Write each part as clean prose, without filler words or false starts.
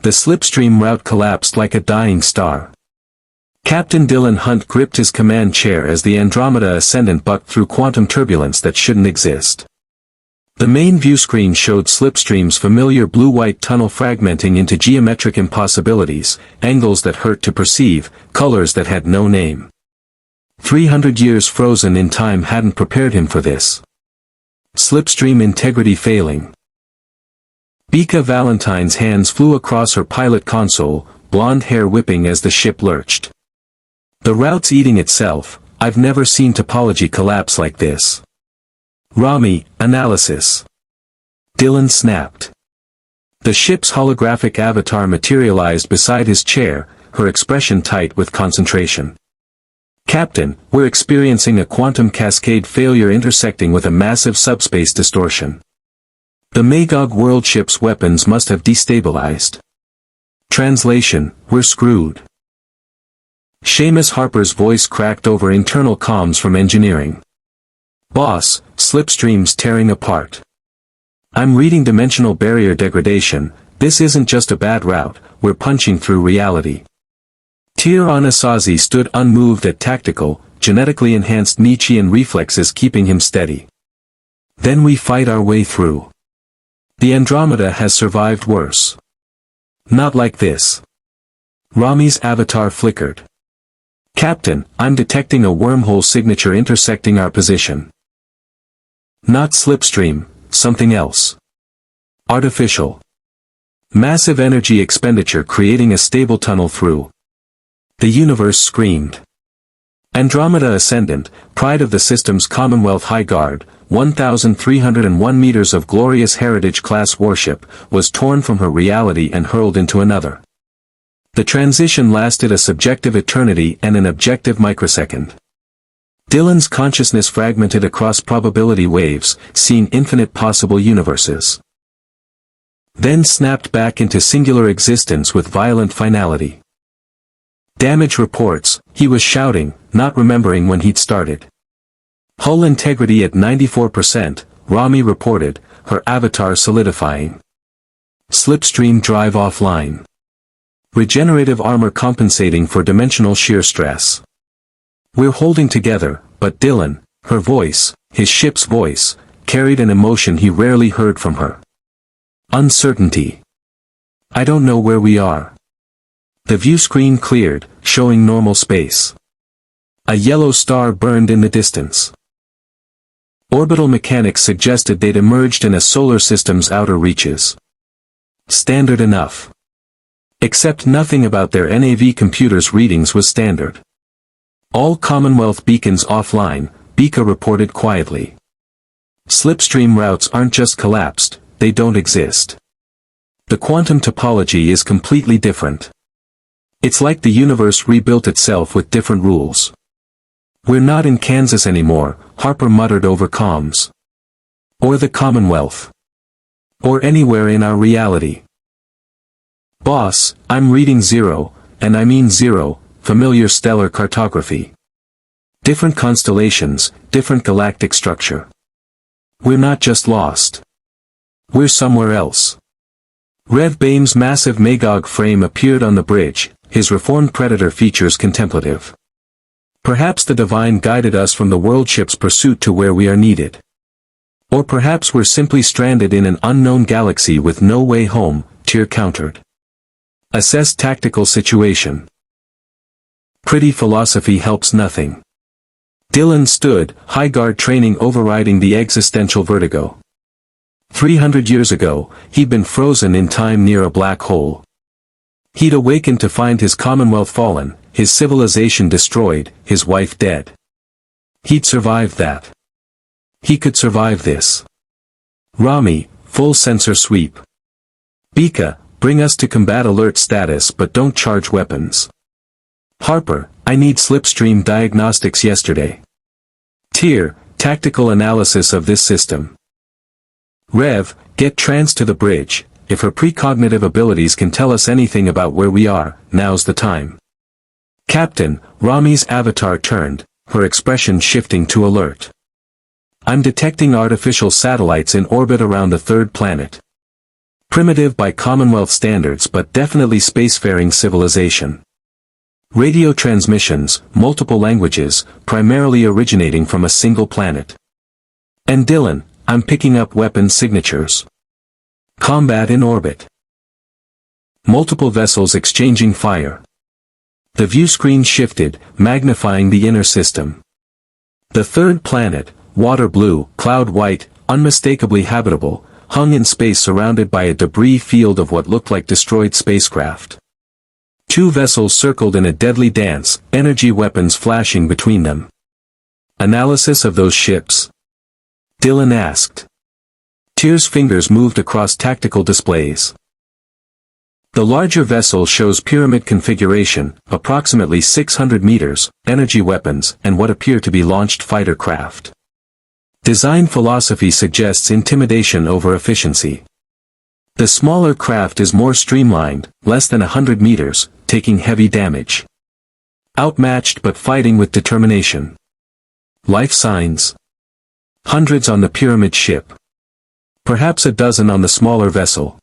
The slipstream route collapsed like a dying star. Captain Dylan Hunt gripped his command chair as the Andromeda Ascendant bucked through quantum turbulence that shouldn't exist. The main viewscreen showed Slipstream's familiar blue-white tunnel fragmenting into geometric impossibilities, angles that hurt to perceive, colors that had no name. 300 years frozen in time hadn't prepared him for this. Slipstream integrity failing. Bika Valentine's hands flew across her pilot console, blonde hair whipping as the ship lurched. The route's eating itself. I've never seen topology collapse like this. Rami, analysis. Dylan snapped. The ship's holographic avatar materialized beside his chair, her expression tight with concentration. Captain, we're experiencing a quantum cascade failure intersecting with a massive subspace distortion. The Magog world ship's weapons must have destabilized. Translation, we're screwed. Seamus Harper's voice cracked over internal comms from engineering. Boss, Slipstream's tearing apart. I'm reading dimensional barrier degradation. This isn't just a bad route, we're punching through reality. Tir Anasazi stood unmoved at tactical, genetically enhanced Nietzschean reflexes keeping him steady. Then we fight our way through. The Andromeda has survived worse. Not like this. Rami's avatar flickered. Captain, I'm detecting a wormhole signature intersecting our position. Not Slipstream, something else. Artificial. Massive energy expenditure creating a stable tunnel through. The universe screamed. Andromeda Ascendant, pride of the system's Commonwealth High Guard, 1,301 meters of glorious heritage-class warship, was torn from her reality and hurled into another. The transition lasted a subjective eternity and an objective microsecond. Dylan's consciousness fragmented across probability waves, seeing infinite possible universes. Then snapped back into singular existence with violent finality. Damage reports, he was shouting, not remembering when he'd started. Hull integrity at 94%, Rami reported, her avatar solidifying. Slipstream drive offline. Regenerative armor compensating for dimensional shear stress. We're holding together, but Dylan, her voice, his ship's voice, carried an emotion he rarely heard from her. Uncertainty. I don't know where we are. The view screen cleared, showing normal space. A yellow star burned in the distance. Orbital mechanics suggested they'd emerged in a solar system's outer reaches. Standard enough. Except nothing about their NAV computer's readings was standard. All Commonwealth beacons offline, Bika reported quietly. Slipstream routes aren't just collapsed, they don't exist. The quantum topology is completely different. It's like the universe rebuilt itself with different rules. We're not in Kansas anymore, Harper muttered over comms. Or the Commonwealth. Or anywhere in our reality. Boss, I'm reading 0, and I mean 0, familiar stellar cartography. Different constellations, different galactic structure. We're not just lost. We're somewhere else. Rev Bame's massive Magog frame appeared on the bridge, his reformed predator features contemplative. Perhaps the divine guided us from the world ship's pursuit to where we are needed. Or perhaps we're simply stranded in an unknown galaxy with no way home, Tyr countered. Assess tactical situation. Pretty philosophy helps nothing. Dylan stood, high guard training overriding the existential vertigo. 300 years ago, he'd been frozen in time near a black hole. He'd awakened to find his Commonwealth fallen, his civilization destroyed, his wife dead. He'd survived that. He could survive this. Rami, full sensor sweep. Bika, bring us to combat alert status but don't charge weapons. Harper, I need slipstream diagnostics yesterday. Tyr, tactical analysis of this system. Rev, get Trans to the bridge. If her precognitive abilities can tell us anything about where we are, now's the time. Captain, Rami's avatar turned, her expression shifting to alert. I'm detecting artificial satellites in orbit around the third planet. Primitive by Commonwealth standards but definitely spacefaring civilization. Radio transmissions, multiple languages, primarily originating from a single planet. And Dylan, I'm picking up weapon signatures. Combat in orbit. Multiple vessels exchanging fire. The view screen shifted, magnifying the inner system. The third planet, water blue, cloud white, unmistakably habitable, hung in space surrounded by a debris field of what looked like destroyed spacecraft. Two vessels circled in a deadly dance, energy weapons flashing between them. Analysis of those ships? Dylan asked. Tyr's fingers moved across tactical displays. The larger vessel shows pyramid configuration, approximately 600 meters, energy weapons, and what appear to be launched fighter craft. Design philosophy suggests intimidation over efficiency. The smaller craft is more streamlined, less than 100 meters, taking heavy damage. Outmatched but fighting with determination. Life signs. Hundreds on the pyramid ship. Perhaps a dozen on the smaller vessel.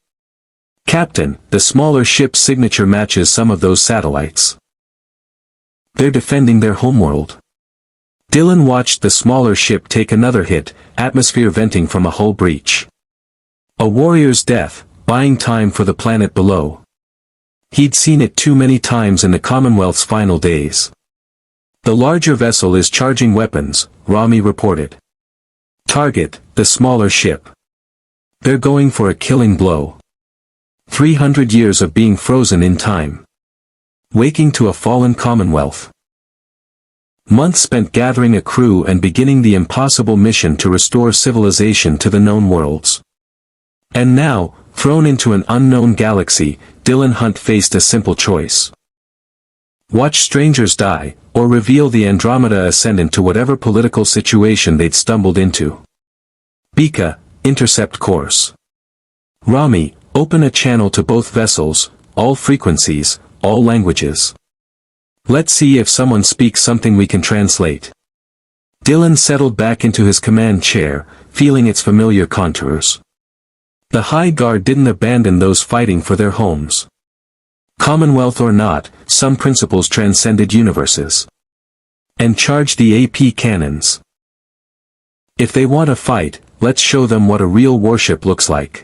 Captain, the smaller ship's signature matches some of those satellites. They're defending their homeworld. Dylan watched the smaller ship take another hit, atmosphere venting from a hull breach. A warrior's death, buying time for the planet below. He'd seen it too many times in the Commonwealth's final days. The larger vessel is charging weapons, Rami reported. Target, the smaller ship. They're going for a killing blow. 300 years of being frozen in time. Waking to a fallen Commonwealth. Months spent gathering a crew and beginning the impossible mission to restore civilization to the known worlds. And now, thrown into an unknown galaxy, Dylan Hunt faced a simple choice. Watch strangers die, or reveal the Andromeda Ascendant to whatever political situation they'd stumbled into. Bika, intercept course. Rami, open a channel to both vessels, all frequencies, all languages. Let's see if someone speaks something we can translate. Dylan settled back into his command chair, feeling its familiar contours. The High Guard didn't abandon those fighting for their homes. Commonwealth or not, some principles transcended universes. And charged the AP cannons. If they want to fight, let's show them what a real warship looks like.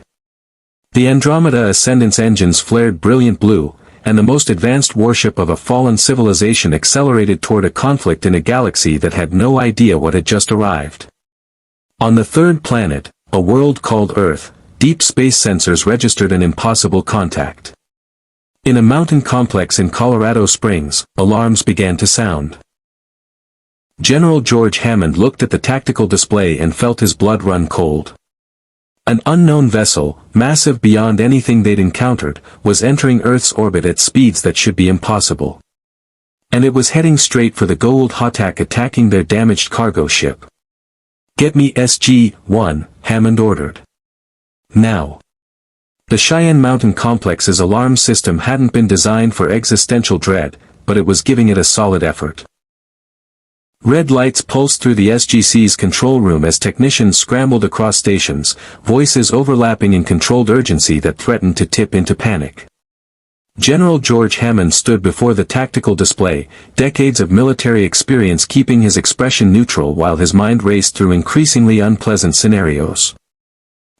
The Andromeda Ascendant's engines flared brilliant blue, and the most advanced warship of a fallen civilization accelerated toward a conflict in a galaxy that had no idea what had just arrived. On the third planet, a world called Earth, deep space sensors registered an impossible contact. In a mountain complex in Colorado Springs, alarms began to sound. General George Hammond looked at the tactical display and felt his blood run cold. An unknown vessel, massive beyond anything they'd encountered, was entering Earth's orbit at speeds that should be impossible. And it was heading straight for the Goa'uld Hatak, attacking their damaged cargo ship. Get me SG-1, Hammond ordered. Now. The Cheyenne Mountain Complex's alarm system hadn't been designed for existential dread, but it was giving it a solid effort. Red lights pulsed through the SGC's control room as technicians scrambled across stations, voices overlapping in controlled urgency that threatened to tip into panic. General George Hammond stood before the tactical display, decades of military experience keeping his expression neutral while his mind raced through increasingly unpleasant scenarios.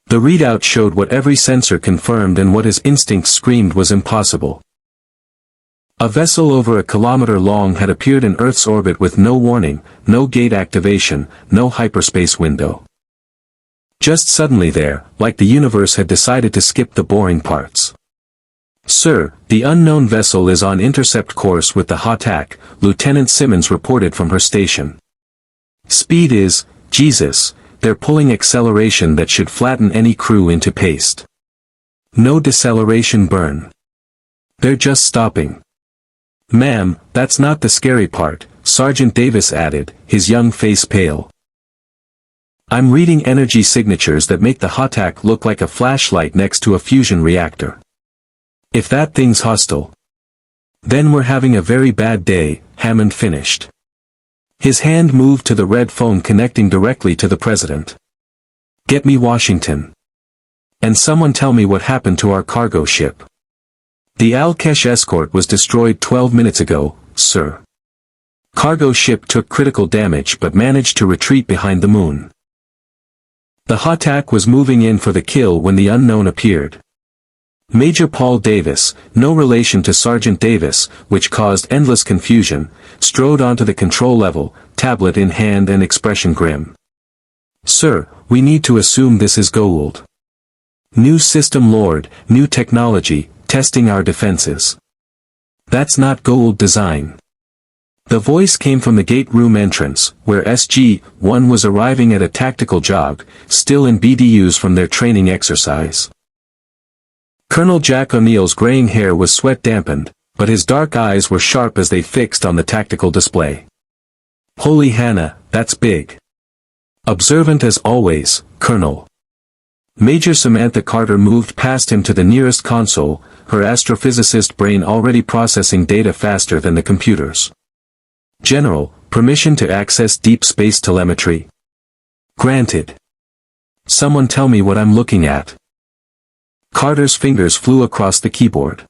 The readout showed what every sensor confirmed and what his instincts screamed was impossible. A vessel over a kilometer long had appeared in Earth's orbit with no warning, no gate activation, no hyperspace window. Just suddenly there, like the universe had decided to skip the boring parts. Sir, the unknown vessel is on intercept course with the Hatak, Lieutenant Simmons reported from her station. Speed is, Jesus, they're pulling acceleration that should flatten any crew into paste. No deceleration burn. They're just stopping. Ma'am, that's not the scary part, Sergeant Davis added, his young face pale. I'm reading energy signatures that make the Hatak look like a flashlight next to a fusion reactor. If that thing's hostile, then we're having a very bad day, Hammond finished. His hand moved to the red phone connecting directly to the president. Get me Washington. And someone tell me what happened to our cargo ship. The Al-Kesh escort was destroyed 12 minutes ago, sir. Cargo ship took critical damage but managed to retreat behind the moon. The Hatak was moving in for the kill when the unknown appeared. Major Paul Davis, no relation to Sergeant Davis, which caused endless confusion, strode onto the control level, tablet in hand and expression grim. Sir, we need to assume this is Goa'uld. New System Lord, new technology, testing our defenses. That's not Goa'uld design. The voice came from the gate room entrance, where SG-1 was arriving at a tactical jog, still in BDUs from their training exercise. Colonel Jack O'Neill's graying hair was sweat-dampened, but his dark eyes were sharp as they fixed on the tactical display. Holy Hannah, that's big. Observant as always, Colonel. Major Samantha Carter moved past him to the nearest console, her astrophysicist brain already processing data faster than the computers. General, permission to access deep space telemetry. Granted. Someone tell me what I'm looking at. Carter's fingers flew across the keyboard.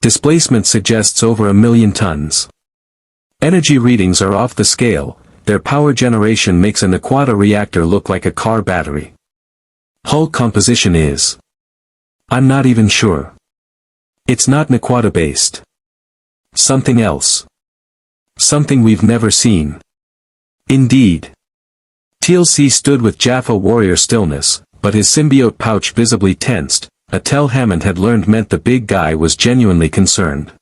Displacement suggests over 1 million tons. Energy readings are off the scale, their power generation makes a Naquata reactor look like a car battery. Hull composition is. I'm not even sure. It's not Naquata based. Something else. Something we've never seen. Indeed. TLC stood with Jaffa warrior stillness, but his symbiote pouch visibly tensed, a tell Hammond had learned meant the big guy was genuinely concerned.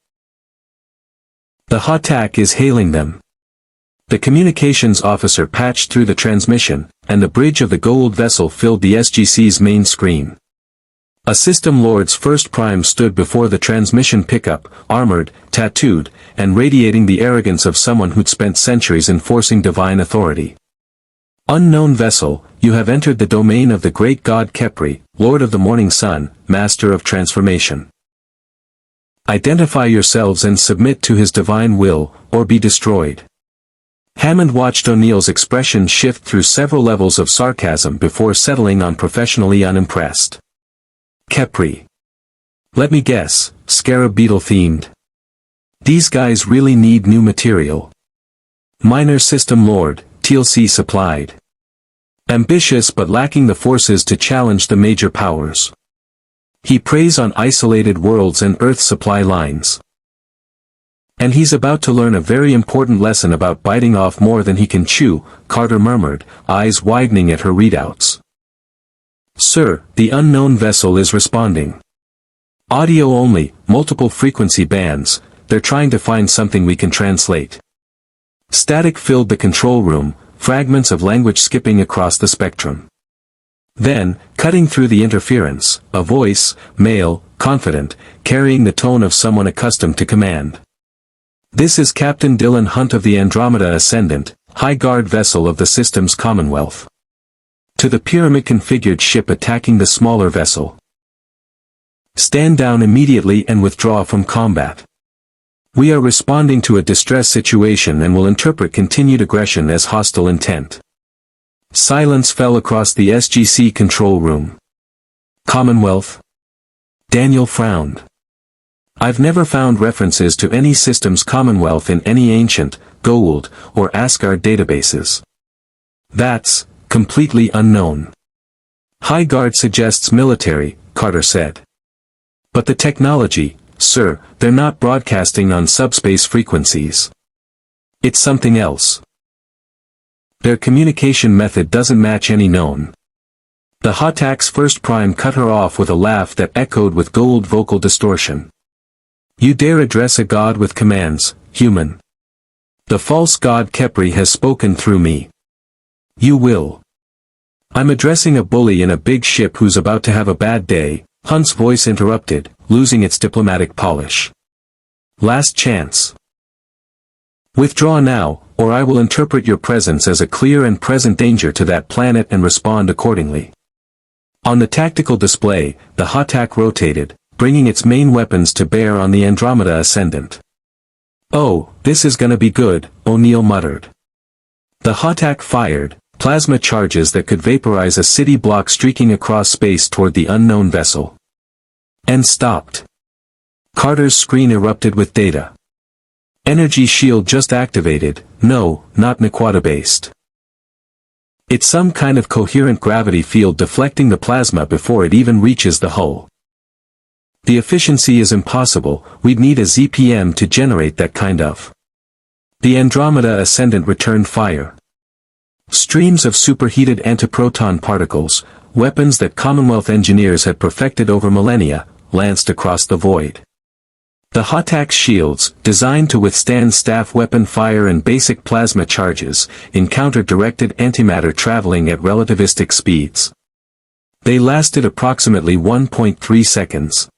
The Hatak is hailing them. The communications officer patched through the transmission, and the bridge of the Goa'uld vessel filled the SGC's main screen. A System Lord's first prime stood before the transmission pickup, armored, tattooed, and radiating the arrogance of someone who'd spent centuries enforcing divine authority. Unknown vessel, you have entered the domain of the great god Khepri, Lord of the Morning Sun, Master of Transformation. Identify yourselves and submit to his divine will, or be destroyed. Hammond watched O'Neill's expression shift through several levels of sarcasm before settling on professionally unimpressed. Khepri. Let me guess, scarab beetle themed. These guys really need new material. Minor System Lord, TLC supplied. Ambitious but lacking the forces to challenge the major powers. He preys on isolated worlds and Earth supply lines. And he's about to learn a very important lesson about biting off more than he can chew, Carter murmured, eyes widening at her readouts. Sir, the unknown vessel is responding. Audio only, multiple frequency bands, they're trying to find something we can translate. Static filled the control room, fragments of language skipping across the spectrum. Then, cutting through the interference, a voice, male, confident, carrying the tone of someone accustomed to command. This is Captain Dylan Hunt of the Andromeda Ascendant, High Guard vessel of the system's Commonwealth. To the pyramid-configured ship attacking the smaller vessel. Stand down immediately and withdraw from combat. We are responding to a distress situation and will interpret continued aggression as hostile intent. Silence fell across the SGC control room. Commonwealth? Daniel frowned. I've never found references to any system's Commonwealth in any ancient, Goa'uld, or Asgard databases. That's completely unknown. High Guard suggests military, Carter said. But the technology, sir, they're not broadcasting on subspace frequencies. It's something else. Their communication method doesn't match any known. The Hatak's first prime cut her off with a laugh that echoed with Goa'uld vocal distortion. You dare address a god with commands, human. The false god Khepri has spoken through me. You will. I'm addressing a bully in a big ship who's about to have a bad day, Hunt's voice interrupted, losing its diplomatic polish. Last chance. Withdraw now, or I will interpret your presence as a clear and present danger to that planet and respond accordingly. On the tactical display, the Hatak rotated, bringing its main weapons to bear on the Andromeda Ascendant. Oh, this is gonna be good, O'Neill muttered. The Hatak fired, plasma charges that could vaporize a city block streaking across space toward the unknown vessel. And stopped. Carter's screen erupted with data. Energy shield just activated. No, not Nequata-based. It's some kind of coherent gravity field deflecting the plasma before it even reaches the hull. The efficiency is impossible, we'd need a ZPM to generate that kind of. The Andromeda Ascendant returned fire. Streams of superheated antiproton particles, weapons that Commonwealth engineers had perfected over millennia, lanced across the void. The Hotak's shields, designed to withstand staff weapon fire and basic plasma charges, encountered directed antimatter traveling at relativistic speeds. They lasted approximately 1.3 seconds.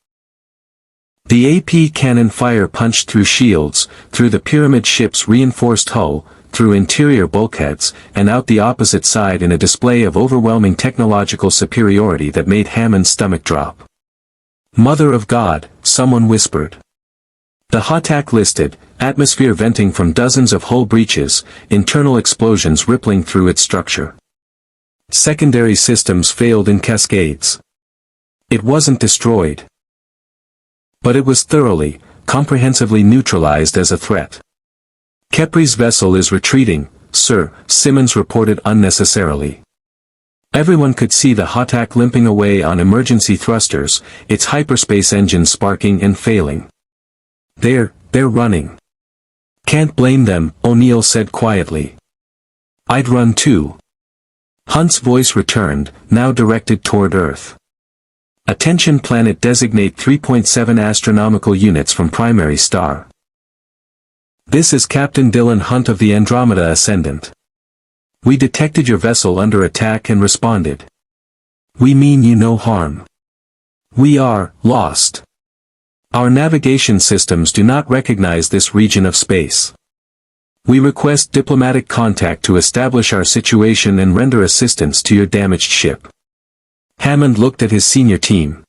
The AP cannon fire punched through shields, through the pyramid ship's reinforced hull, through interior bulkheads, and out the opposite side in a display of overwhelming technological superiority that made Hammond's stomach drop. "Mother of God," someone whispered. The Hotak listed, atmosphere venting from dozens of hull breaches, internal explosions rippling through its structure. Secondary systems failed in cascades. It wasn't destroyed. But it was thoroughly, comprehensively neutralized as a threat. "Kepri's vessel is retreating, sir," Simmons reported unnecessarily. Everyone could see the Hotak limping away on emergency thrusters, its hyperspace engines sparking and failing. They're running. "Can't blame them," O'Neill said quietly. "I'd run too." Hunt's voice returned, now directed toward Earth. "Attention planet designate 3.7 astronomical units from primary star. This is Captain Dylan Hunt of the Andromeda Ascendant. We detected your vessel under attack and responded. We mean you no harm. We are lost. Our navigation systems do not recognize this region of space. We request diplomatic contact to establish our situation and render assistance to your damaged ship." Hammond looked at his senior team.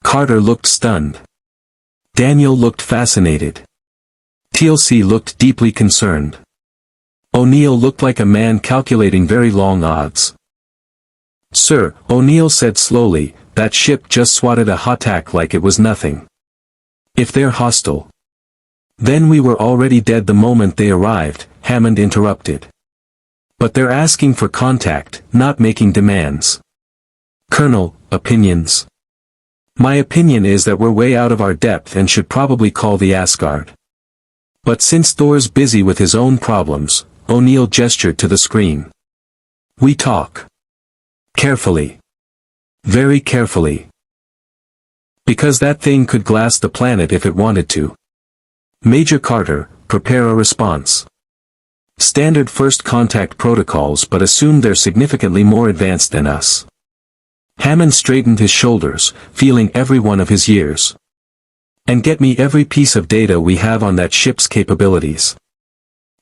Carter looked stunned. Daniel looked fascinated. TLC looked deeply concerned. O'Neill looked like a man calculating very long odds. "Sir," O'Neill said slowly, "that ship just swatted a Hotak like it was nothing. If they're hostile. Then we were already dead the moment they arrived," Hammond interrupted. "But they're asking for contact, not making demands." "Colonel, opinions?" "My opinion is that we're way out of our depth and should probably call the Asgard. But since Thor's busy with his own problems," O'Neill gestured to the screen. "We talk. Carefully. Very carefully. Because that thing could glass the planet if it wanted to. Major Carter, prepare a response. Standard first contact protocols but assume they're significantly more advanced than us." Hammond straightened his shoulders, feeling every one of his years. "And get me every piece of data we have on that ship's capabilities.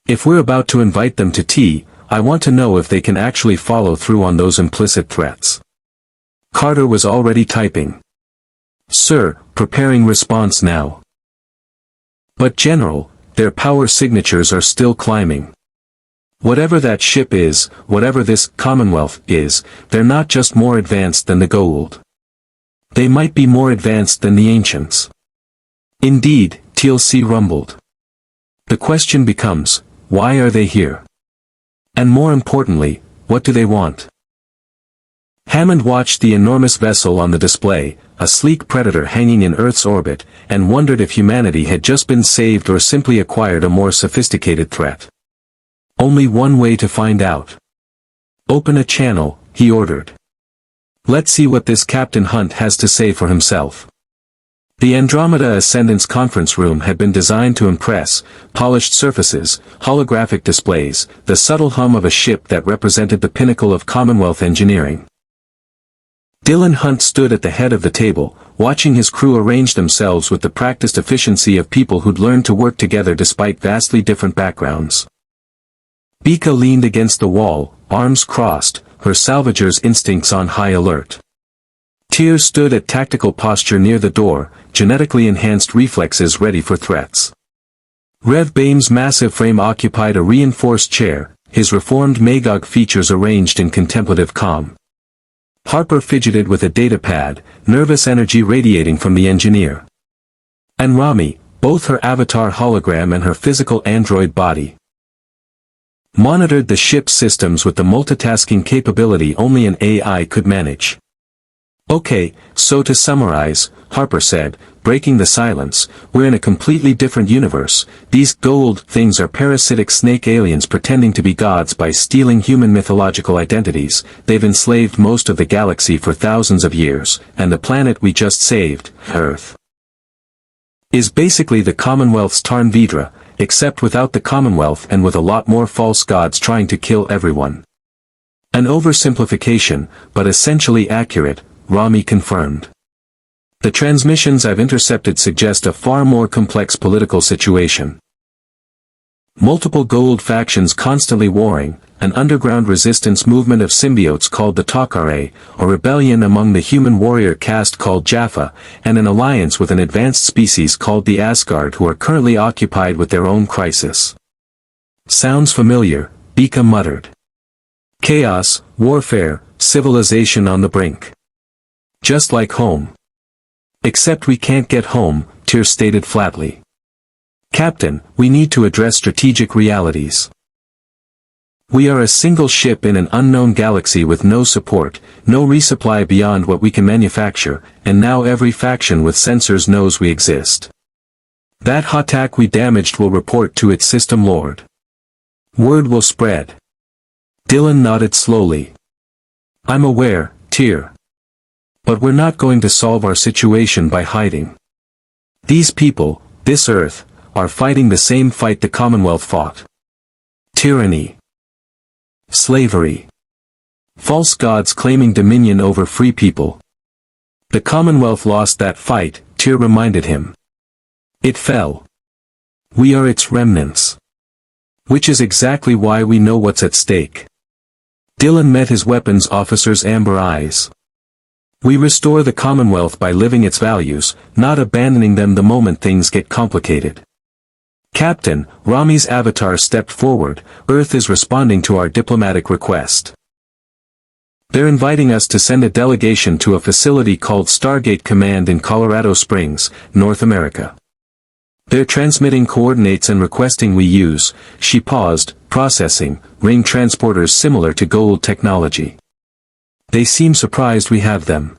If we're about to invite them to tea, I want to know if they can actually follow through on those implicit threats." Carter was already typing. "Sir, preparing response now." "But General, their power signatures are still climbing. Whatever that ship is, whatever this Commonwealth is, they're not just more advanced than the Goa'uld. They might be more advanced than the Ancients." "Indeed," TLC rumbled. "The question becomes, why are they here? And more importantly, what do they want?" Hammond watched the enormous vessel on the display, a sleek predator hanging in Earth's orbit, and wondered if humanity had just been saved or simply acquired a more sophisticated threat. Only one way to find out. "Open a channel," he ordered. "Let's see what this Captain Hunt has to say for himself." The Andromeda Ascendant's conference room had been designed to impress: polished surfaces, holographic displays, the subtle hum of a ship that represented the pinnacle of Commonwealth engineering. Dylan Hunt stood at the head of the table, watching his crew arrange themselves with the practiced efficiency of people who'd learned to work together despite vastly different backgrounds. Bika leaned against the wall, arms crossed, her salvager's instincts on high alert. Tyr stood at tactical posture near the door, genetically enhanced reflexes ready for threats. Rev Bame's massive frame occupied a reinforced chair, his reformed Magog features arranged in contemplative calm. Harper fidgeted with a datapad, nervous energy radiating from the engineer. And Rami, both her avatar hologram and her physical android body, monitored the ship's systems with the multitasking capability only an AI could manage. Okay, so to summarize, Harper said, breaking the silence, we're in a completely different universe. These Goa'uld things are parasitic snake aliens pretending to be gods by stealing human mythological identities. They've enslaved most of the galaxy for thousands of years, and the planet we just saved, Earth, is basically the Commonwealth's Tarn Vidra, except without the Commonwealth and with a lot more false gods trying to kill everyone. An oversimplification, but essentially accurate, Rami confirmed. The transmissions I've intercepted suggest a far more complex political situation. Multiple Goa'uld factions constantly warring, an underground resistance movement of symbiotes called the Tok'ra, a rebellion among the human warrior caste called Jaffa, and an alliance with an advanced species called the Asgard who are currently occupied with their own crisis. Sounds familiar, Bika muttered. Chaos, warfare, civilization on the brink. Just like home. Except we can't get home, Tyr stated flatly. Captain, we need to address strategic realities. We are a single ship in an unknown galaxy with no support, no resupply beyond what we can manufacture, and now every faction with sensors knows we exist. That Hatak we damaged will report to its System Lord. Word will spread. Dylan nodded slowly. I'm aware, Tyr. But we're not going to solve our situation by hiding. These people, this Earth, are fighting the same fight the Commonwealth fought. Tyranny. Slavery. False gods claiming dominion over free people. The Commonwealth lost that fight, Tyr reminded him. It fell. We are its remnants. Which is exactly why we know what's at stake. Dylan met his weapons officer's amber eyes. We restore the Commonwealth by living its values, not abandoning them the moment things get complicated. Captain, Rami's avatar stepped forward. Earth is responding to our diplomatic request. They're inviting us to send a delegation to a facility called Stargate Command in Colorado Springs, North America. They're transmitting coordinates and requesting we use, she paused, processing, ring transporters similar to Goa'uld technology. They seem surprised we have them.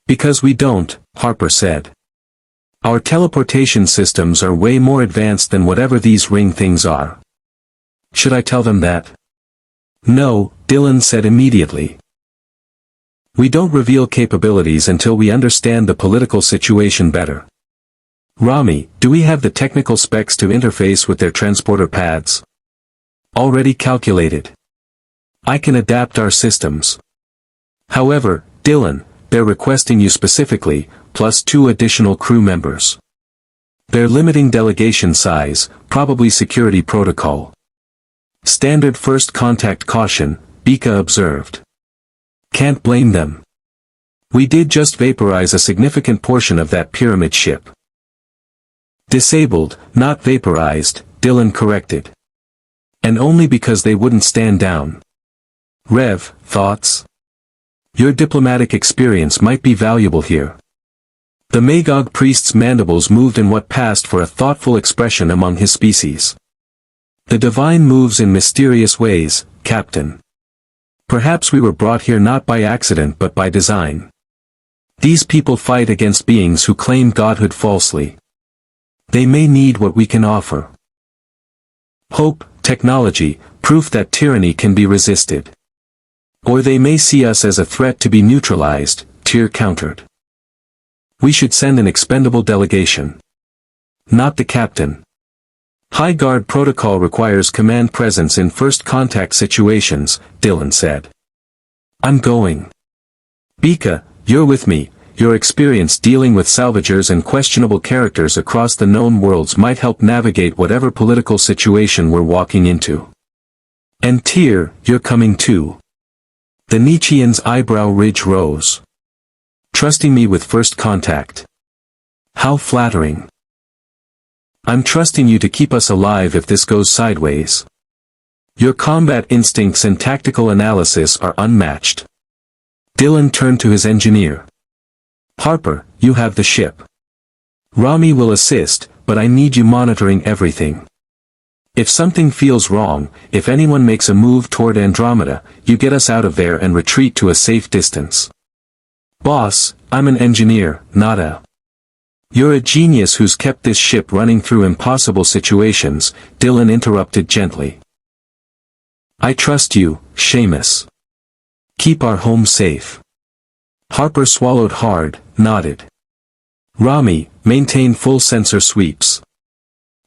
Because we don't, Harper said. Our teleportation systems are way more advanced than whatever these ring things are. Should I tell them that? No, Dylan said immediately. We don't reveal capabilities until we understand the political situation better. Rami, do we have the technical specs to interface with their transporter pads? Already calculated. I can adapt our systems. However, Dylan, they're requesting you specifically, plus 2 additional crew members. They're limiting delegation size, probably security protocol. Standard first contact caution, Bika observed. Can't blame them. We did just vaporize a significant portion of that pyramid ship. Disabled, not vaporized, Dylan corrected. And only because they wouldn't stand down. Rev, thoughts? Your diplomatic experience might be valuable here. The Magog priest's mandibles moved in what passed for a thoughtful expression among his species. The divine moves in mysterious ways, Captain. Perhaps we were brought here not by accident but by design. These people fight against beings who claim godhood falsely. They may need what we can offer. Hope, technology, proof that tyranny can be resisted. Or they may see us as a threat to be neutralized, Tyr countered. We should send an expendable delegation. Not the captain. High Guard protocol requires command presence in first contact situations, Dylan said. I'm going. Bika, you're with me. Your experience dealing with salvagers and questionable characters across the known worlds might help navigate whatever political situation we're walking into. And Tyr, you're coming too. The Nietzschean's eyebrow ridge rose. Trusting me with first contact. How flattering. I'm trusting you to keep us alive if this goes sideways. Your combat instincts and tactical analysis are unmatched. Dylan turned to his engineer. Harper, you have the ship. Rami will assist, but I need you monitoring everything. If something feels wrong, if anyone makes a move toward Andromeda, you get us out of there and retreat to a safe distance. Boss, I'm an engineer, not a... You're a genius who's kept this ship running through impossible situations, Dylan interrupted gently. I trust you, Seamus. Keep our home safe. Harper swallowed hard, nodded. Rami, maintain full sensor sweeps.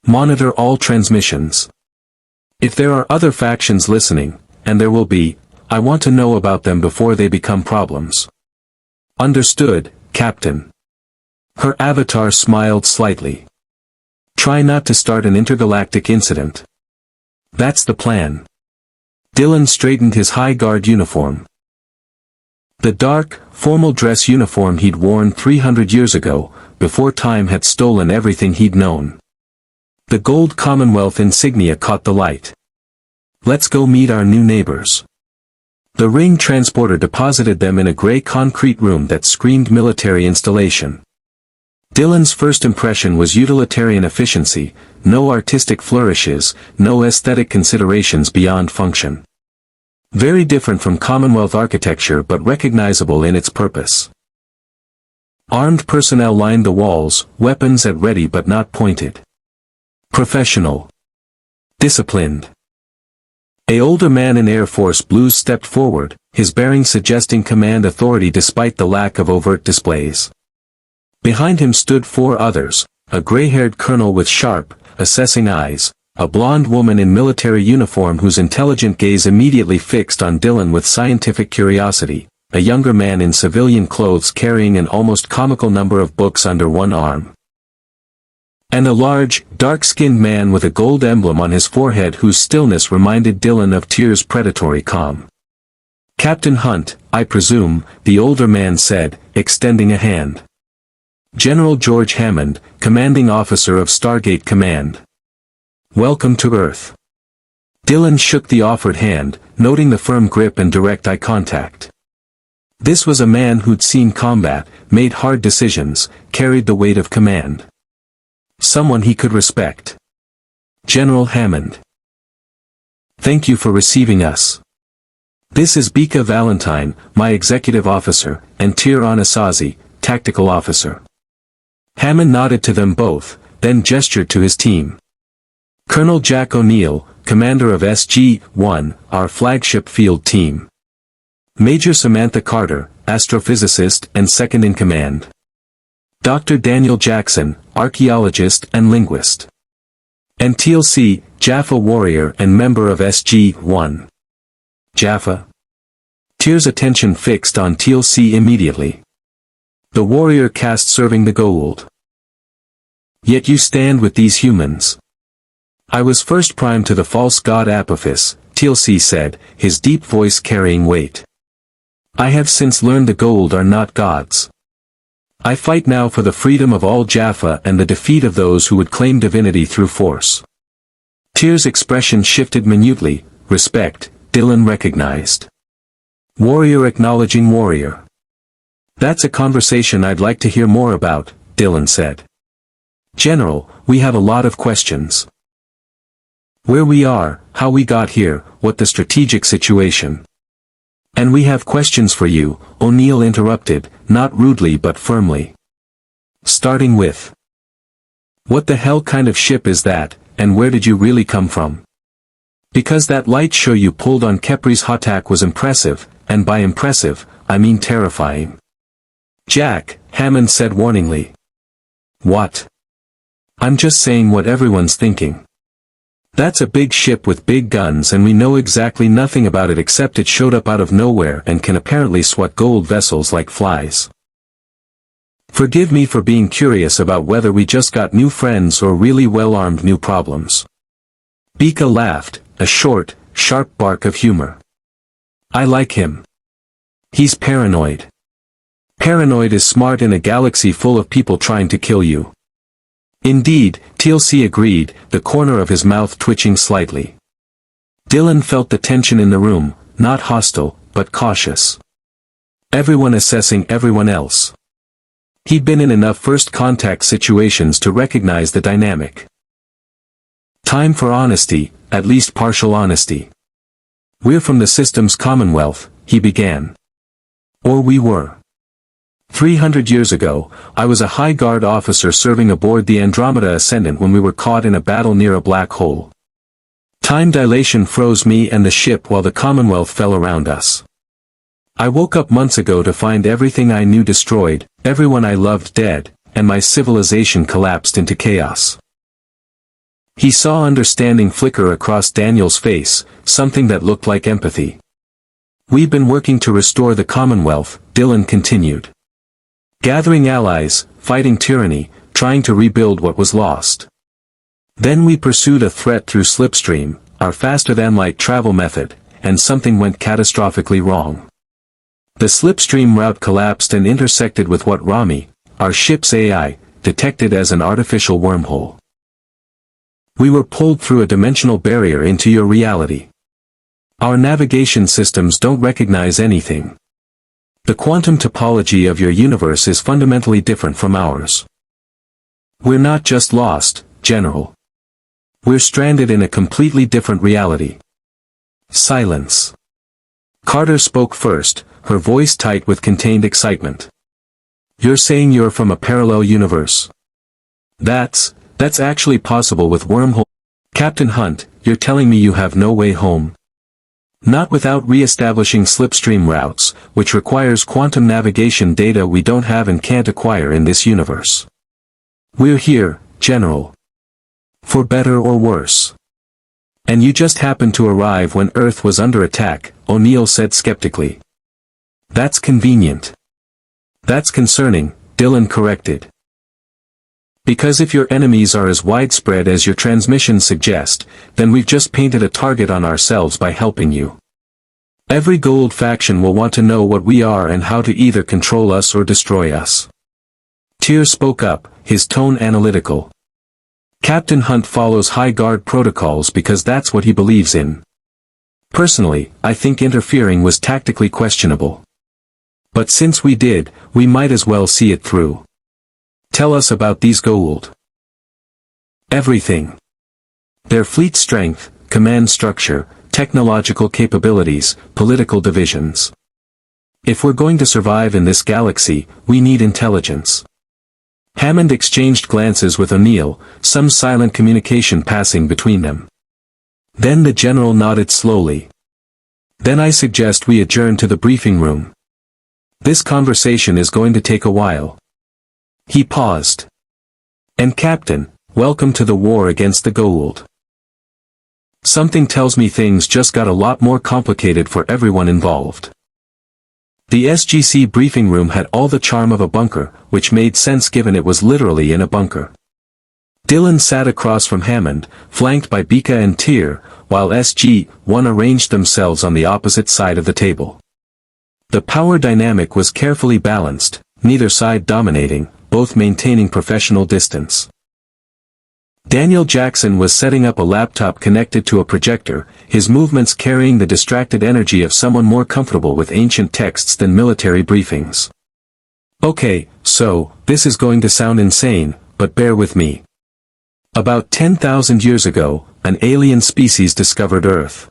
Monitor all transmissions. If there are other factions listening, and there will be, I want to know about them before they become problems. Understood, Captain. Her avatar smiled slightly. Try not to start an intergalactic incident. That's the plan. Dylan straightened his high guard uniform. The dark, formal dress uniform he'd worn 300 years ago, before time had stolen everything he'd known. The gold Commonwealth insignia caught the light. Let's go meet our new neighbors. The ring transporter deposited them in a gray concrete room that screamed military installation. Dylan's first impression was utilitarian efficiency, no artistic flourishes, no aesthetic considerations beyond function. Very different from Commonwealth architecture but recognizable in its purpose. Armed personnel lined the walls, weapons at ready but not pointed. Professional. Disciplined. An older man in Air Force blues stepped forward, his bearing suggesting command authority despite the lack of overt displays. Behind him stood four others, a gray-haired colonel with sharp, assessing eyes, a blonde woman in military uniform whose intelligent gaze immediately fixed on Dylan with scientific curiosity, a younger man in civilian clothes carrying an almost comical number of books under one arm. And a large, dark-skinned man with a gold emblem on his forehead whose stillness reminded Dylan of Tyr's predatory calm. Captain Hunt, I presume, the older man said, extending a hand. General George Hammond, commanding officer of Stargate Command. Welcome to Earth. Dylan shook the offered hand, noting the firm grip and direct eye contact. This was a man who'd seen combat, made hard decisions, carried the weight of command. Someone he could respect. General Hammond. Thank you for receiving us. This is Bika Valentine, my executive officer, and Tyr Anasazi, tactical officer. Hammond nodded to them both, then gestured to his team. Colonel Jack O'Neill, commander of SG-1, our flagship field team. Major Samantha Carter, astrophysicist and second in command. Dr. Daniel Jackson, archaeologist and linguist. And TLC, Jaffa warrior and member of SG-1. Jaffa? Tyr's attention fixed on TLC immediately. The warrior caste serving the Goa'uld. Yet you stand with these humans. I was first primed to the false god Apophis, TLC said, his deep voice carrying weight. I have since learned the Goa'uld are not gods. I fight now for the freedom of all Jaffa and the defeat of those who would claim divinity through force. Tyr's expression shifted minutely. Respect, Dylan recognized. Warrior acknowledging warrior. That's a conversation I'd like to hear more about, Dylan said. General, we have a lot of questions. Where we are, how we got here, what the strategic situation. And we have questions for you, O'Neill interrupted, not rudely but firmly. Starting with. What the hell kind of ship is that, and where did you really come from? Because that light show you pulled on Kepri's Hatak was impressive, and by impressive, I mean terrifying. Jack, Hammond said warningly. What? I'm just saying what everyone's thinking. That's a big ship with big guns and we know exactly nothing about it except it showed up out of nowhere and can apparently swat gold vessels like flies. Forgive me for being curious about whether we just got new friends or really well-armed new problems. Bika laughed, a short, sharp bark of humor. I like him. He's paranoid. Paranoid is smart in a galaxy full of people trying to kill you. Indeed, TLC agreed, the corner of his mouth twitching slightly. Dylan felt the tension in the room, not hostile, but cautious. Everyone assessing everyone else. He'd been in enough first contact situations to recognize the dynamic. Time for honesty, at least partial honesty. We're from the system's Commonwealth, he began. Or we were. 300 years ago, I was a high guard officer serving aboard the Andromeda Ascendant when we were caught in a battle near a black hole. Time dilation froze me and the ship while the Commonwealth fell around us. I woke up months ago to find everything I knew destroyed, everyone I loved dead, and my civilization collapsed into chaos. He saw understanding flicker across Daniel's face, something that looked like empathy. We've been working to restore the Commonwealth, Dylan continued. Gathering allies, fighting tyranny, trying to rebuild what was lost. Then we pursued a threat through slipstream, our faster-than-light travel method, and something went catastrophically wrong. The slipstream route collapsed and intersected with what Rami, our ship's AI, detected as an artificial wormhole. We were pulled through a dimensional barrier into your reality. Our navigation systems don't recognize anything. The quantum topology of your universe is fundamentally different from ours. We're not just lost, General. We're stranded in a completely different reality. Silence. Carter spoke first, her voice tight with contained excitement. You're saying you're from a parallel universe? That's actually possible with wormhole. Captain Hunt, you're telling me you have no way home? Not without re-establishing slipstream routes, which requires quantum navigation data we don't have and can't acquire in this universe. We're here, General. For better or worse. And you just happened to arrive when Earth was under attack, O'Neill said skeptically. That's convenient. That's concerning, Dylan corrected. Because if your enemies are as widespread as your transmissions suggest, then we've just painted a target on ourselves by helping you. Every Goa'uld faction will want to know what we are and how to either control us or destroy us. Tyr spoke up, his tone analytical. Captain Hunt follows high guard protocols because that's what he believes in. Personally, I think interfering was tactically questionable. But since we did, we might as well see it through. Tell us about these Goa'uld. Everything. Their fleet strength, command structure, technological capabilities, political divisions. If we're going to survive in this galaxy, we need intelligence. Hammond exchanged glances with O'Neill, some silent communication passing between them. Then the general nodded slowly. Then I suggest we adjourn to the briefing room. This conversation is going to take a while. He paused. And Captain, welcome to the war against the Goa'uld. Something tells me things just got a lot more complicated for everyone involved. The SGC briefing room had all the charm of a bunker, which made sense given it was literally in a bunker. Dylan sat across from Hammond, flanked by Bika and Tyr, while SG-1 arranged themselves on the opposite side of the table. The power dynamic was carefully balanced, neither side dominating, both maintaining professional distance. Daniel Jackson was setting up a laptop connected to a projector, his movements carrying the distracted energy of someone more comfortable with ancient texts than military briefings. Okay, so, this is going to sound insane, but bear with me. About 10,000 years ago, an alien species discovered Earth.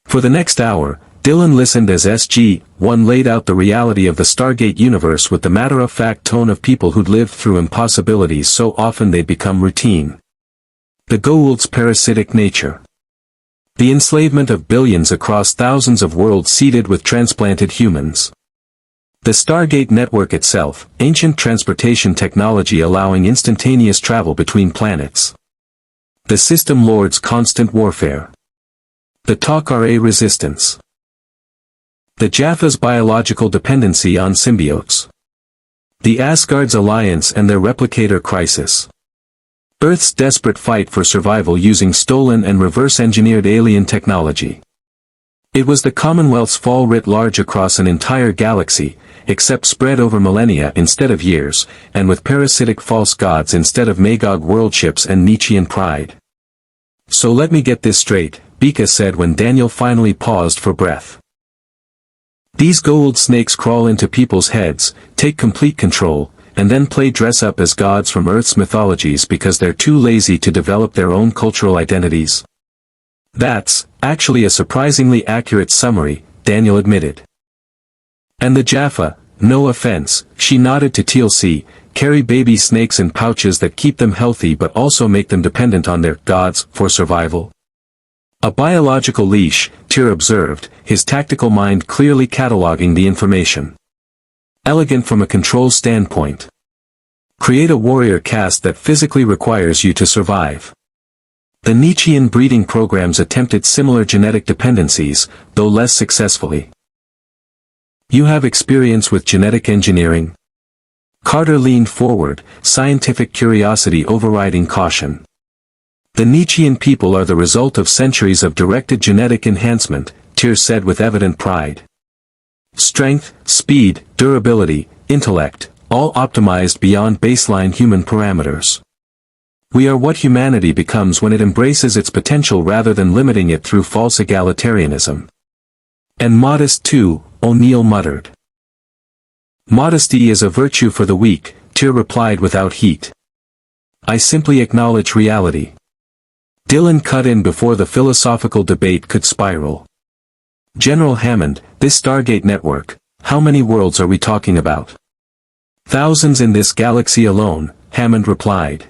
For the next hour, Dylan listened as SG-1 laid out the reality of the Stargate universe with the matter-of-fact tone of people who'd lived through impossibilities so often they'd become routine. The Goa'uld's parasitic nature. The enslavement of billions across thousands of worlds seeded with transplanted humans. The Stargate network itself, ancient transportation technology allowing instantaneous travel between planets. The System Lord's constant warfare. The Tok'ra resistance. The Jaffa's biological dependency on symbiotes. The Asgard's alliance and their replicator crisis. Earth's desperate fight for survival using stolen and reverse-engineered alien technology. It was the Commonwealth's fall writ large across an entire galaxy, except spread over millennia instead of years, and with parasitic false gods instead of Magog worldships and Nietzschean pride. So let me get this straight, Bika said when Daniel finally paused for breath. These Goa'uld snakes crawl into people's heads, take complete control, and then play dress-up as gods from Earth's mythologies because they're too lazy to develop their own cultural identities. That's, actually a surprisingly accurate summary, Daniel admitted. And the Jaffa, no offense, she nodded to TLC, carry baby snakes in pouches that keep them healthy but also make them dependent on their gods for survival. A biological leash, Tyr observed, his tactical mind clearly cataloging the information. Elegant from a control standpoint. Create a warrior caste that physically requires you to survive. The Nietzschean breeding programs attempted similar genetic dependencies, though less successfully. You have experience with genetic engineering? Carter leaned forward, scientific curiosity overriding caution. The Nietzschean people are the result of centuries of directed genetic enhancement, Tyr said with evident pride. Strength, speed, durability, intellect, all optimized beyond baseline human parameters. We are what humanity becomes when it embraces its potential rather than limiting it through false egalitarianism. And modest too, O'Neill muttered. Modesty is a virtue for the weak, Tyr replied without heat. I simply acknowledge reality. Dylan cut in before the philosophical debate could spiral. General Hammond, this Stargate network, how many worlds are we talking about? Thousands in this galaxy alone, Hammond replied.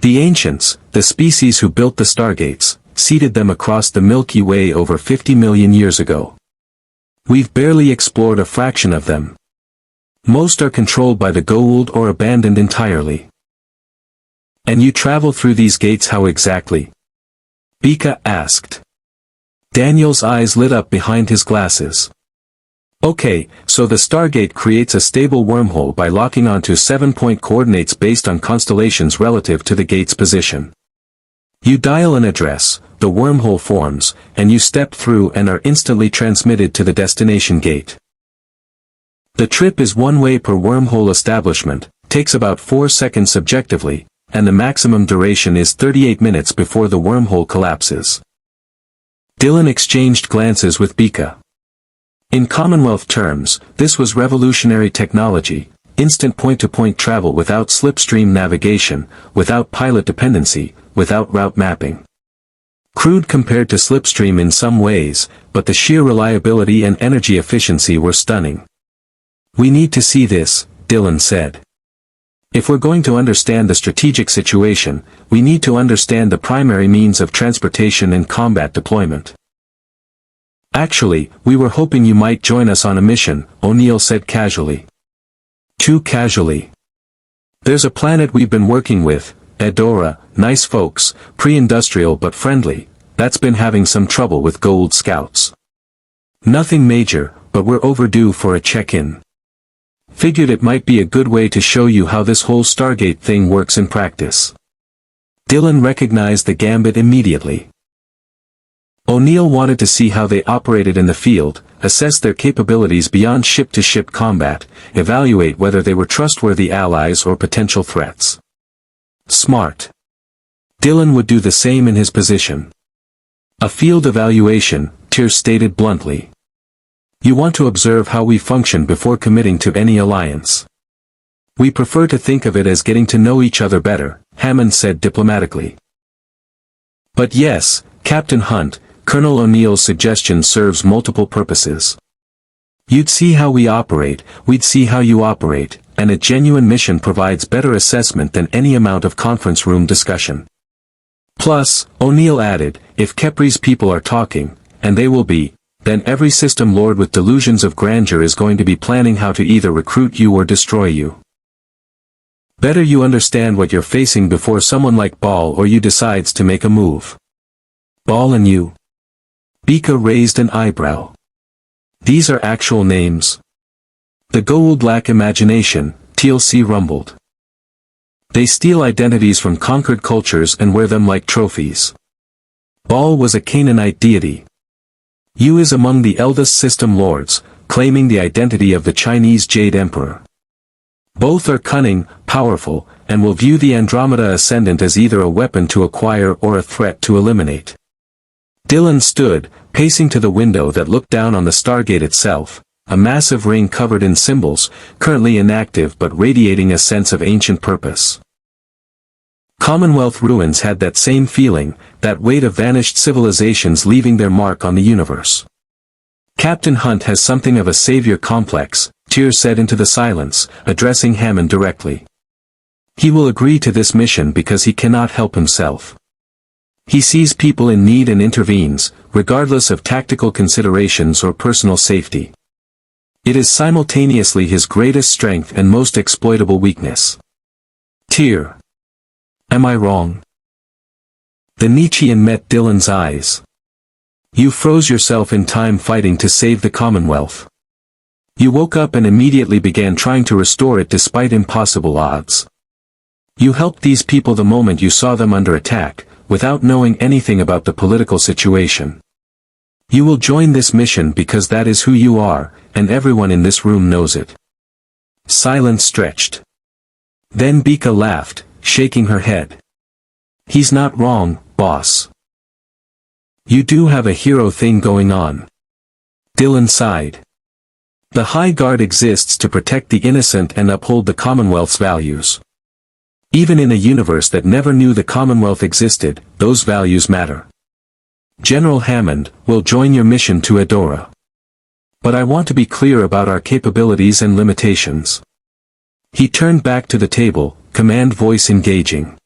The ancients, the species who built the Stargates, seeded them across the Milky Way over 50 million years ago. We've barely explored a fraction of them. Most are controlled by the Goa'uld or abandoned entirely. And you travel through these gates how exactly? Bika asked. Daniel's eyes lit up behind his glasses. Okay, so the Stargate creates a stable wormhole by locking onto 7-point coordinates based on constellations relative to the gate's position. You dial an address, the wormhole forms, and you step through and are instantly transmitted to the destination gate. The trip is one way per wormhole establishment, takes about 4 seconds subjectively, and the maximum duration is 38 minutes before the wormhole collapses. Dylan exchanged glances with Bika. In Commonwealth terms, this was revolutionary technology, instant point-to-point travel without slipstream navigation, without pilot dependency, without route mapping. Crude compared to slipstream in some ways, but the sheer reliability and energy efficiency were stunning. We need to see this, Dylan said. If we're going to understand the strategic situation, we need to understand the primary means of transportation and combat deployment. Actually, we were hoping you might join us on a mission, O'Neill said casually. Too casually. There's a planet we've been working with, Edora, nice folks, pre-industrial but friendly, that's been having some trouble with Goa'uld scouts. Nothing major, but we're overdue for a check-in. Figured it might be a good way to show you how this whole Stargate thing works in practice. Dylan recognized the gambit immediately. O'Neill wanted to see how they operated in the field, assess their capabilities beyond ship-to-ship combat, evaluate whether they were trustworthy allies or potential threats. Smart. Dylan would do the same in his position. A field evaluation, Tyr stated bluntly. You want to observe how we function before committing to any alliance. We prefer to think of it as getting to know each other better, Hammond said diplomatically. But yes, Captain Hunt, Colonel O'Neill's suggestion serves multiple purposes. You'd see how we operate, we'd see how you operate, and a genuine mission provides better assessment than any amount of conference room discussion. Plus, O'Neill added, if Kepri's people are talking, and they will be, then every system lord with delusions of grandeur is going to be planning how to either recruit you or destroy you. Better you understand what you're facing before someone like Baal or you decides to make a move. Baal and you. Bika raised an eyebrow. These are actual names. The Goa'uld lack imagination, TLC rumbled. They steal identities from conquered cultures and wear them like trophies. Baal was a Canaanite deity. Yu is among the eldest system lords, claiming the identity of the Chinese Jade Emperor. Both are cunning, powerful, and will view the Andromeda Ascendant as either a weapon to acquire or a threat to eliminate. Dylan stood, pacing to the window that looked down on the Stargate itself, a massive ring covered in symbols, currently inactive but radiating a sense of ancient purpose. Commonwealth ruins had that same feeling, that weight of vanished civilizations leaving their mark on the universe. Captain Hunt has something of a savior complex, Tyr said into the silence, addressing Hammond directly. He will agree to this mission because he cannot help himself. He sees people in need and intervenes, regardless of tactical considerations or personal safety. It is simultaneously his greatest strength and most exploitable weakness. Tyr. Am I wrong? The Nietzschean met Dylan's eyes. You froze yourself in time fighting to save the Commonwealth. You woke up and immediately began trying to restore it despite impossible odds. You helped these people the moment you saw them under attack, without knowing anything about the political situation. You will join this mission because that is who you are, and everyone in this room knows it. Silence stretched. Then Bika laughed, shaking her head. He's not wrong, boss. You do have a hero thing going on. Dylan sighed. The High Guard exists to protect the innocent and uphold the Commonwealth's values. Even in a universe that never knew the Commonwealth existed, those values matter. General Hammond will join your mission to Adora. But I want to be clear about our capabilities and limitations. He turned back to the table, command voice engaging.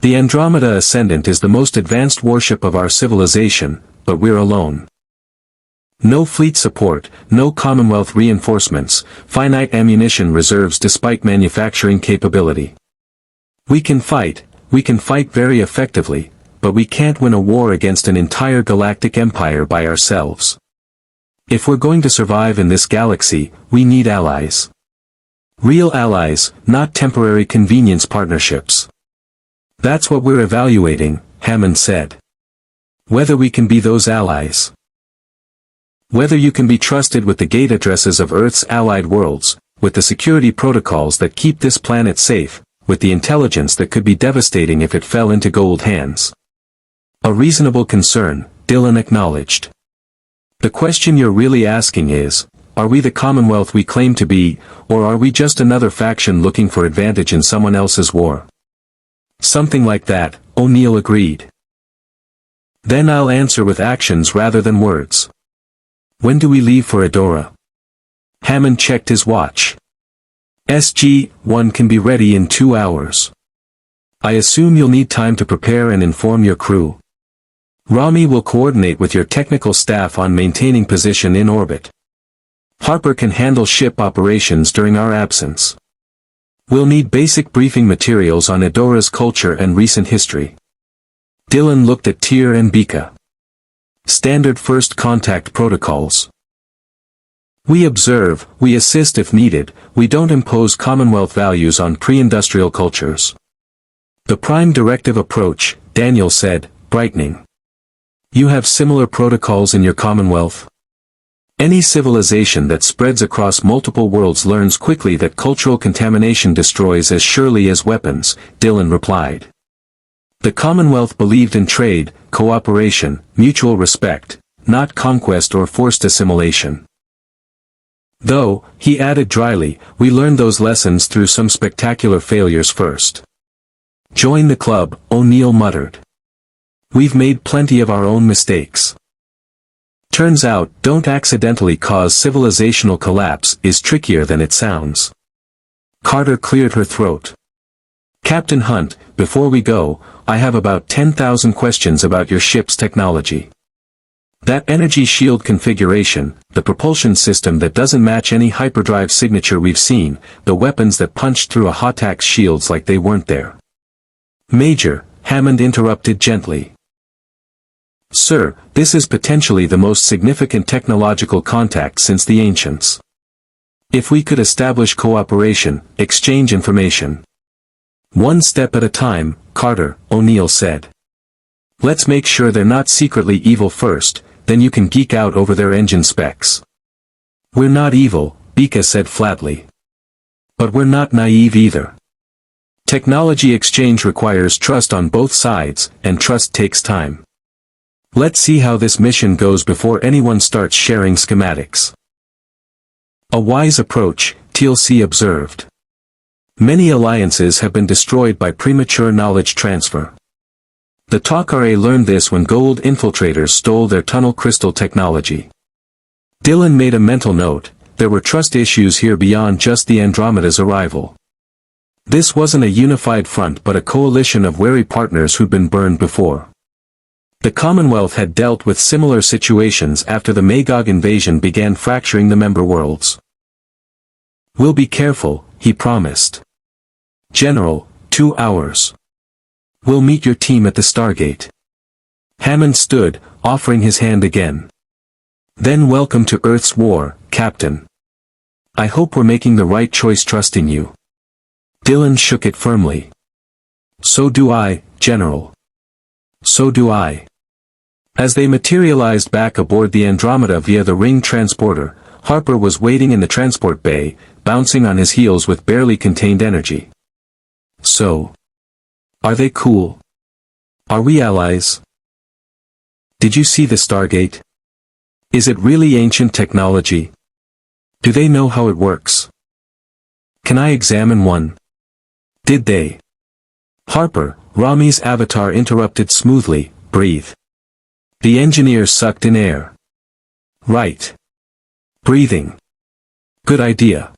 The Andromeda Ascendant is the most advanced warship of our civilization, but we're alone. No fleet support, no Commonwealth reinforcements, finite ammunition reserves despite manufacturing capability. We can fight very effectively, but we can't win a war against an entire galactic empire by ourselves. If we're going to survive in this galaxy, we need allies. Real allies, not temporary convenience partnerships. That's what we're evaluating, Hammond said. Whether we can be those allies. Whether you can be trusted with the gate addresses of Earth's allied worlds, with the security protocols that keep this planet safe, with the intelligence that could be devastating if it fell into Goa'uld hands. A reasonable concern, Dylan acknowledged. The question you're really asking is, are we the Commonwealth we claim to be, or are we just another faction looking for advantage in someone else's war? Something like that, O'Neill agreed. Then I'll answer with actions rather than words. When do we leave for Adora? Hammond checked his watch. SG-1 can be ready in 2 hours. I assume you'll need time to prepare and inform your crew. Rami will coordinate with your technical staff on maintaining position in orbit. Harper can handle ship operations during our absence. We'll need basic briefing materials on Adora's culture and recent history. Dylan looked at Tyr and Bika. Standard first contact protocols. We observe, we assist if needed, we don't impose Commonwealth values on pre-industrial cultures. The prime directive approach, Daniel said, brightening. You have similar protocols in your Commonwealth? Any civilization that spreads across multiple worlds learns quickly that cultural contamination destroys as surely as weapons, Dylan replied. The Commonwealth believed in trade, cooperation, mutual respect, not conquest or forced assimilation. Though, he added dryly, we learned those lessons through some spectacular failures first. Join the club, O'Neill muttered. We've made plenty of our own mistakes. Turns out, don't accidentally cause civilizational collapse is trickier than it sounds. Carter cleared her throat. Captain Hunt, before we go, I have about 10,000 questions about your ship's technology. That energy shield configuration, the propulsion system that doesn't match any hyperdrive signature we've seen, the weapons that punched through a Hotak's shields like they weren't there. Major, Hammond interrupted gently. Sir, this is potentially the most significant technological contact since the ancients. If we could establish cooperation, exchange information. One step at a time, Carter, O'Neill said. Let's make sure they're not secretly evil first, then you can geek out over their engine specs. We're not evil, Bika said flatly. But we're not naive either. Technology exchange requires trust on both sides, and trust takes time. Let's see how this mission goes before anyone starts sharing schematics. A wise approach, TLC observed. Many alliances have been destroyed by premature knowledge transfer. The Tok'ra learned this when Goa'uld infiltrators stole their tunnel crystal technology. Dylan made a mental note, there were trust issues here beyond just the Andromeda's arrival. This wasn't a unified front but a coalition of wary partners who'd been burned before. The Commonwealth had dealt with similar situations after the Magog invasion began fracturing the member worlds. We'll be careful, he promised. General, 2 hours. We'll meet your team at the Stargate. Hammond stood, offering his hand again. Then welcome to Earth's war, Captain. I hope we're making the right choice trusting you. Dylan shook it firmly. So do I, General. So do I. As they materialized back aboard the Andromeda via the ring transporter, Harper was waiting in the transport bay, bouncing on his heels with barely contained energy. So. Are they cool? Are we allies? Did you see the Stargate? Is it really ancient technology? Do they know how it works? Can I examine one? Did they? Harper, Rami's avatar interrupted smoothly, breathe. The engineer sucked in air. Right. Breathing. Good idea.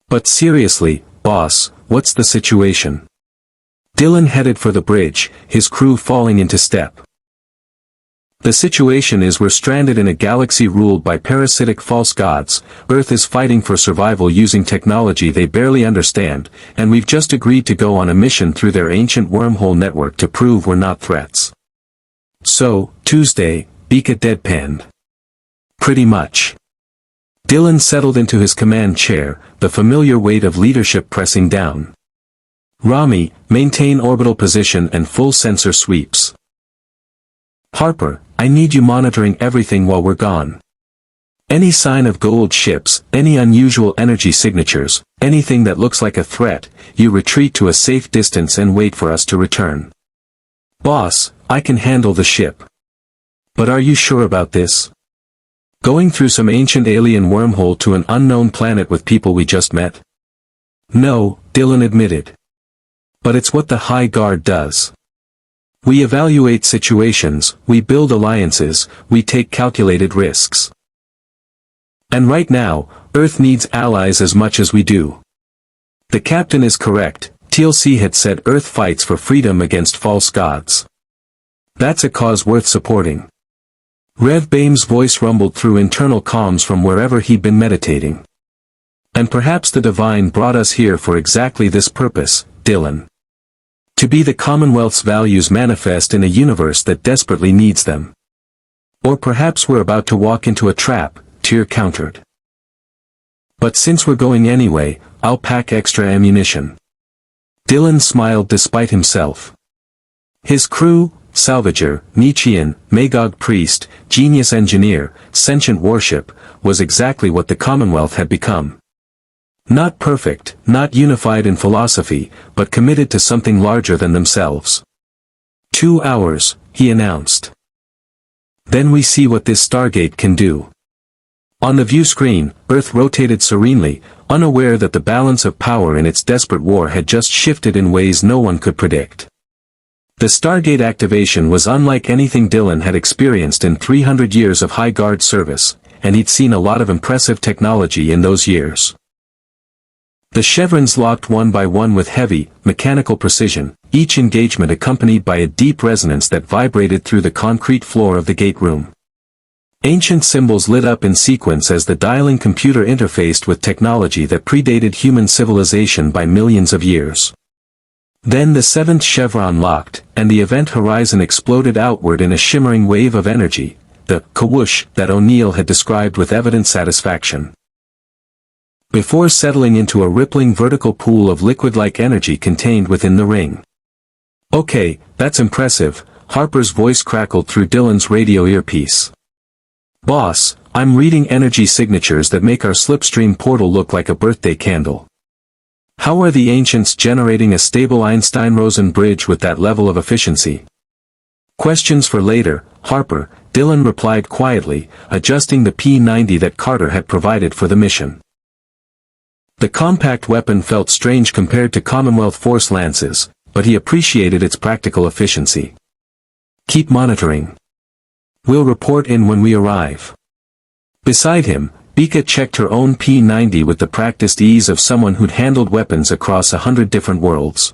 But seriously, boss, what's the situation? Dylan headed for the bridge, his crew falling into step. The situation is we're stranded in a galaxy ruled by parasitic false gods, Earth is fighting for survival using technology they barely understand, and we've just agreed to go on a mission through their ancient wormhole network to prove we're not threats. So, Tuesday, Bika deadpanned. Pretty much. Dylan settled into his command chair, the familiar weight of leadership pressing down. Rami, maintain orbital position and full sensor sweeps. Harper, I need you monitoring everything while we're gone. Any sign of Goa'uld ships, any unusual energy signatures, anything that looks like a threat, you retreat to a safe distance and wait for us to return. Boss, I can handle the ship. But are you sure about this? Going through some ancient alien wormhole to an unknown planet with people we just met? No, Dylan admitted. But it's what the High Guard does. We evaluate situations, we build alliances, we take calculated risks. And right now, Earth needs allies as much as we do. The captain is correct, TLC had said Earth fights for freedom against false gods. That's a cause worth supporting. Rev Bame's voice rumbled through internal comms from wherever he'd been meditating. And perhaps the divine brought us here for exactly this purpose, Dylan. To be the Commonwealth's values manifest in a universe that desperately needs them. Or perhaps we're about to walk into a trap, Tyr countered. But since we're going anyway, I'll pack extra ammunition. Dylan smiled despite himself. His crew, salvager, Nietzschean, Magog priest, genius engineer, sentient warship, was exactly what the Commonwealth had become. Not perfect, not unified in philosophy, but committed to something larger than themselves. 2 hours, he announced. Then we see what this Stargate can do. On the view screen, Earth rotated serenely, unaware that the balance of power in its desperate war had just shifted in ways no one could predict. The Stargate activation was unlike anything Dylan had experienced in 300 years of High Guard service, and he'd seen a lot of impressive technology in those years. The chevrons locked one by one with heavy, mechanical precision, each engagement accompanied by a deep resonance that vibrated through the concrete floor of the gate room. Ancient symbols lit up in sequence as the dialing computer interfaced with technology that predated human civilization by millions of years. Then the seventh chevron locked, and the event horizon exploded outward in a shimmering wave of energy, the "kawoosh" that O'Neill had described with evident satisfaction. Before settling into a rippling vertical pool of liquid-like energy contained within the ring. Okay, that's impressive, Harper's voice crackled through Dylan's radio earpiece. Boss, I'm reading energy signatures that make our slipstream portal look like a birthday candle. How are the ancients generating a stable Einstein-Rosen bridge with that level of efficiency? Questions for later, Harper, Dylan replied quietly, adjusting the P-90 that Carter had provided for the mission. The compact weapon felt strange compared to Commonwealth Force lances, but he appreciated its practical efficiency. Keep monitoring. We'll report in when we arrive. Beside him, Bika checked her own P-90 with the practiced ease of someone who'd handled weapons across 100 different worlds.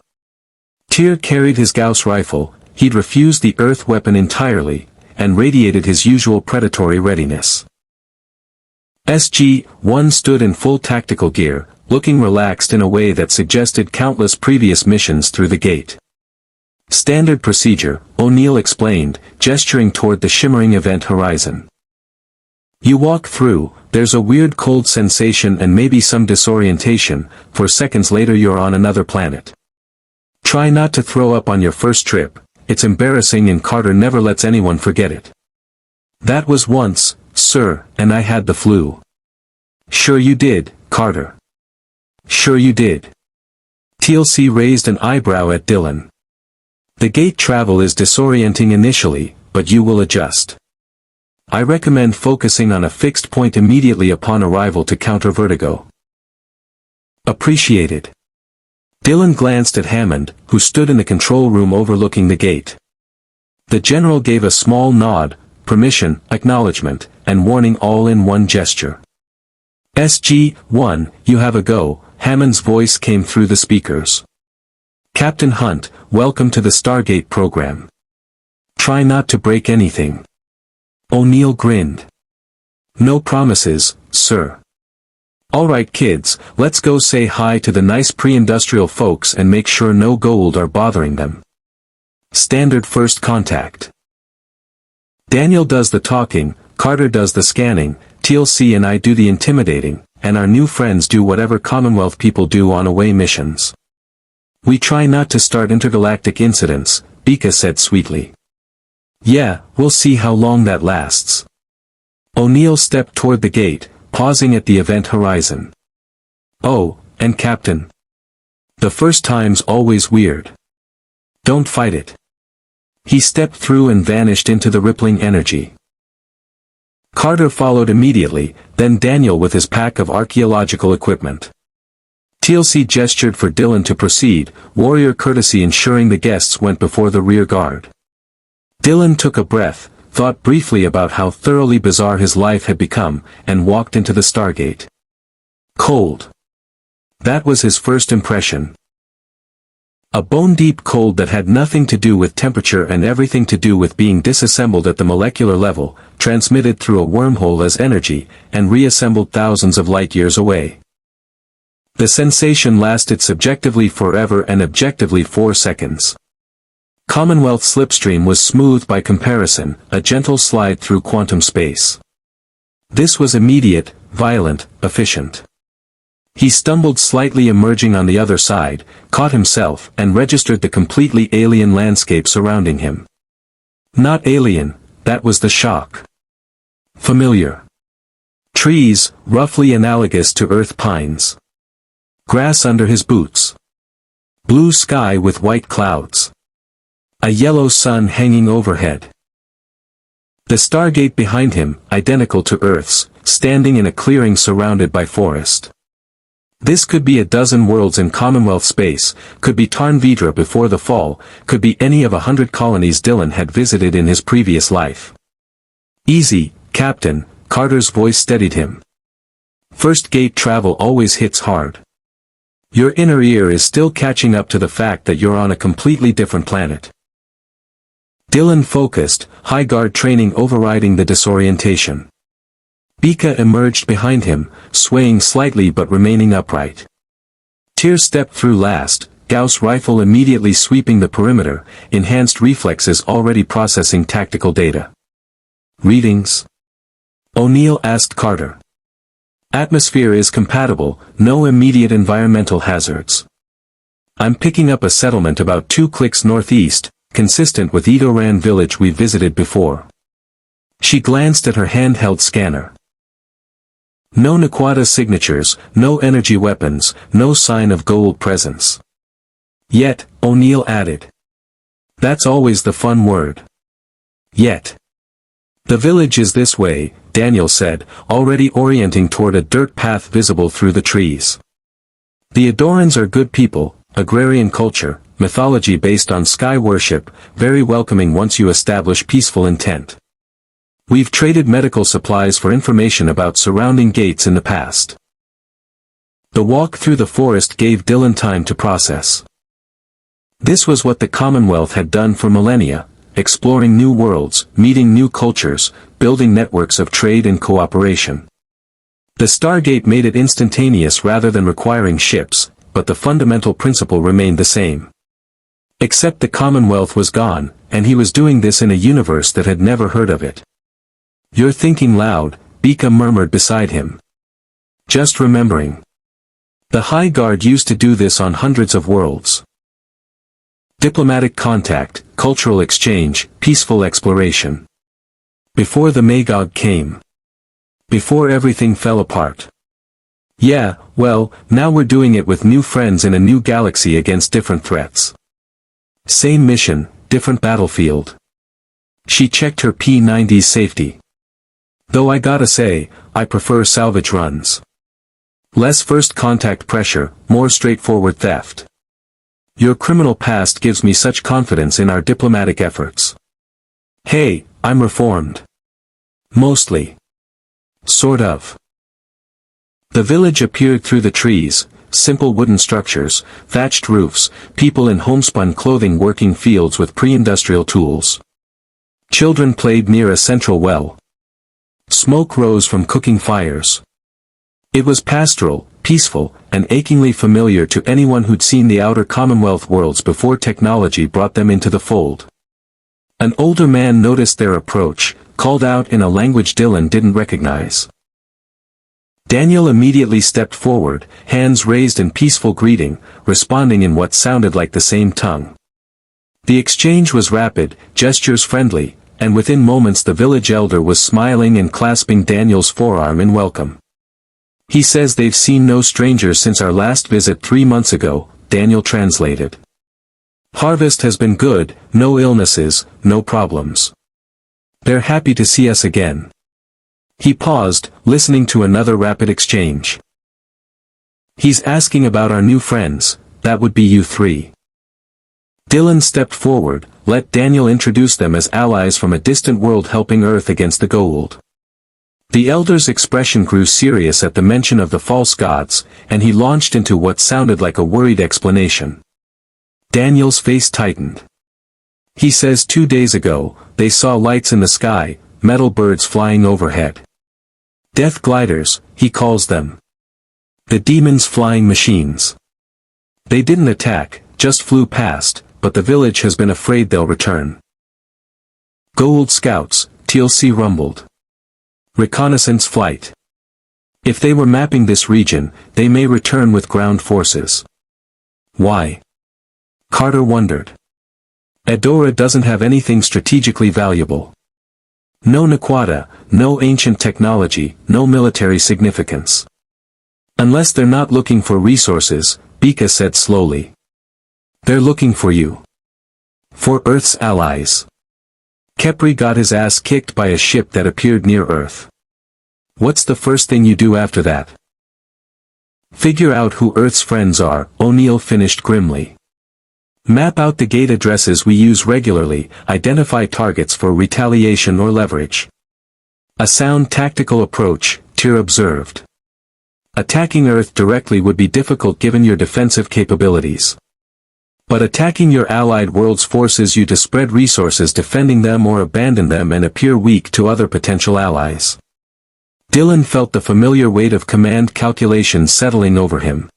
Tyr carried his Gauss rifle, he'd refused the Earth weapon entirely, and radiated his usual predatory readiness. SG-1 stood in full tactical gear, looking relaxed in a way that suggested countless previous missions through the gate. Standard procedure, O'Neill explained, gesturing toward the shimmering event horizon. You walk through, there's a weird cold sensation and maybe some disorientation, for seconds later you're on another planet. Try not to throw up on your first trip, it's embarrassing and Carter never lets anyone forget it. That was once, sir, and I had the flu. Sure you did, Carter. Sure you did. TLC raised an eyebrow at Dylan. The gate travel is disorienting initially, but you will adjust. I recommend focusing on a fixed point immediately upon arrival to counter vertigo. Appreciated. Dylan glanced at Hammond, who stood in the control room overlooking the gate. The general gave a small nod, permission, acknowledgement, and warning all in one gesture. SG-1, you have a go, Hammond's voice came through the speakers. Captain Hunt, welcome to the Stargate program. Try not to break anything. O'Neill grinned. No promises, sir. Alright kids, let's go say hi to the nice pre-industrial folks and make sure no Goa'uld are bothering them. Standard first contact. Daniel does the talking, Carter does the scanning, TLC and I do the intimidating, and our new friends do whatever Commonwealth people do on away missions. We try not to start intergalactic incidents, Bika said sweetly. Yeah, we'll see how long that lasts. O'Neill stepped toward the gate, pausing at the event horizon. Oh, and Captain. The first time's always weird. Don't fight it. He stepped through and vanished into the rippling energy. Carter followed immediately, then Daniel with his pack of archaeological equipment. TLC gestured for Dylan to proceed, warrior courtesy ensuring the guests went before the rear guard. Dylan took a breath, thought briefly about how thoroughly bizarre his life had become, and walked into the Stargate. Cold. That was his first impression. A bone-deep cold that had nothing to do with temperature and everything to do with being disassembled at the molecular level, transmitted through a wormhole as energy, and reassembled thousands of light-years away. The sensation lasted subjectively forever and objectively 4 seconds. Commonwealth slipstream was smooth by comparison, a gentle slide through quantum space. This was immediate, violent, efficient. He stumbled slightly emerging on the other side, caught himself, and registered the completely alien landscape surrounding him. Not alien, that was the shock. Familiar. Trees, roughly analogous to earth pines. Grass under his boots. Blue sky with white clouds. A yellow sun hanging overhead. The Stargate behind him, identical to Earth's, standing in a clearing surrounded by forest. This could be a dozen worlds in Commonwealth space, could be Tarn Vidra before the fall, could be any of 100 colonies Dylan had visited in his previous life. Easy, Captain, Carter's voice steadied him. First gate travel always hits hard. Your inner ear is still catching up to the fact that you're on a completely different planet. Dylan focused, high guard training overriding the disorientation. Bika emerged behind him, swaying slightly but remaining upright. Tyr stepped through last, Gauss rifle immediately sweeping the perimeter, enhanced reflexes already processing tactical data. Readings? O'Neill asked Carter. Atmosphere is compatible, no immediate environmental hazards. I'm picking up a settlement about 2 clicks northeast, consistent with Edoran village we visited before. She glanced at her handheld scanner. No Naquata signatures, no energy weapons, no sign of Goa'uld presence. Yet, O'Neill added. That's always the fun word. Yet. The village is this way, Daniel said, already orienting toward a dirt path visible through the trees. The Adorans are good people, agrarian culture, mythology based on sky worship, very welcoming once you establish peaceful intent. We've traded medical supplies for information about surrounding gates in the past. The walk through the forest gave Dylan time to process. This was what the Commonwealth had done for millennia, exploring new worlds, meeting new cultures, building networks of trade and cooperation. The Stargate made it instantaneous rather than requiring ships, but the fundamental principle remained the same. Except the Commonwealth was gone, and he was doing this in a universe that had never heard of it. "You're thinking loud," Bika murmured beside him. "Just remembering. The High Guard used to do this on hundreds of worlds. Diplomatic contact, cultural exchange, peaceful exploration. Before the Magog came. Before everything fell apart. Yeah, well, now we're doing it with new friends in a new galaxy against different threats. Same mission, different battlefield." She checked her P-90's safety. "Though I gotta say, I prefer salvage runs. Less first contact pressure, more straightforward theft. Your criminal past gives me such confidence in our diplomatic efforts. Hey, I'm reformed. Mostly. Sort of." The village appeared through the trees, simple wooden structures, thatched roofs, people in homespun clothing working fields with pre-industrial tools. Children played near a central well. Smoke rose from cooking fires. It was pastoral, peaceful, and achingly familiar to anyone who'd seen the outer Commonwealth worlds before technology brought them into the fold. An older man noticed their approach, called out in a language Dylan didn't recognize. Daniel immediately stepped forward, hands raised in peaceful greeting, responding in what sounded like the same tongue. The exchange was rapid, gestures friendly, and within moments the village elder was smiling and clasping Daniel's forearm in welcome. "He says they've seen no strangers since our last visit 3 months ago," Daniel translated. "Harvest has been good, no illnesses, no problems. They're happy to see us again." He paused, listening to another rapid exchange. "He's asking about our new friends, that would be you three." Dylan stepped forward, let Daniel introduce them as allies from a distant world helping Earth against the Goa'uld. The elder's expression grew serious at the mention of the false gods, and he launched into what sounded like a worried explanation. Daniel's face tightened. He says 2 days ago, they saw lights in the sky, metal birds flying overhead. Death gliders, he calls them. The demons' flying machines. They didn't attack, just flew past, but the village has been afraid they'll return. Goa'uld scouts, TLC rumbled. Reconnaissance flight. If they were mapping this region, they may return with ground forces. Why? Carter wondered. Adora doesn't have anything strategically valuable. No Naquata, no ancient technology, no military significance. Unless they're not looking for resources, Bika said slowly. They're looking for you. For Earth's allies. Kepri got his ass kicked by a ship that appeared near Earth. What's the first thing you do after that? Figure out who Earth's friends are, O'Neill finished grimly. Map out the gate addresses we use regularly, identify targets for retaliation or leverage. A sound tactical approach, Tyr observed. Attacking Earth directly would be difficult given your defensive capabilities. But attacking your allied worlds forces you to spread resources defending them or abandon them and appear weak to other potential allies. Dylan felt the familiar weight of command calculations settling over him.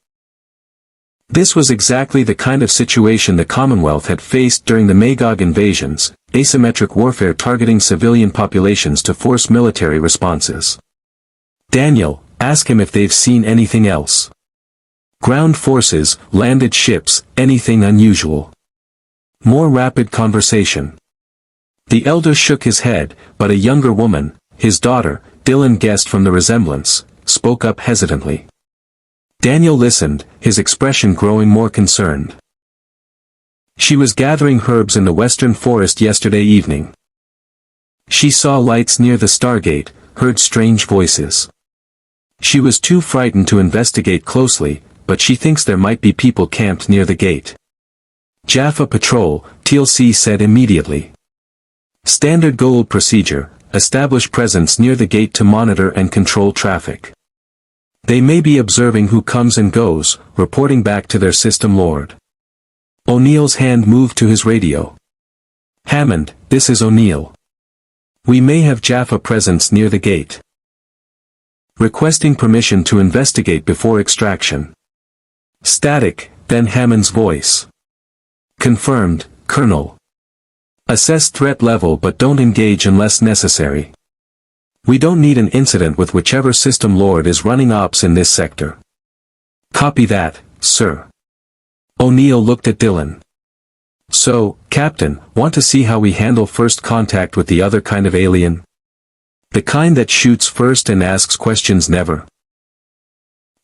This was exactly the kind of situation the Commonwealth had faced during the Magog invasions, asymmetric warfare targeting civilian populations to force military responses. Daniel, ask him if they've seen anything else. Ground forces, landed ships, anything unusual. More rapid conversation. The elder shook his head, but a younger woman, his daughter, Dylan guessed from the resemblance, spoke up hesitantly. Daniel listened, his expression growing more concerned. She was gathering herbs in the western forest yesterday evening. She saw lights near the Stargate, heard strange voices. She was too frightened to investigate closely, but she thinks there might be people camped near the gate. Jaffa Patrol, TLC said immediately. Standard Goa'uld procedure, establish presence near the gate to monitor and control traffic. They may be observing who comes and goes, reporting back to their System Lord. O'Neill's hand moved to his radio. Hammond, this is O'Neill. We may have Jaffa presence near the gate. Requesting permission to investigate before extraction. Static, then Hammond's voice. Confirmed, Colonel. Assess threat level but don't engage unless necessary. We don't need an incident with whichever System Lord is running ops in this sector. Copy that, sir. O'Neill looked at Dylan. So, Captain, want to see how we handle first contact with the other kind of alien? The kind that shoots first and asks questions never.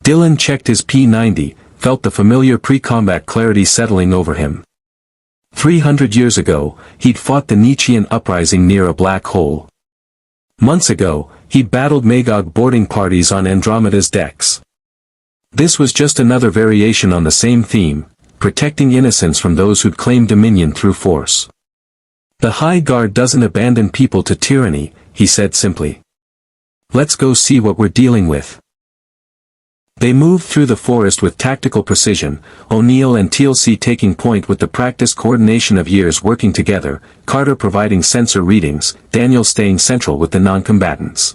Dylan checked his P90, felt the familiar pre-combat clarity settling over him. 300 years ago, he'd fought the Nietzschean uprising near a black hole. Months ago, he'd battled Magog boarding parties on Andromeda's decks. This was just another variation on the same theme, protecting innocence from those who'd claimed dominion through force. The High Guard doesn't abandon people to tyranny, he said simply. Let's go see what we're dealing with. They moved through the forest with tactical precision, O'Neill and TLC taking point with the practiced coordination of years working together, Carter providing sensor readings, Daniel staying central with the non-combatants.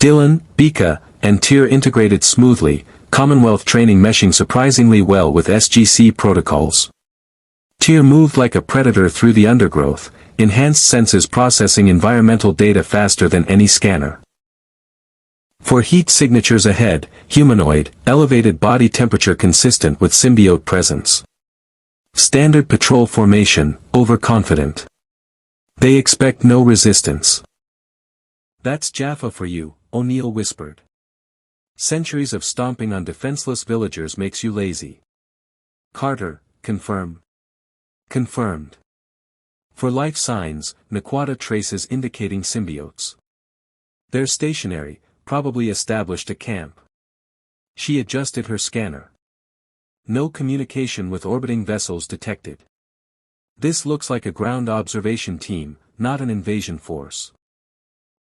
Dylan, Bika, and Tyr integrated smoothly, Commonwealth training meshing surprisingly well with SGC protocols. Tyr moved like a predator through the undergrowth, enhanced senses processing environmental data faster than any scanner. For heat signatures ahead, humanoid, elevated body temperature consistent with symbiote presence. Standard patrol formation, overconfident. They expect no resistance. That's Jaffa for you, O'Neill whispered. Centuries of stomping on defenseless villagers makes you lazy. Carter, confirm. Confirmed. For life signs, Naquata traces indicating symbiotes. They're stationary, probably established a camp. She adjusted her scanner. No communication with orbiting vessels detected. This looks like a ground observation team, not an invasion force.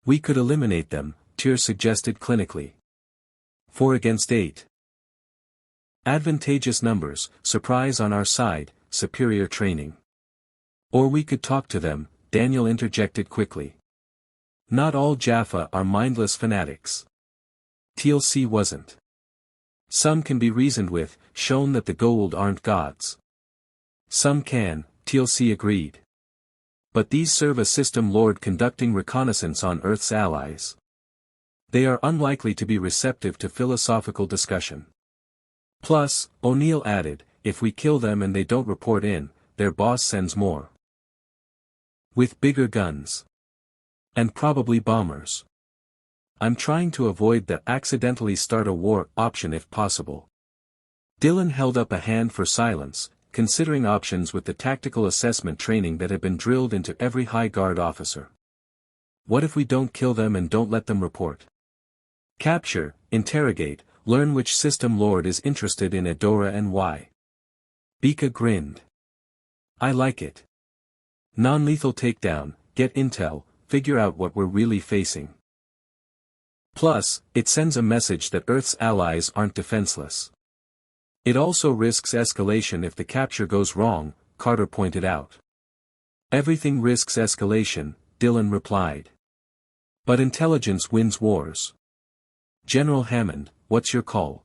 We could eliminate them, Tyr suggested clinically. 4 against 8. Advantageous numbers, surprise on our side, superior training. Or we could talk to them, Daniel interjected quickly. Not all Jaffa are mindless fanatics. TLC wasn't. Some can be reasoned with, shown that the Goa'uld aren't gods. Some can, TLC agreed. But these serve a System Lord conducting reconnaissance on Earth's allies. They are unlikely to be receptive to philosophical discussion. Plus, O'Neill added, if we kill them and they don't report in, their boss sends more. With bigger guns. And probably bombers. I'm trying to avoid the accidentally start a war option if possible. Dylan held up a hand for silence, considering options with the tactical assessment training that had been drilled into every High Guard officer. What if we don't kill them and don't let them report? Capture, interrogate, learn which System Lord is interested in Adora and why. Bika grinned. I like it. Non-lethal takedown, get intel, figure out what we're really facing. Plus, it sends a message that Earth's allies aren't defenseless. It also risks escalation if the capture goes wrong, Carter pointed out. Everything risks escalation, Dylan replied. But intelligence wins wars. General Hammond, what's your call?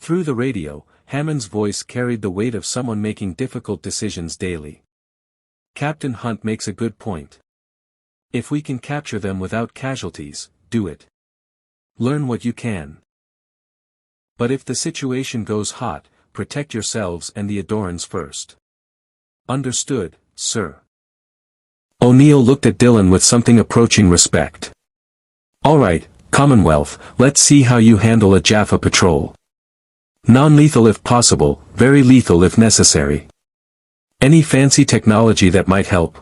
Through the radio, Hammond's voice carried the weight of someone making difficult decisions daily. Captain Hunt makes a good point. If we can capture them without casualties, do it. Learn what you can. But if the situation goes hot, protect yourselves and the Adorans first. Understood, sir. O'Neill looked at Dylan with something approaching respect. All right, Commonwealth, let's see how you handle a Jaffa patrol. Non-lethal if possible, very lethal if necessary. Any fancy technology that might help?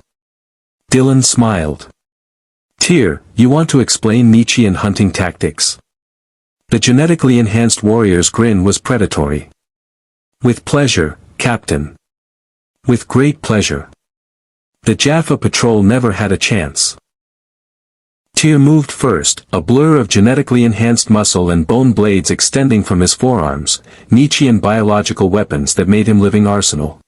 Dylan smiled. Tyr, you want to explain Nietzschean hunting tactics? The genetically enhanced warrior's grin was predatory. With pleasure, Captain. With great pleasure. The Jaffa patrol never had a chance. Tyr moved first, a blur of genetically enhanced muscle and bone blades extending from his forearms, Nietzschean biological weapons that made him living arsenal.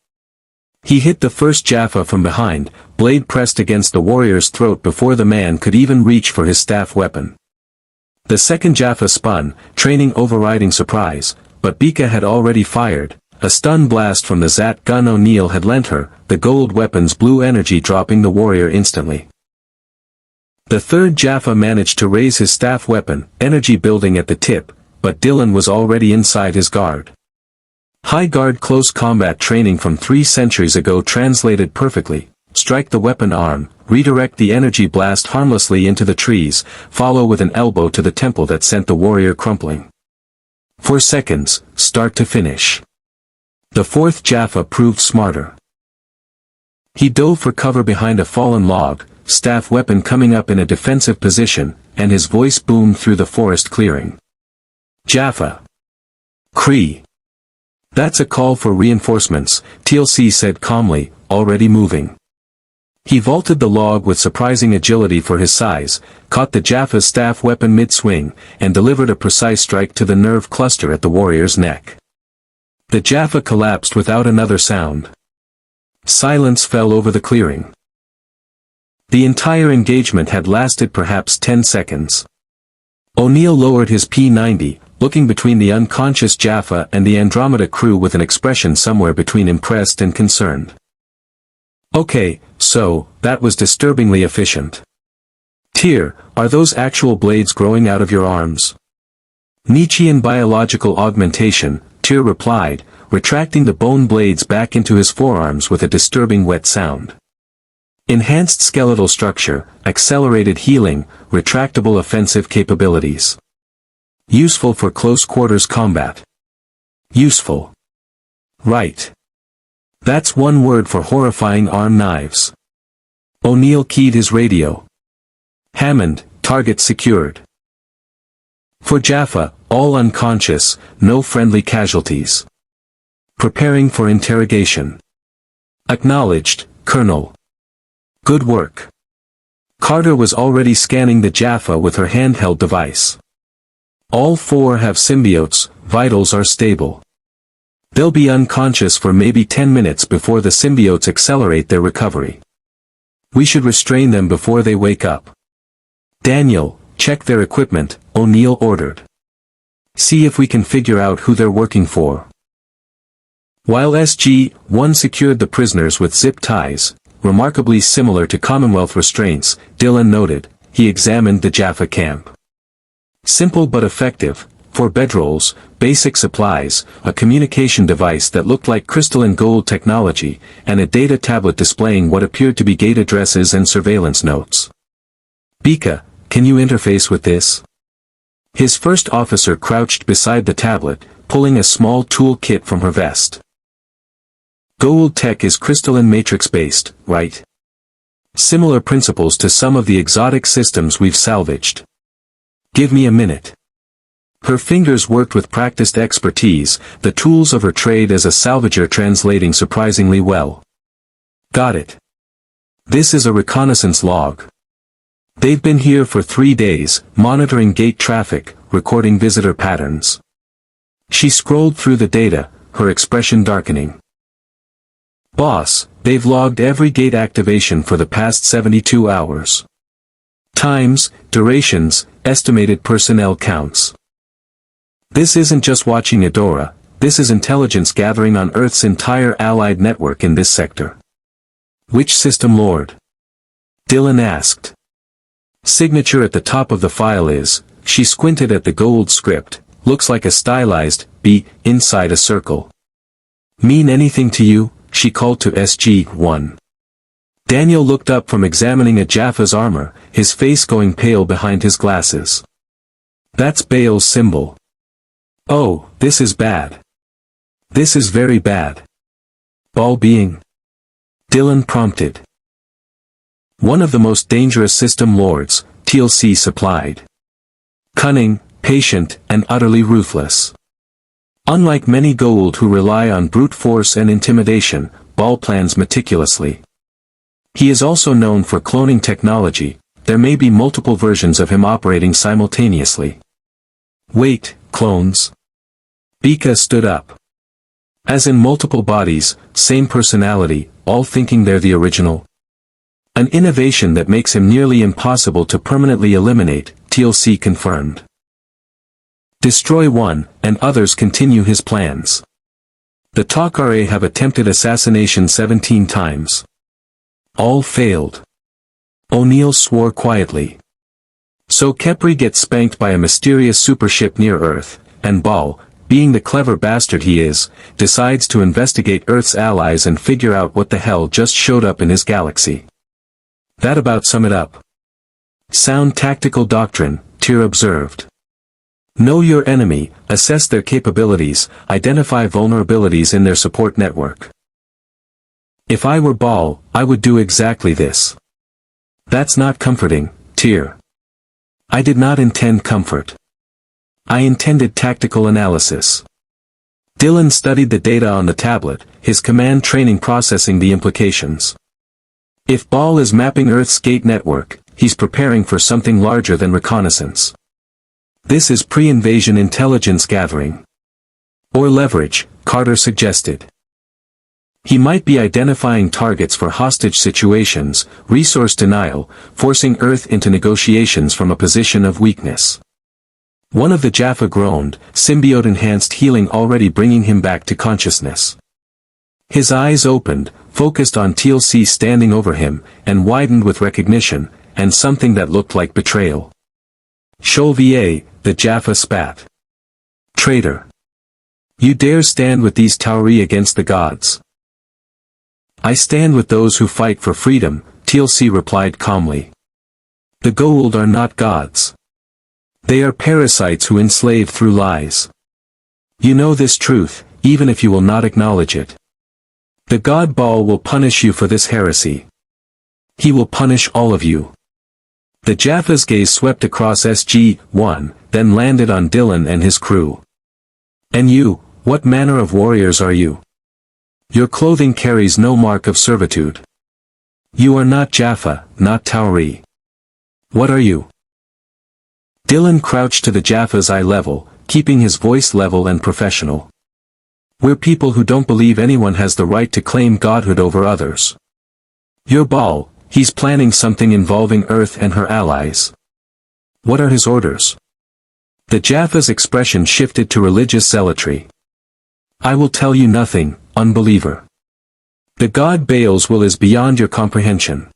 He hit the first Jaffa from behind, blade pressed against the warrior's throat before the man could even reach for his staff weapon. The second Jaffa spun, training overriding surprise, but Bika had already fired. A stun blast from the Zat gun O'Neill had lent her, the Goa'uld weapon's blue energy dropping the warrior instantly. The third Jaffa managed to raise his staff weapon, energy building at the tip, but Dylan was already inside his guard. High guard close combat training from 3 centuries ago translated perfectly: strike the weapon arm, redirect the energy blast harmlessly into the trees, follow with an elbow to the temple that sent the warrior crumpling. 4 seconds, start to finish. The fourth Jaffa proved smarter. He dove for cover behind a fallen log, staff weapon coming up in a defensive position, and his voice boomed through the forest clearing. Jaffa. Cree. That's a call for reinforcements, TLC said calmly, already moving. He vaulted the log with surprising agility for his size, caught the Jaffa's staff weapon mid-swing, and delivered a precise strike to the nerve cluster at the warrior's neck. The Jaffa collapsed without another sound. Silence fell over the clearing. The entire engagement had lasted perhaps 10 seconds. O'Neill lowered his P-90, looking between the unconscious Jaffa and the Andromeda crew with an expression somewhere between impressed and concerned. Okay, so, that was disturbingly efficient. Tyr, are those actual blades growing out of your arms? Nietzschean biological augmentation, Tyr replied, retracting the bone blades back into his forearms with a disturbing wet sound. Enhanced skeletal structure, accelerated healing, retractable offensive capabilities. Useful for close quarters combat. Useful. Right. That's one word for horrifying arm knives. O'Neill keyed his radio. Hammond, target secured. For Jaffa, all unconscious, no friendly casualties. Preparing for interrogation. Acknowledged, Colonel. Good work. Carter was already scanning the Jaffa with her handheld device. All 4 have symbiotes, vitals are stable. They'll be unconscious for maybe 10 minutes before the symbiotes accelerate their recovery. We should restrain them before they wake up. Daniel, check their equipment, O'Neill ordered. See if we can figure out who they're working for. While SG-1 secured the prisoners with zip ties, remarkably similar to Commonwealth restraints, Dylan noted, he examined the Jaffa camp. Simple but effective, 4 bedrolls, basic supplies, a communication device that looked like crystalline Goa'uld technology, and a data tablet displaying what appeared to be gate addresses and surveillance notes. Bika, can you interface with this? His first officer crouched beside the tablet, pulling a small tool kit from her vest. Goa'uld tech is crystalline matrix-based, right? Similar principles to some of the exotic systems we've salvaged. Give me a minute. Her fingers worked with practiced expertise, the tools of her trade as a salvager translating surprisingly well. Got it. This is a reconnaissance log. They've been here for 3 days, monitoring gate traffic, recording visitor patterns. She scrolled through the data, her expression darkening. Boss, they've logged every gate activation for the past 72 hours. Times, durations, estimated personnel counts. This isn't just watching Adora, this is intelligence gathering on Earth's entire allied network in this sector. Which system lord? Dylan asked. Signature at the top of the file is, she squinted at the Goa'uld script, looks like a stylized B inside a circle. Mean anything to you? She called to SG-1. Daniel looked up from examining a Jaffa's armor, his face going pale behind his glasses. That's Baal's symbol. Oh, this is bad. This is very bad. Baal being? Dylan prompted. One of the most dangerous system lords, TLC supplied. Cunning, patient, and utterly ruthless. Unlike many Goa'uld who rely on brute force and intimidation, Baal plans meticulously. He is also known for cloning technology. There may be multiple versions of him operating simultaneously. Wait, clones? Bika stood up. As in multiple bodies, same personality, all thinking they're the original? An innovation that makes him nearly impossible to permanently eliminate, TLC confirmed. Destroy one, and others continue his plans. The Tok'ra have attempted assassination 17 times. All failed. O'Neill swore quietly. So Khepri gets spanked by a mysterious supership near Earth, and Baal, being the clever bastard he is, decides to investigate Earth's allies and figure out what the hell just showed up in his galaxy. That about sum it up. Sound tactical doctrine, Tyr observed. Know your enemy, assess their capabilities, identify vulnerabilities in their support network. If I were Baal, I would do exactly this. That's not comforting, Tyr. I did not intend comfort. I intended tactical analysis. Dylan studied the data on the tablet, his command training processing the implications. If Baal is mapping Earth's gate network, he's preparing for something larger than reconnaissance. This is pre-invasion intelligence gathering. Or leverage, Carter suggested. He might be identifying targets for hostage situations, resource denial, forcing Earth into negotiations from a position of weakness. One of the Jaffa groaned, symbiote-enhanced healing already bringing him back to consciousness. His eyes opened, focused on TLC standing over him, and widened with recognition, and something that looked like betrayal. Sholvier, the Jaffa spat. Traitor. You dare stand with these Tauri against the gods? I stand with those who fight for freedom, TLC replied calmly. The Goa'uld are not gods. They are parasites who enslave through lies. You know this truth, even if you will not acknowledge it. The god Baal will punish you for this heresy. He will punish all of you. The Jaffa's gaze swept across SG-1, then landed on Dylan and his crew. And you, what manner of warriors are you? Your clothing carries no mark of servitude. You are not Jaffa, not Tauri. What are you? Dylan crouched to the Jaffa's eye level, keeping his voice level and professional. We're people who don't believe anyone has the right to claim godhood over others. You're Baal, he's planning something involving Earth and her allies. What are his orders? The Jaffa's expression shifted to religious zealotry. I will tell you nothing, unbeliever. The god Baal's will is beyond your comprehension.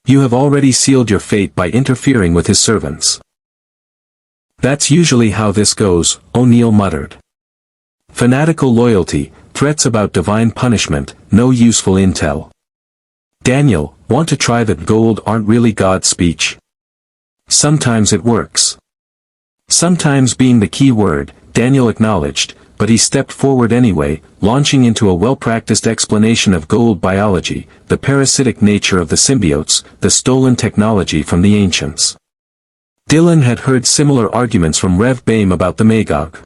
You have already sealed your fate by interfering with his servants. That's usually how this goes, O'Neill muttered. Fanatical loyalty, threats about divine punishment, no useful intel. Daniel, want to try that Goa'uld aren't really God speech? Sometimes it works. Sometimes being the key word, Daniel acknowledged, but he stepped forward anyway, launching into a well-practiced explanation of Goa'uld biology, the parasitic nature of the symbiotes, the stolen technology from the ancients. Dylan had heard similar arguments from Rev Baim about the Magog.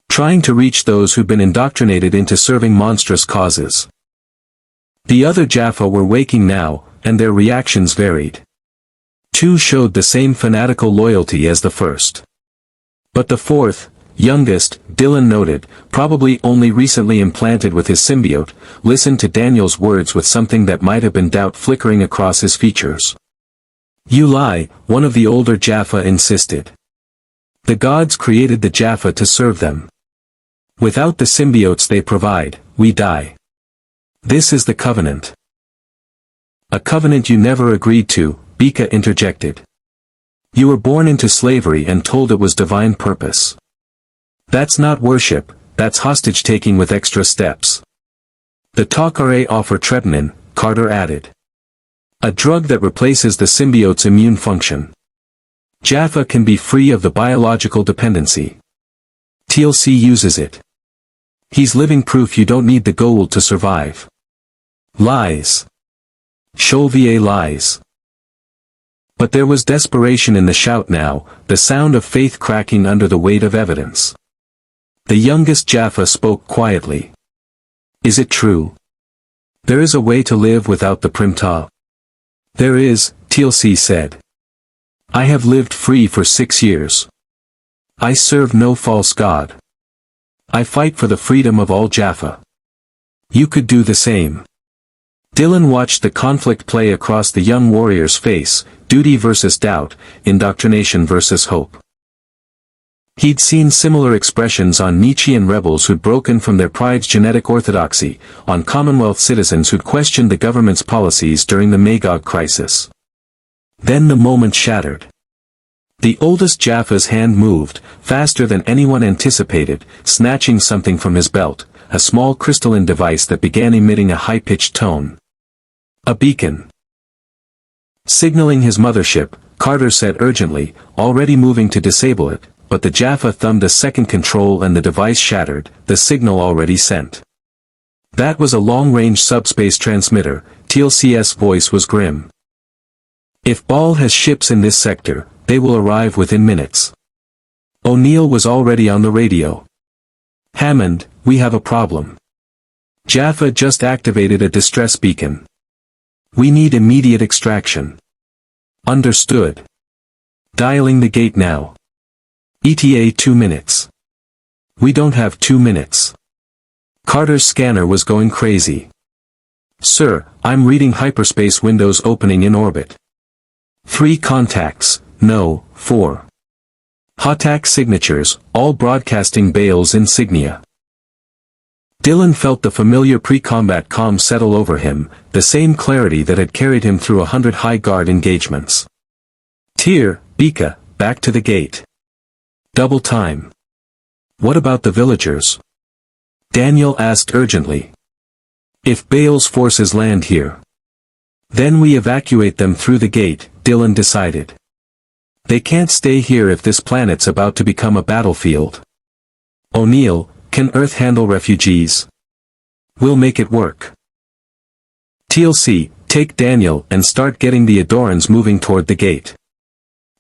Trying to reach those who'd been indoctrinated into serving monstrous causes. The other Jaffa were waking now, and their reactions varied. Two showed the same fanatical loyalty as the first. But the fourth, youngest, Dylan noted, probably only recently implanted with his symbiote, listened to Daniel's words with something that might have been doubt flickering across his features. You lie, one of the older Jaffa insisted. The gods created the Jaffa to serve them. Without the symbiotes they provide, we die. This is the covenant. A covenant you never agreed to, Bika interjected. You were born into slavery and told it was divine purpose. That's not worship, that's hostage-taking with extra steps. The Tok'ra offer treponin, Carter added. A drug that replaces the symbiote's immune function. Jaffa can be free of the biological dependency. TLC uses it. He's living proof you don't need the Goa'uld to survive. Lies. Sholvier lies. But there was desperation in the shout now, the sound of faith cracking under the weight of evidence. The youngest Jaffa spoke quietly. Is it true? There is a way to live without the Primta. There is, TLC said. I have lived free for 6 years. I serve no false god. I fight for the freedom of all Jaffa. You could do the same. Dylan watched the conflict play across the young warrior's face, duty versus doubt, indoctrination versus hope. He'd seen similar expressions on Nietzschean rebels who'd broken from their pride's genetic orthodoxy, on Commonwealth citizens who'd questioned the government's policies during the Magog crisis. Then the moment shattered. The oldest Jaffa's hand moved, faster than anyone anticipated, snatching something from his belt, a small crystalline device that began emitting a high-pitched tone. A beacon. Signaling his mothership, Carter said urgently, already moving to disable it, but the Jaffa thumbed a second control and the device shattered, the signal already sent. That was a long-range subspace transmitter, TLC's voice was grim. If Baal has ships in this sector, they will arrive within minutes. O'Neill was already on the radio. Hammond, we have a problem. Jaffa just activated a distress beacon. We need immediate extraction. Understood. Dialing the gate now. ETA 2 minutes. We don't have 2 minutes. Carter's scanner was going crazy. Sir, I'm reading hyperspace windows opening in orbit. 3 contacts, no, 4. Hatak signatures, all broadcasting Baal's insignia. Dylan felt the familiar pre-combat calm settle over him, the same clarity that had carried him through 100 high-guard engagements. Tyr, Bika, back to the gate. Double time. What about the villagers? Daniel asked urgently. If Baal's forces land here, then we evacuate them through the gate, Dylan decided. They can't stay here if this planet's about to become a battlefield. O'Neill, can Earth handle refugees? We'll make it work. TLC, take Daniel and start getting the Adorans moving toward the gate.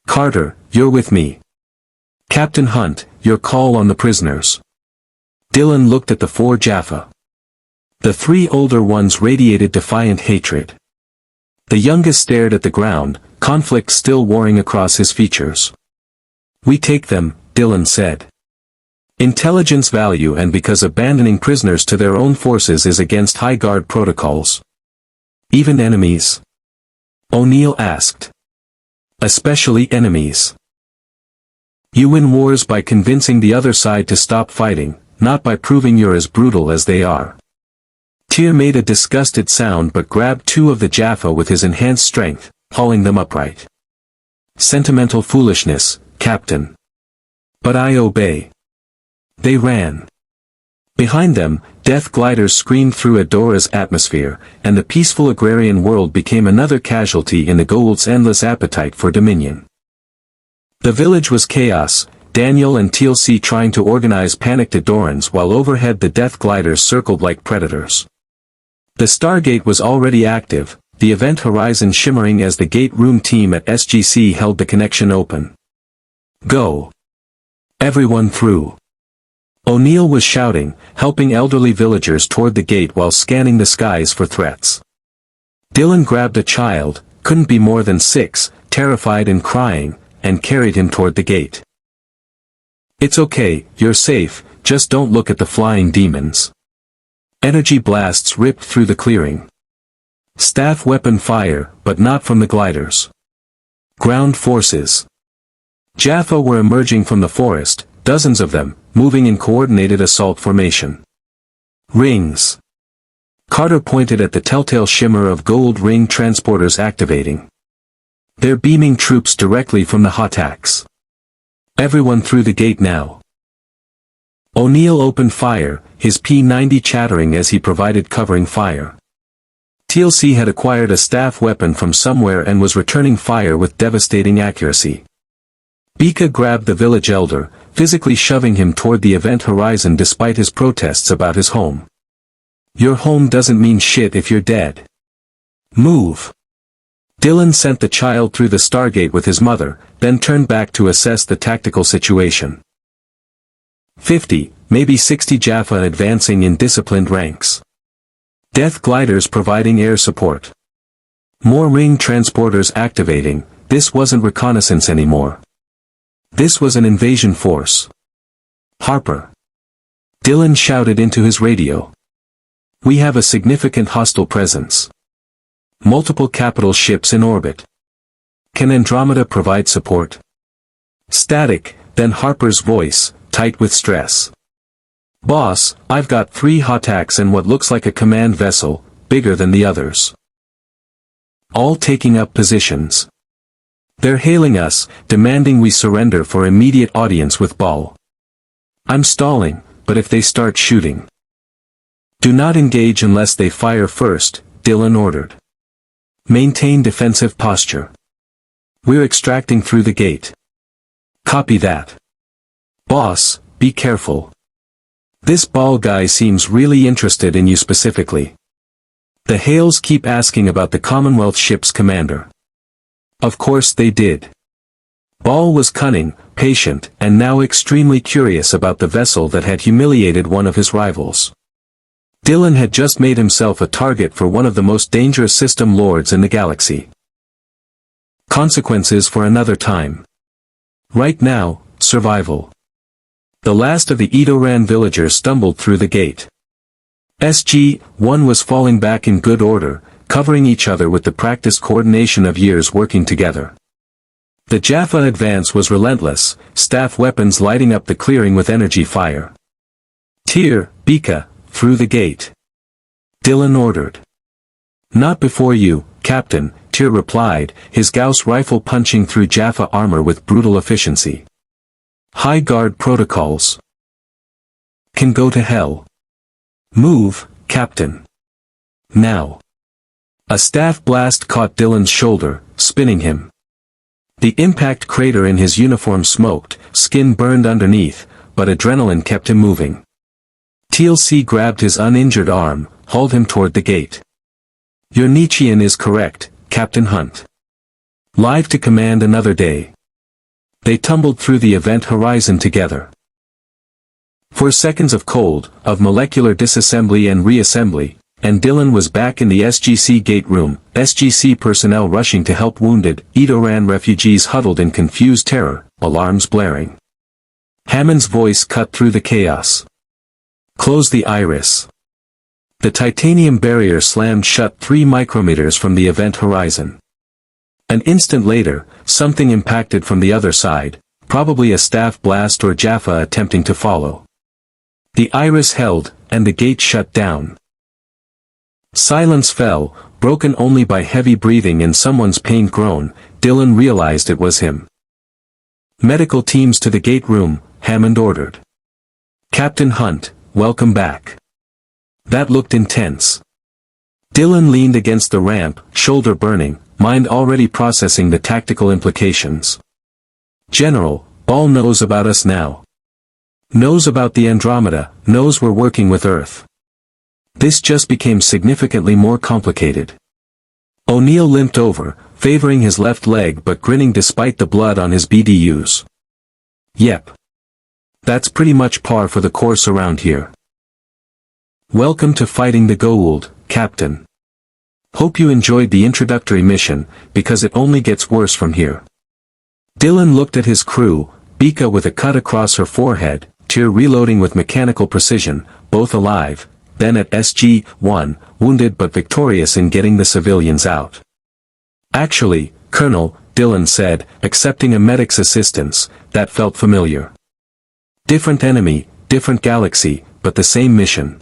Carter, you're with me. Captain Hunt, your call on the prisoners. Dylan looked at the 4 Jaffa. The 3 older ones radiated defiant hatred. The youngest stared at the ground, conflict still warring across his features. We take them, Dylan said. Intelligence value and because abandoning prisoners to their own forces is against high guard protocols. Even enemies? O'Neill asked. Especially enemies. You win wars by convincing the other side to stop fighting, not by proving you're as brutal as they are. Tyr made a disgusted sound but grabbed 2 of the Jaffa with his enhanced strength, hauling them upright. Sentimental foolishness, Captain. But I obey. They ran. Behind them, death gliders screamed through Adora's atmosphere, and the peaceful agrarian world became another casualty in the Goa'uld's endless appetite for dominion. The village was chaos, Daniel and TLC trying to organize panicked Adorans while overhead the death gliders circled like predators. The Stargate was already active, the event horizon shimmering as the gate room team at SGC held the connection open. Go. Everyone through. O'Neill was shouting, helping elderly villagers toward the gate while scanning the skies for threats. Dylan grabbed a child, couldn't be more than 6, terrified and crying, and carried him toward the gate. It's okay, you're safe, just don't look at the flying demons. Energy blasts ripped through the clearing. Staff weapon fire, but not from the gliders. Ground forces. Jaffa were emerging from the forest, dozens of them, moving in coordinated assault formation. Rings. Carter pointed at the telltale shimmer of Goa'uld ring transporters activating. They're beaming troops directly from the Hataks. Everyone through the gate now. O'Neill opened fire, his P-90 chattering as he provided covering fire. TLC had acquired a staff weapon from somewhere and was returning fire with devastating accuracy. Bika grabbed the village elder, physically shoving him toward the event horizon despite his protests about his home. Your home doesn't mean shit if you're dead. Move. Dylan sent the child through the Stargate with his mother, then turned back to assess the tactical situation. 50, maybe 60 Jaffa advancing in disciplined ranks. Death gliders providing air support. More ring transporters activating. This wasn't reconnaissance anymore. This was an invasion force. Harper. Dylan shouted into his radio. We have a significant hostile presence. Multiple capital ships in orbit. Can Andromeda provide support? Static, then Harper's voice, tight with stress. Boss, I've got 3 HOTACs and what looks like a command vessel, bigger than the others. All taking up positions. They're hailing us, demanding we surrender for immediate audience with Baal. I'm stalling, but if they start shooting. Do not engage unless they fire first, Dylan ordered. Maintain defensive posture. We're extracting through the gate. Copy that. Boss, be careful. This Baal guy seems really interested in you specifically. The Hales keep asking about the Commonwealth ship's commander. Of course they did. Baal was cunning, patient, and now extremely curious about the vessel that had humiliated one of his rivals. Dylan had just made himself a target for one of the most dangerous system lords in the galaxy. Consequences for another time. Right now, survival. The last of the Edoran villagers stumbled through the gate. SG-1 was falling back in good order, covering each other with the practiced coordination of years working together. The Jaffa advance was relentless, staff weapons lighting up the clearing with energy fire. Tyr, Bika, through the gate. Dylan ordered. Not before you, Captain, Tyr replied, his Gauss rifle punching through Jaffa armor with brutal efficiency. High guard protocols. Can go to hell. Move, Captain. Now. A staff blast caught Dylan's shoulder, spinning him. The impact crater in his uniform smoked, skin burned underneath, but adrenaline kept him moving. TLC grabbed his uninjured arm, hauled him toward the gate. Your Nietzschean is correct, Captain Hunt. Live to command another day. They tumbled through the event horizon together. 4 seconds of cold, of molecular disassembly and reassembly, and Dylan was back in the SGC gate room, SGC personnel rushing to help wounded, Edoran refugees huddled in confused terror, alarms blaring. Hammond's voice cut through the chaos. Close the iris. The titanium barrier slammed shut 3 micrometers from the event horizon. An instant later, something impacted from the other side, probably a staff blast or Jaffa attempting to follow. The iris held, and the gate shut down. Silence fell, broken only by heavy breathing and someone's pained groan. Dylan realized it was him. Medical teams to the gate room, Hammond ordered. Captain Hunt, welcome back. That looked intense. Dylan leaned against the ramp, shoulder burning, mind already processing the tactical implications. General, Baal knows about us now. Knows about the Andromeda, knows we're working with Earth. This just became significantly more complicated. O'Neill limped over, favoring his left leg but grinning despite the blood on his BDUs. Yep. That's pretty much par for the course around here. Welcome to fighting the Goa'uld, Captain. Hope you enjoyed the introductory mission, because it only gets worse from here. Dylan looked at his crew, Bika with a cut across her forehead, Tyr reloading with mechanical precision, both alive, then at SG-1, wounded but victorious in getting the civilians out. Actually, Colonel, Dylan said, accepting a medic's assistance, that felt familiar. Different enemy, different galaxy, but the same mission.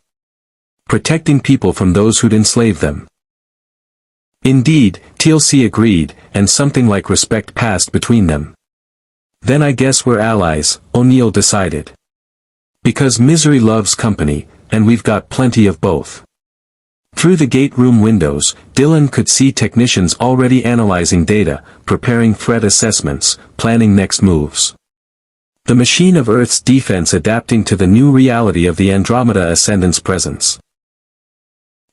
Protecting people from those who'd enslaved them. Indeed, TLC agreed, and something like respect passed between them. Then I guess we're allies, O'Neill decided. Because misery loves company, and we've got plenty of both. Through the gate room windows, Dylan could see technicians already analyzing data, preparing threat assessments, planning next moves. The machine of Earth's defense adapting to the new reality of the Andromeda Ascendant's presence.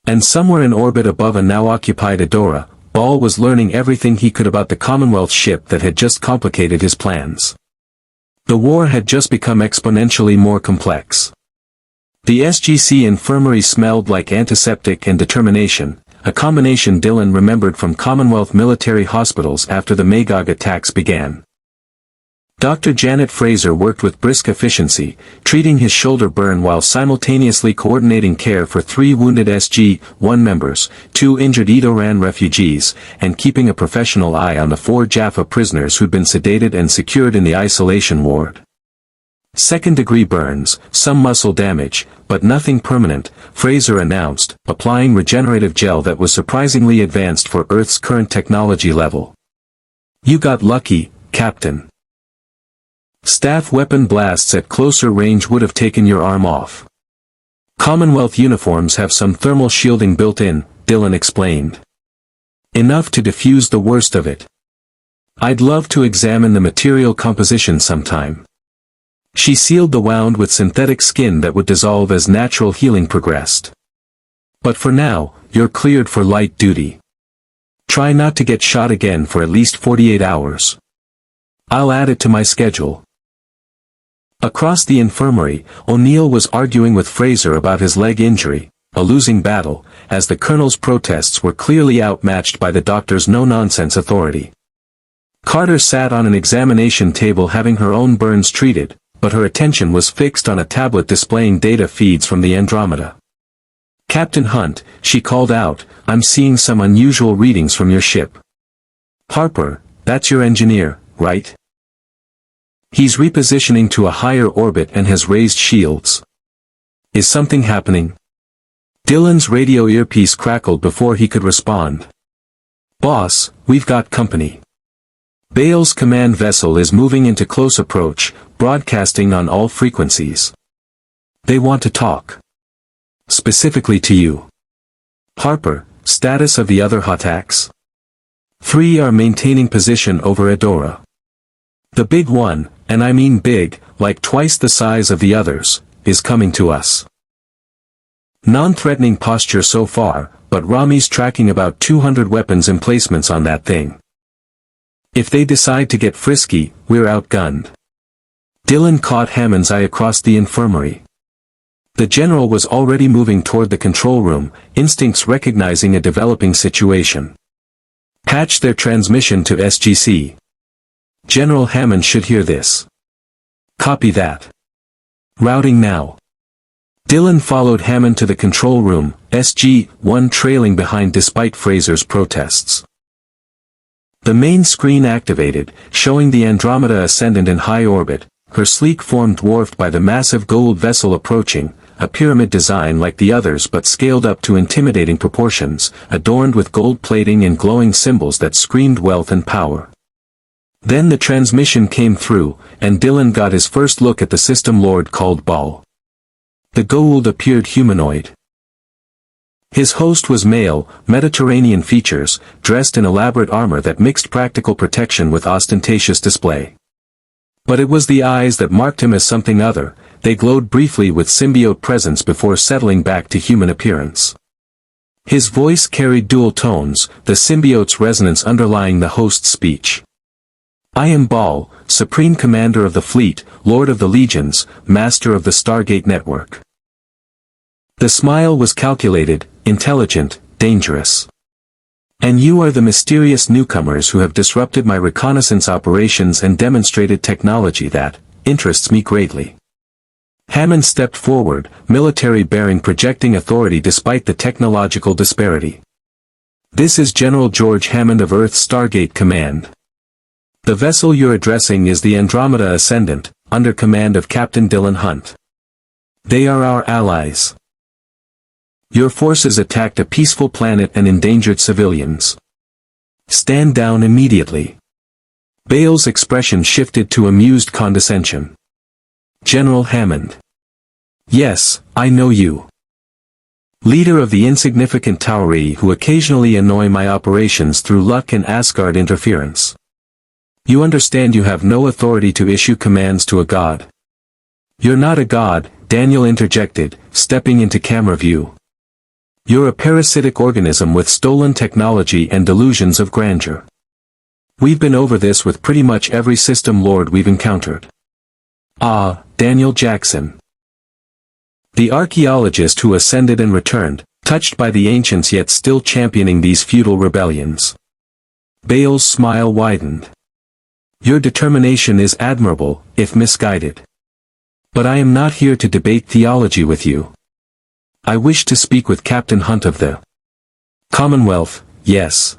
And somewhere in orbit above a now-occupied Adora, Baal was learning everything he could about the Commonwealth ship that had just complicated his plans. The war had just become exponentially more complex. The SGC infirmary smelled like antiseptic and determination, a combination Dylan remembered from Commonwealth military hospitals after the Magog attacks began. Dr. Janet Fraser worked with brisk efficiency, treating his shoulder burn while simultaneously coordinating care for 3 wounded SG-1 members, 2 injured Edoran refugees, and keeping a professional eye on the 4 Jaffa prisoners who'd been sedated and secured in the isolation ward. Second-degree burns, some muscle damage, but nothing permanent, Fraser announced, applying regenerative gel that was surprisingly advanced for Earth's current technology level. "You got lucky, Captain. Staff weapon blasts at closer range would have taken your arm off. Commonwealth uniforms have some thermal shielding built in," Dylan explained. "Enough to diffuse the worst of it. I'd love to examine the material composition sometime." She sealed the wound with synthetic skin that would dissolve as natural healing progressed. "But for now, you're cleared for light duty. Try not to get shot again for at least 48 hours. I'll add it to my schedule." Across the infirmary, O'Neill was arguing with Fraser about his leg injury, a losing battle, as the colonel's protests were clearly outmatched by the doctor's no-nonsense authority. Carter sat on an examination table having her own burns treated, but her attention was fixed on a tablet displaying data feeds from the Andromeda. "Captain Hunt," she called out, "I'm seeing some unusual readings from your ship." "Harper, that's your engineer, right? He's repositioning to a higher orbit and has raised shields. Is something happening?" Dylan's radio earpiece crackled before he could respond. "Boss, we've got company. Baal's command vessel is moving into close approach, broadcasting on all frequencies. They want to talk. Specifically to you. Harper, status of the other Hattacks? 3 are maintaining position over Edora. The big one, and I mean big, like twice the size of the others, is coming to us. Non-threatening posture so far, but Rami's tracking about 200 weapons emplacements on that thing. If they decide to get frisky, we're outgunned." Dylan caught Hammond's eye across the infirmary. The general was already moving toward the control room, instincts recognizing a developing situation. "Patch their transmission to SGC. General Hammond should hear this." "Copy that. Routing now." Dylan followed Hammond to the control room, SG-1 trailing behind despite Fraser's protests. The main screen activated, showing the Andromeda Ascendant in high orbit, her sleek form dwarfed by the massive Goa'uld vessel approaching, a pyramid design like the others but scaled up to intimidating proportions, adorned with gold plating and glowing symbols that screamed wealth and power. Then the transmission came through, and Dylan got his first look at the System Lord called Baal. The Goa'uld appeared humanoid. His host was male, Mediterranean features, dressed in elaborate armor that mixed practical protection with ostentatious display. But it was the eyes that marked him as something other, they glowed briefly with symbiote presence before settling back to human appearance. His voice carried dual tones, the symbiote's resonance underlying the host's speech. "I am Baal, Supreme Commander of the Fleet, Lord of the Legions, Master of the Stargate Network." The smile was calculated, intelligent, dangerous. "And you are the mysterious newcomers who have disrupted my reconnaissance operations and demonstrated technology that interests me greatly." Hammond stepped forward, military bearing projecting authority despite the technological disparity. "This is General George Hammond of Earth's Stargate Command. The vessel you're addressing is the Andromeda Ascendant, under command of Captain Dylan Hunt. They are our allies. Your forces attacked a peaceful planet and endangered civilians. Stand down immediately." Baal's expression shifted to amused condescension. "General Hammond. Yes, I know you. Leader of the insignificant Tauri who occasionally annoy my operations through luck and Asgard interference. You understand you have no authority to issue commands to a god." "You're not a god," Daniel interjected, stepping into camera view. You're a parasitic organism with stolen technology and delusions of grandeur. We've been over this with pretty much every system lord we've encountered. Ah, Daniel Jackson. The archaeologist who ascended and returned, touched by the ancients yet still championing these feudal rebellions. Baal's smile widened. Your determination is admirable, if misguided. But I am not here to debate theology with you. I wish to speak with Captain Hunt of the Commonwealth, yes.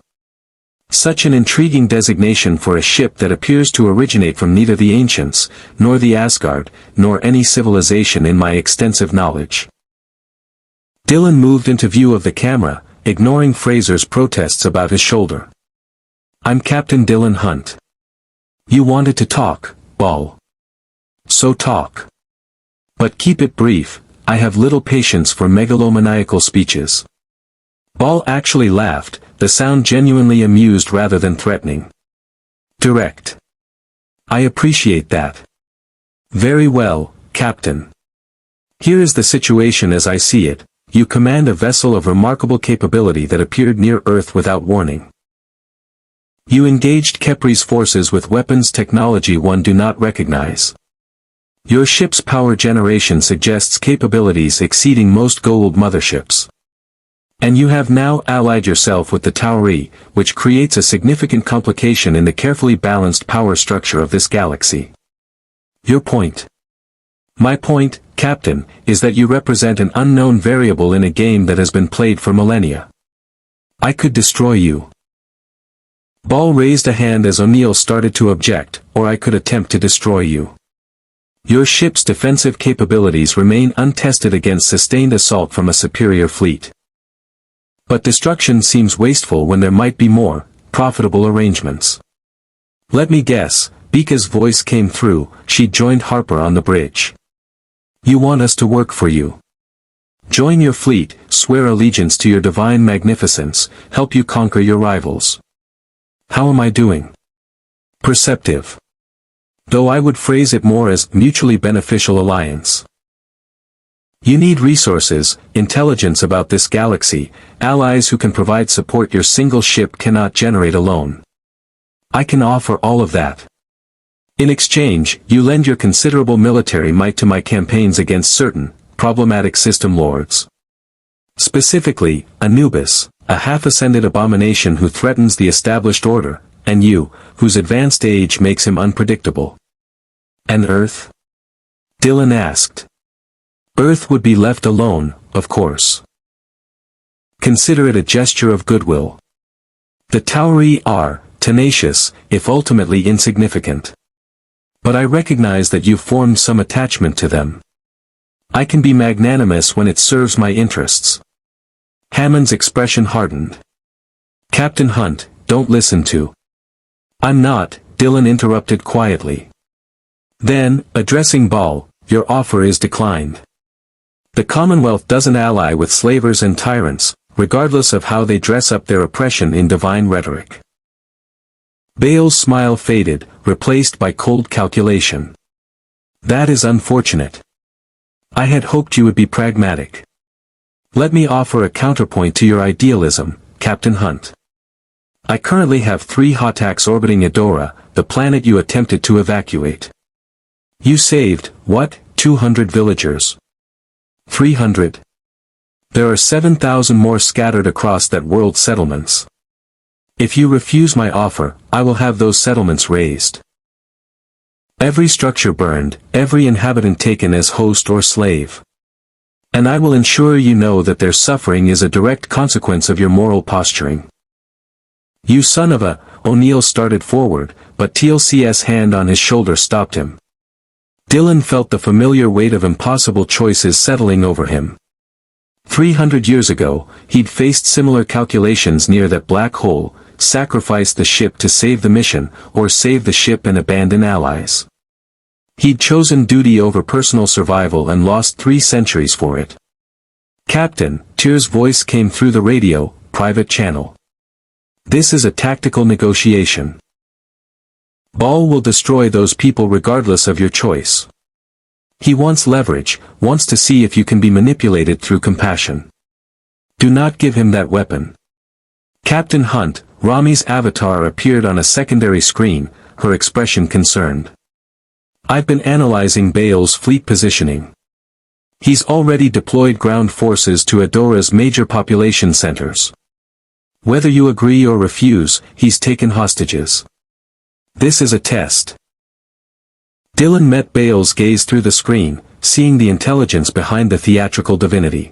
Such an intriguing designation for a ship that appears to originate from neither the ancients, nor the Asgard, nor any civilization in my extensive knowledge. Dylan moved into view of the camera, ignoring Fraser's protests about his shoulder. I'm Captain Dylan Hunt. You wanted to talk, Baal. So talk. But keep it brief, I have little patience for megalomaniacal speeches. Baal actually laughed, the sound genuinely amused rather than threatening. Direct. I appreciate that. Very well, Captain. Here is the situation as I see it. You command a vessel of remarkable capability that appeared near Earth without warning. You engaged Kepri's forces with weapons technology one do not recognize. Your ship's power generation suggests capabilities exceeding most Goa'uld motherships. And you have now allied yourself with the Tyranny, which creates a significant complication in the carefully balanced power structure of this galaxy. Your point. My point, Captain, is that you represent an unknown variable in a game that has been played for millennia. I could destroy you. Baal raised a hand as O'Neill started to object, or I could attempt to destroy you. Your ship's defensive capabilities remain untested against sustained assault from a superior fleet. But destruction seems wasteful when there might be more profitable arrangements. Let me guess, Bika's voice came through, she joined Harper on the bridge. You want us to work for you. Join your fleet, swear allegiance to your divine magnificence, help you conquer your rivals. How am I doing? Perceptive. Though I would phrase it more as mutually beneficial alliance. You need resources, intelligence about this galaxy, allies who can provide support your single ship cannot generate alone. I can offer all of that. In exchange, you lend your considerable military might to my campaigns against certain, problematic system lords. Specifically, Anubis, a half-ascended abomination who threatens the established order, and you, whose advanced age makes him unpredictable. And Earth? Dylan asked. Earth would be left alone, of course. Consider it a gesture of goodwill. The Tauri are tenacious, if ultimately insignificant. But I recognize that you've formed some attachment to them. I can be magnanimous when it serves my interests. Hammond's expression hardened. Captain Hunt, don't listen to. I'm not, Dylan interrupted quietly. Then, addressing Baal, your offer is declined. The Commonwealth doesn't ally with slavers and tyrants, regardless of how they dress up their oppression in divine rhetoric. Baal's smile faded, replaced by cold calculation. That is unfortunate. I had hoped you would be pragmatic. Let me offer a counterpoint to your idealism, Captain Hunt. I currently have 3 Hotaks orbiting Edora, the planet you attempted to evacuate. You saved, what, 200 villagers? 300. There are 7,000 more scattered across that world's settlements. If you refuse my offer, I will have those settlements razed. Every structure burned, every inhabitant taken as host or slave. And I will ensure you know that their suffering is a direct consequence of your moral posturing. You son of a, O'Neill started forward, but TLC's hand on his shoulder stopped him. Dylan felt the familiar weight of impossible choices settling over him. 300 years ago, he'd faced similar calculations near that black hole, sacrifice the ship to save the mission, or save the ship and abandon allies. He'd chosen duty over personal survival and lost 3 centuries for it. Captain, Tyr's voice came through the radio, private channel. This is a tactical negotiation. Baal will destroy those people regardless of your choice. He wants leverage, wants to see if you can be manipulated through compassion. Do not give him that weapon. Captain Hunt, Rami's avatar appeared on a secondary screen, her expression concerned. I've been analyzing Baal's fleet positioning. He's already deployed ground forces to Adora's major population centers. Whether you agree or refuse, he's taken hostages. This is a test. Dylan met Baal's gaze through the screen, seeing the intelligence behind the theatrical divinity.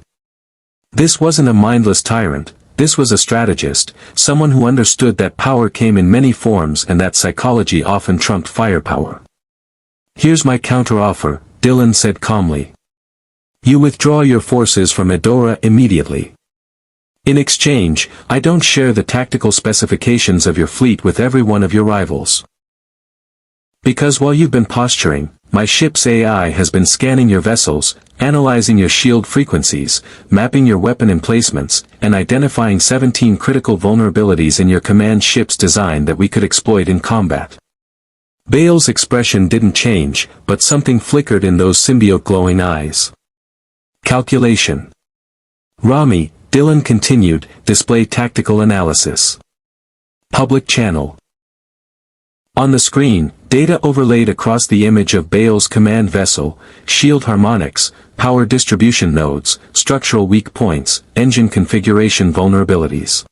This wasn't a mindless tyrant, this was a strategist, someone who understood that power came in many forms and that psychology often trumped firepower. Here's my counteroffer, Dylan said calmly. You withdraw your forces from Adora immediately. In exchange, I don't share the tactical specifications of your fleet with every one of your rivals. Because while you've been posturing, my ship's AI has been scanning your vessels, analyzing your shield frequencies, mapping your weapon emplacements, and identifying 17 critical vulnerabilities in your command ship's design that we could exploit in combat. Baal's expression didn't change, but something flickered in those symbiote glowing eyes. Calculation. Rami, Dylan continued, display tactical analysis. Public channel. On the screen, data overlaid across the image of Baal's command vessel, shield harmonics, power distribution nodes, structural weak points, engine configuration vulnerabilities.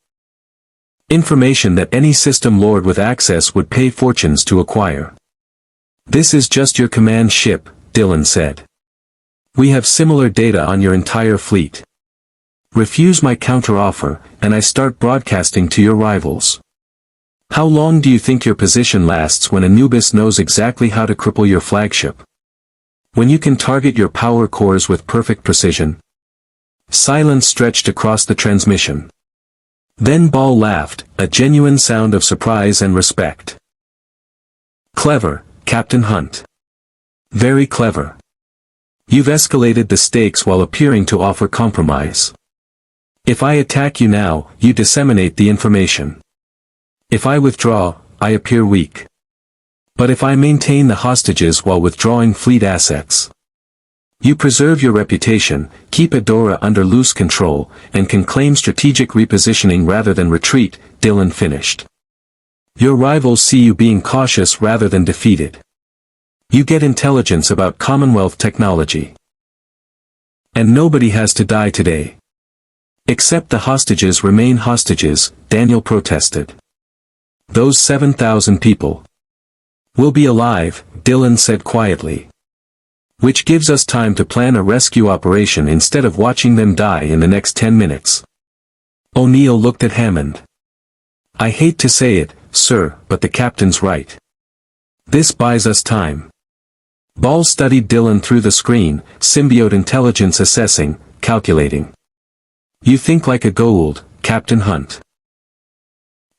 Information that any system lord with access would pay fortunes to acquire. This is just your command ship, Dylan said. We have similar data on your entire fleet. Refuse my counteroffer, and I start broadcasting to your rivals. How long do you think your position lasts when Anubis knows exactly how to cripple your flagship? When you can target your power cores with perfect precision? Silence stretched across the transmission. Then Baal laughed, a genuine sound of surprise and respect. Clever, Captain Hunt. Very clever. You've escalated the stakes while appearing to offer compromise. If I attack you now, you disseminate the information. If I withdraw, I appear weak. But if I maintain the hostages while withdrawing fleet assets, you preserve your reputation, keep Adora under loose control, and can claim strategic repositioning rather than retreat, Dylan finished. Your rivals see you being cautious rather than defeated. You get intelligence about Commonwealth technology. And nobody has to die today. Except the hostages remain hostages, Daniel protested. Those 7,000 people will be alive, Dylan said quietly. Which gives us time to plan a rescue operation instead of watching them die in the next 10 minutes. O'Neill looked at Hammond. I hate to say it, sir, but the captain's right. This buys us time. Baal studied Dylan through the screen, symbiote intelligence assessing, calculating. You think like a Goa'uld, Captain Hunt.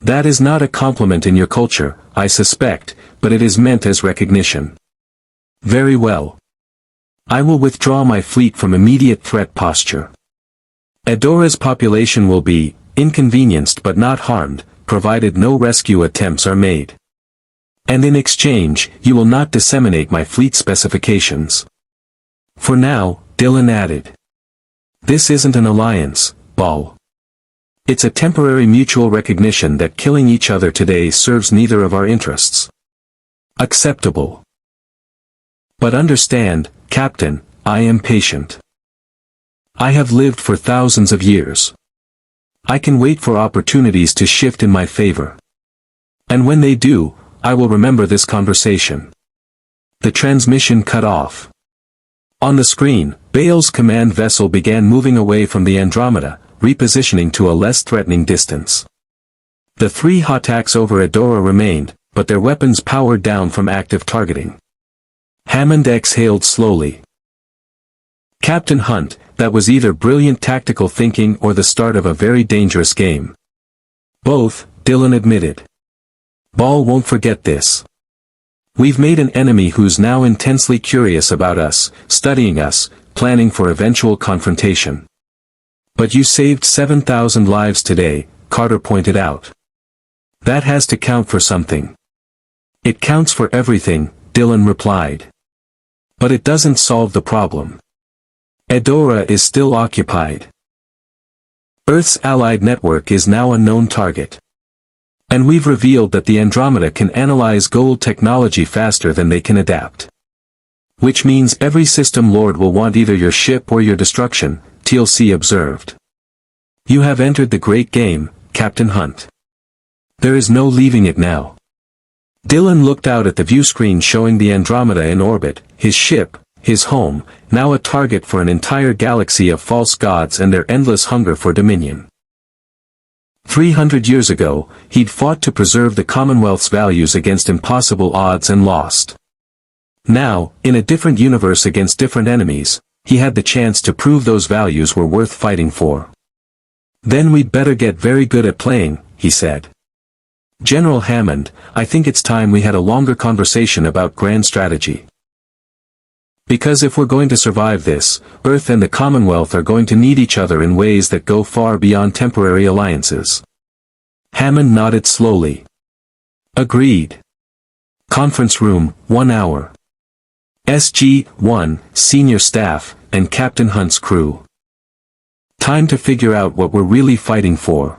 That is not a compliment in your culture, I suspect, but it is meant as recognition. Very well. I will withdraw my fleet from immediate threat posture. Adora's population will be inconvenienced but not harmed, provided no rescue attempts are made. And in exchange, you will not disseminate my fleet specifications. For now, Dylan added. This isn't an alliance, Baal. It's a temporary mutual recognition that killing each other today serves neither of our interests. Acceptable. But understand, Captain, I am patient. I have lived for thousands of years. I can wait for opportunities to shift in my favor. And when they do, I will remember this conversation. The transmission cut off. On the screen, Baal's command vessel began moving away from the Andromeda, repositioning to a less threatening distance. The three Hautaks over Adora remained, but their weapons powered down from active targeting. Hammond exhaled slowly. Captain Hunt, that was either brilliant tactical thinking or the start of a very dangerous game. Both, Dylan admitted. Baal won't forget this. We've made an enemy who's now intensely curious about us, studying us, planning for eventual confrontation. But you saved 7,000 lives today, Carter pointed out. That has to count for something. It counts for everything, Dylan replied. But it doesn't solve the problem. Adora is still occupied. Earth's allied network is now a known target. And we've revealed that the Andromeda can analyze Goa'uld technology faster than they can adapt. Which means every System Lord will want either your ship or your destruction, TLC observed. You have entered the great game, Captain Hunt. There is no leaving it now. Dylan looked out at the view screen showing the Andromeda in orbit, his ship, his home, now a target for an entire galaxy of false gods and their endless hunger for dominion. 300 years ago, he'd fought to preserve the Commonwealth's values against impossible odds and lost. Now, in a different universe against different enemies, he had the chance to prove those values were worth fighting for. Then we'd better get very good at playing, he said. General Hammond, I think it's time we had a longer conversation about grand strategy. Because if we're going to survive this, Earth and the Commonwealth are going to need each other in ways that go far beyond temporary alliances. Hammond nodded slowly. Agreed. Conference room, 1 hour. SG-1, Senior Staff, and Captain Hunt's crew. Time to figure out what we're really fighting for.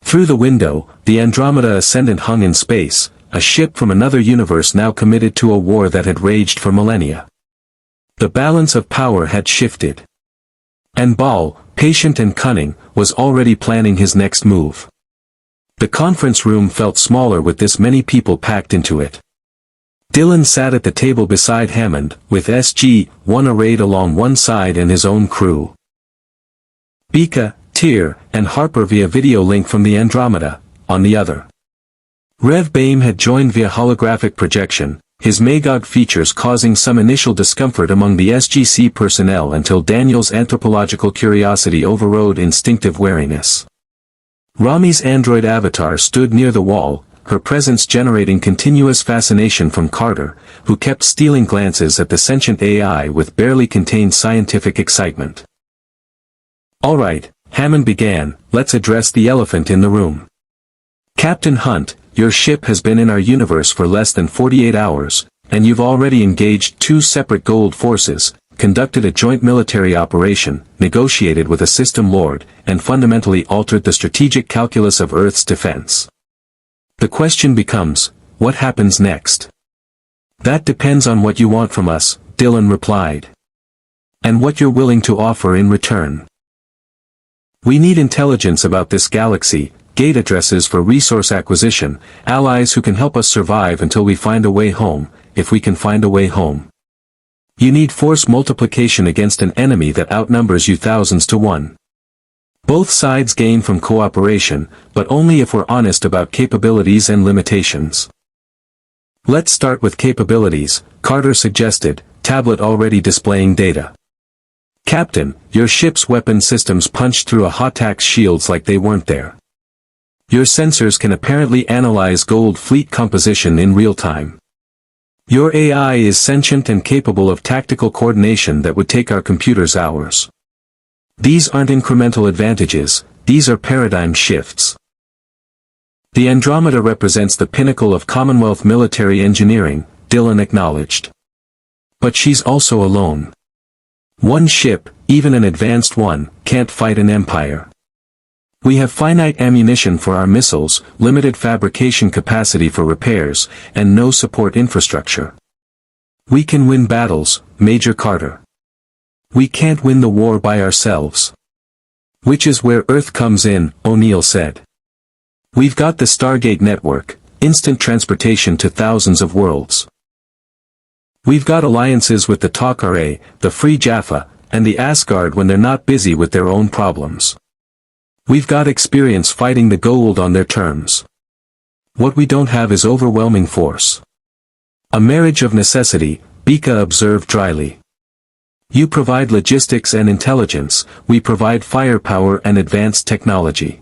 Through the window, the Andromeda Ascendant hung in space, a ship from another universe now committed to a war that had raged for millennia. The balance of power had shifted. And Baal, patient and cunning, was already planning his next move. The conference room felt smaller with this many people packed into it. Dylan sat at the table beside Hammond, with SG-1 arrayed along one side and his own crew. Bika, Tyr, and Harper via video link from the Andromeda, on the other. Rev Baim had joined via holographic projection, his Magog features causing some initial discomfort among the SGC personnel until Daniel's anthropological curiosity overrode instinctive wariness. Rami's android avatar stood near the wall, her presence generating continuous fascination from Carter, who kept stealing glances at the sentient AI with barely contained scientific excitement. All right, Hammond began, let's address the elephant in the room. Captain Hunt, your ship has been in our universe for less than 48 hours, and you've already engaged 2 separate Goa'uld forces, conducted a joint military operation, negotiated with a System Lord, and fundamentally altered the strategic calculus of Earth's defense. The question becomes, what happens next? That depends on what you want from us, Dylan replied. And what you're willing to offer in return. We need intelligence about this galaxy, gate addresses for resource acquisition, allies who can help us survive until we find a way home, if we can find a way home. You need force multiplication against an enemy that outnumbers you thousands to 1. Both sides gain from cooperation, but only if we're honest about capabilities and limitations. Let's start with capabilities, Carter suggested, tablet already displaying data. Captain, your ship's weapon systems punched through a Hotak's shields like they weren't there. Your sensors can apparently analyze Goa'uld fleet composition in real time. Your AI is sentient and capable of tactical coordination that would take our computers hours. These aren't incremental advantages, these are paradigm shifts. The Andromeda represents the pinnacle of Commonwealth military engineering, Dylan acknowledged. But she's also alone. One ship, even an advanced one, can't fight an empire. We have finite ammunition for our missiles, limited fabrication capacity for repairs, and no support infrastructure. We can win battles, Major Carter. We can't win the war by ourselves. Which is where Earth comes in, O'Neill said. We've got the Stargate network, instant transportation to thousands of worlds. We've got alliances with the Tok'ra, the Free Jaffa, and the Asgard when they're not busy with their own problems. We've got experience fighting the Goa'uld on their terms. What we don't have is overwhelming force. A marriage of necessity, Bika observed dryly. You provide logistics and intelligence, we provide firepower and advanced technology.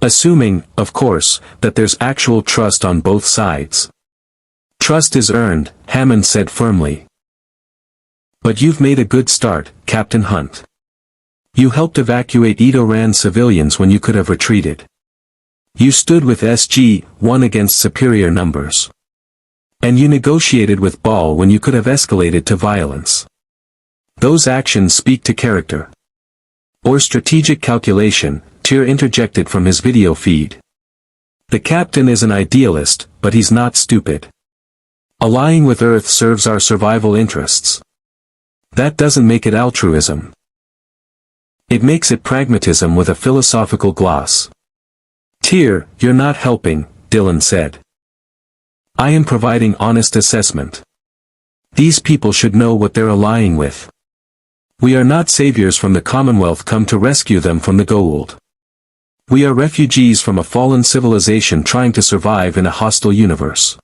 Assuming, of course, that there's actual trust on both sides. Trust is earned, Hammond said firmly. But you've made a good start, Captain Hunt. You helped evacuate Edoran civilians when you could have retreated. You stood with SG-1 against superior numbers. And you negotiated with Baal when you could have escalated to violence. Those actions speak to character. Or strategic calculation, Tyr interjected from his video feed. The captain is an idealist, but he's not stupid. Allying with Earth serves our survival interests. That doesn't make it altruism. It makes it pragmatism with a philosophical gloss. Tyr, you're not helping, Dylan said. I am providing honest assessment. These people should know what they're allying with. We are not saviors from the Commonwealth come to rescue them from the Goa'uld. We are refugees from a fallen civilization trying to survive in a hostile universe.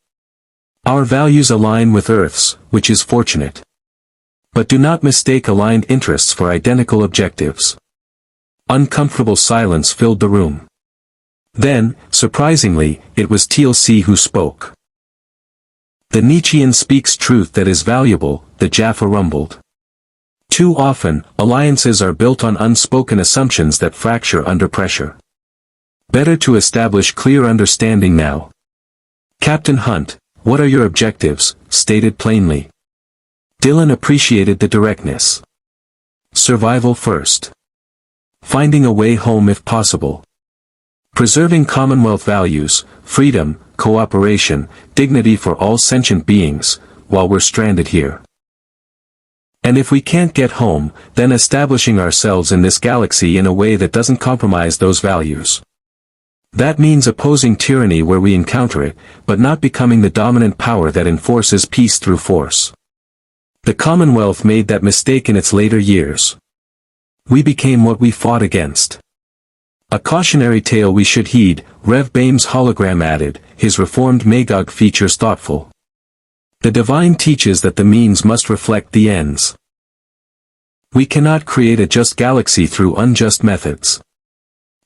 Our values align with Earth's, which is fortunate. But do not mistake aligned interests for identical objectives. Uncomfortable silence filled the room. Then, surprisingly, it was TLC who spoke. The Nietzschean speaks truth that is valuable, the Jaffa rumbled. Too often, alliances are built on unspoken assumptions that fracture under pressure. Better to establish clear understanding now. Captain Hunt, what are your objectives, stated plainly. Dylan appreciated the directness. Survival first. Finding a way home if possible. Preserving Commonwealth values, freedom, cooperation, dignity for all sentient beings, while we're stranded here. And if we can't get home, then establishing ourselves in this galaxy in a way that doesn't compromise those values. That means opposing tyranny where we encounter it, but not becoming the dominant power that enforces peace through force. The Commonwealth made that mistake in its later years. We became what we fought against. A cautionary tale we should heed, Rev Bame's hologram added, his reformed Magog features thoughtful. The divine teaches that the means must reflect the ends. We cannot create a just galaxy through unjust methods.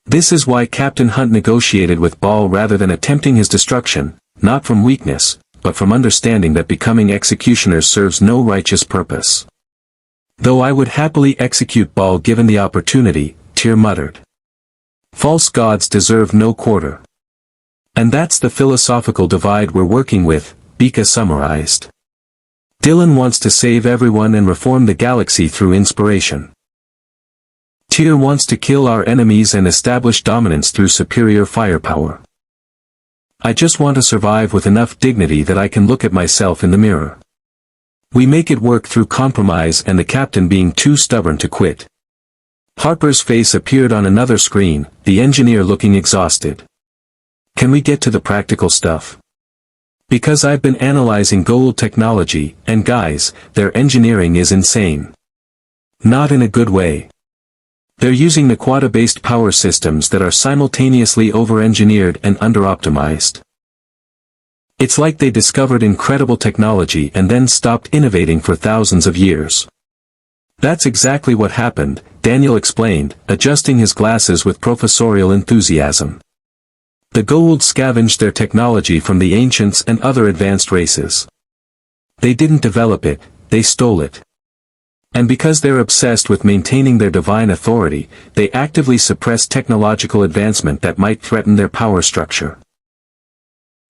This is why Captain Hunt negotiated with Baal rather than attempting his destruction, not from weakness, but from understanding that becoming executioners serves no righteous purpose. Though I would happily execute Baal given the opportunity, Tyr muttered. False gods deserve no quarter. And that's the philosophical divide we're working with, Bika summarized. Dylan wants to save everyone and reform the galaxy through inspiration. Tyr wants to kill our enemies and establish dominance through superior firepower. I just want to survive with enough dignity that I can look at myself in the mirror. We make it work through compromise and the captain being too stubborn to quit. Harper's face appeared on another screen, the engineer looking exhausted. Can we get to the practical stuff? Because I've been analyzing Goa'uld technology, and guys, their engineering is insane. Not in a good way. They're using Naquata-based power systems that are simultaneously over-engineered and under-optimized. It's like they discovered incredible technology and then stopped innovating for thousands of years. That's exactly what happened, Daniel explained, adjusting his glasses with professorial enthusiasm. The Goa'uld scavenged their technology from the ancients and other advanced races. They didn't develop it, they stole it. And because they're obsessed with maintaining their divine authority, they actively suppress technological advancement that might threaten their power structure.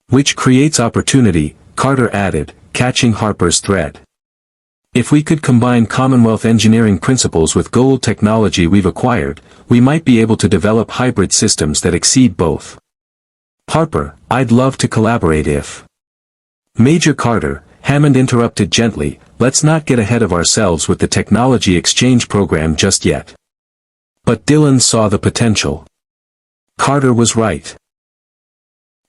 Which creates opportunity, Carter added, catching Harper's thread. If we could combine Commonwealth engineering principles with Goa'uld technology we've acquired, we might be able to develop hybrid systems that exceed both. Harper, I'd love to collaborate if... Major Carter, Hammond interrupted gently, let's not get ahead of ourselves with the technology exchange program just yet. But Dylan saw the potential. Carter was right.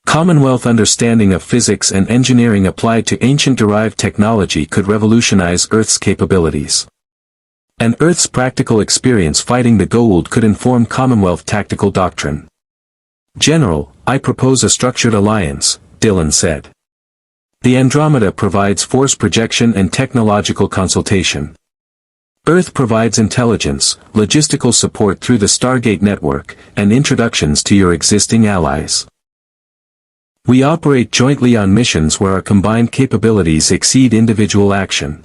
Commonwealth understanding of physics and engineering applied to ancient-derived technology could revolutionize Earth's capabilities. And Earth's practical experience fighting the Goa'uld could inform Commonwealth tactical doctrine. General, I propose a structured alliance, Dylan said. The Andromeda provides force projection and technological consultation. Earth provides intelligence, logistical support through the Stargate network, and introductions to your existing allies. We operate jointly on missions where our combined capabilities exceed individual action.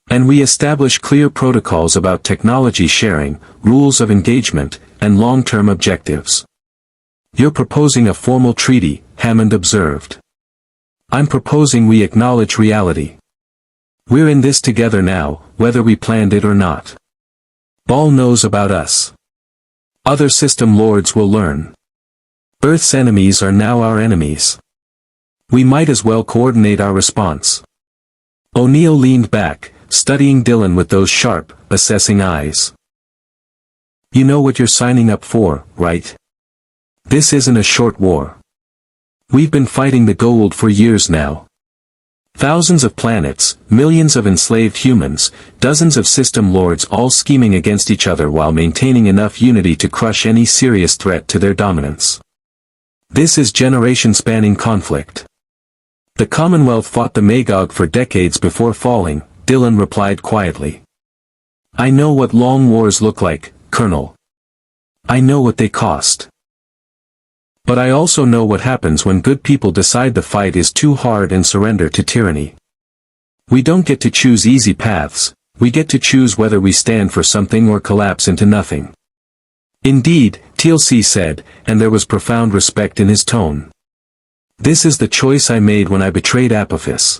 And we establish clear protocols about technology sharing, rules of engagement, and long-term objectives. You're proposing a formal treaty, Hammond observed. I'm proposing we acknowledge reality. We're in this together now, whether we planned it or not. Baal knows about us. Other system lords will learn. Earth's enemies are now our enemies. We might as well coordinate our response. O'Neill leaned back, studying Dylan with those sharp, assessing eyes. You know what you're signing up for, right? This isn't a short war. We've been fighting the Goa'uld for years now. Thousands of planets, millions of enslaved humans, dozens of system lords all scheming against each other while maintaining enough unity to crush any serious threat to their dominance. This is generation-spanning conflict. The Commonwealth fought the Magog for decades before falling, Dylan replied quietly. I know what long wars look like, Colonel. I know what they cost. But I also know what happens when good people decide the fight is too hard and surrender to tyranny. We don't get to choose easy paths, we get to choose whether we stand for something or collapse into nothing. Indeed, TLC said, and there was profound respect in his tone. This is the choice I made when I betrayed Apophis.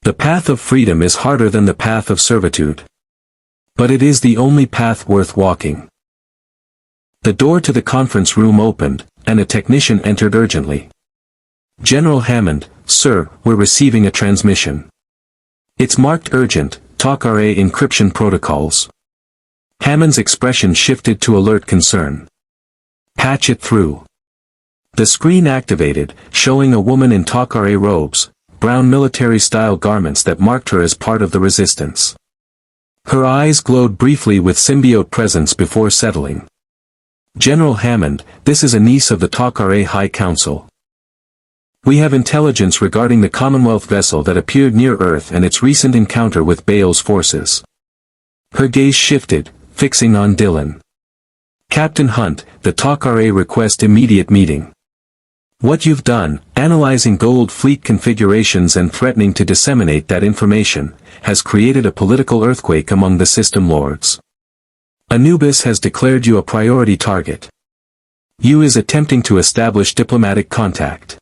The path of freedom is harder than the path of servitude. But it is the only path worth walking. The door to the conference room opened, and a technician entered urgently. General Hammond, sir, we're receiving a transmission. It's marked urgent, Tok'ra encryption protocols. Hammond's expression shifted to alert concern. Patch it through. The screen activated, showing a woman in Tok'ra robes, brown military-style garments that marked her as part of the resistance. Her eyes glowed briefly with symbiote presence before settling. General Hammond, this is a niece of the Tok'ra High Council. We have intelligence regarding the Commonwealth vessel that appeared near Earth and its recent encounter with Baal's forces. Her gaze shifted, fixing on Dylan. Captain Hunt, the Tok'ra request immediate meeting. What you've done, analyzing Goa'uld fleet configurations and threatening to disseminate that information, has created a political earthquake among the system lords. Anubis has declared you a priority target. You is attempting to establish diplomatic contact.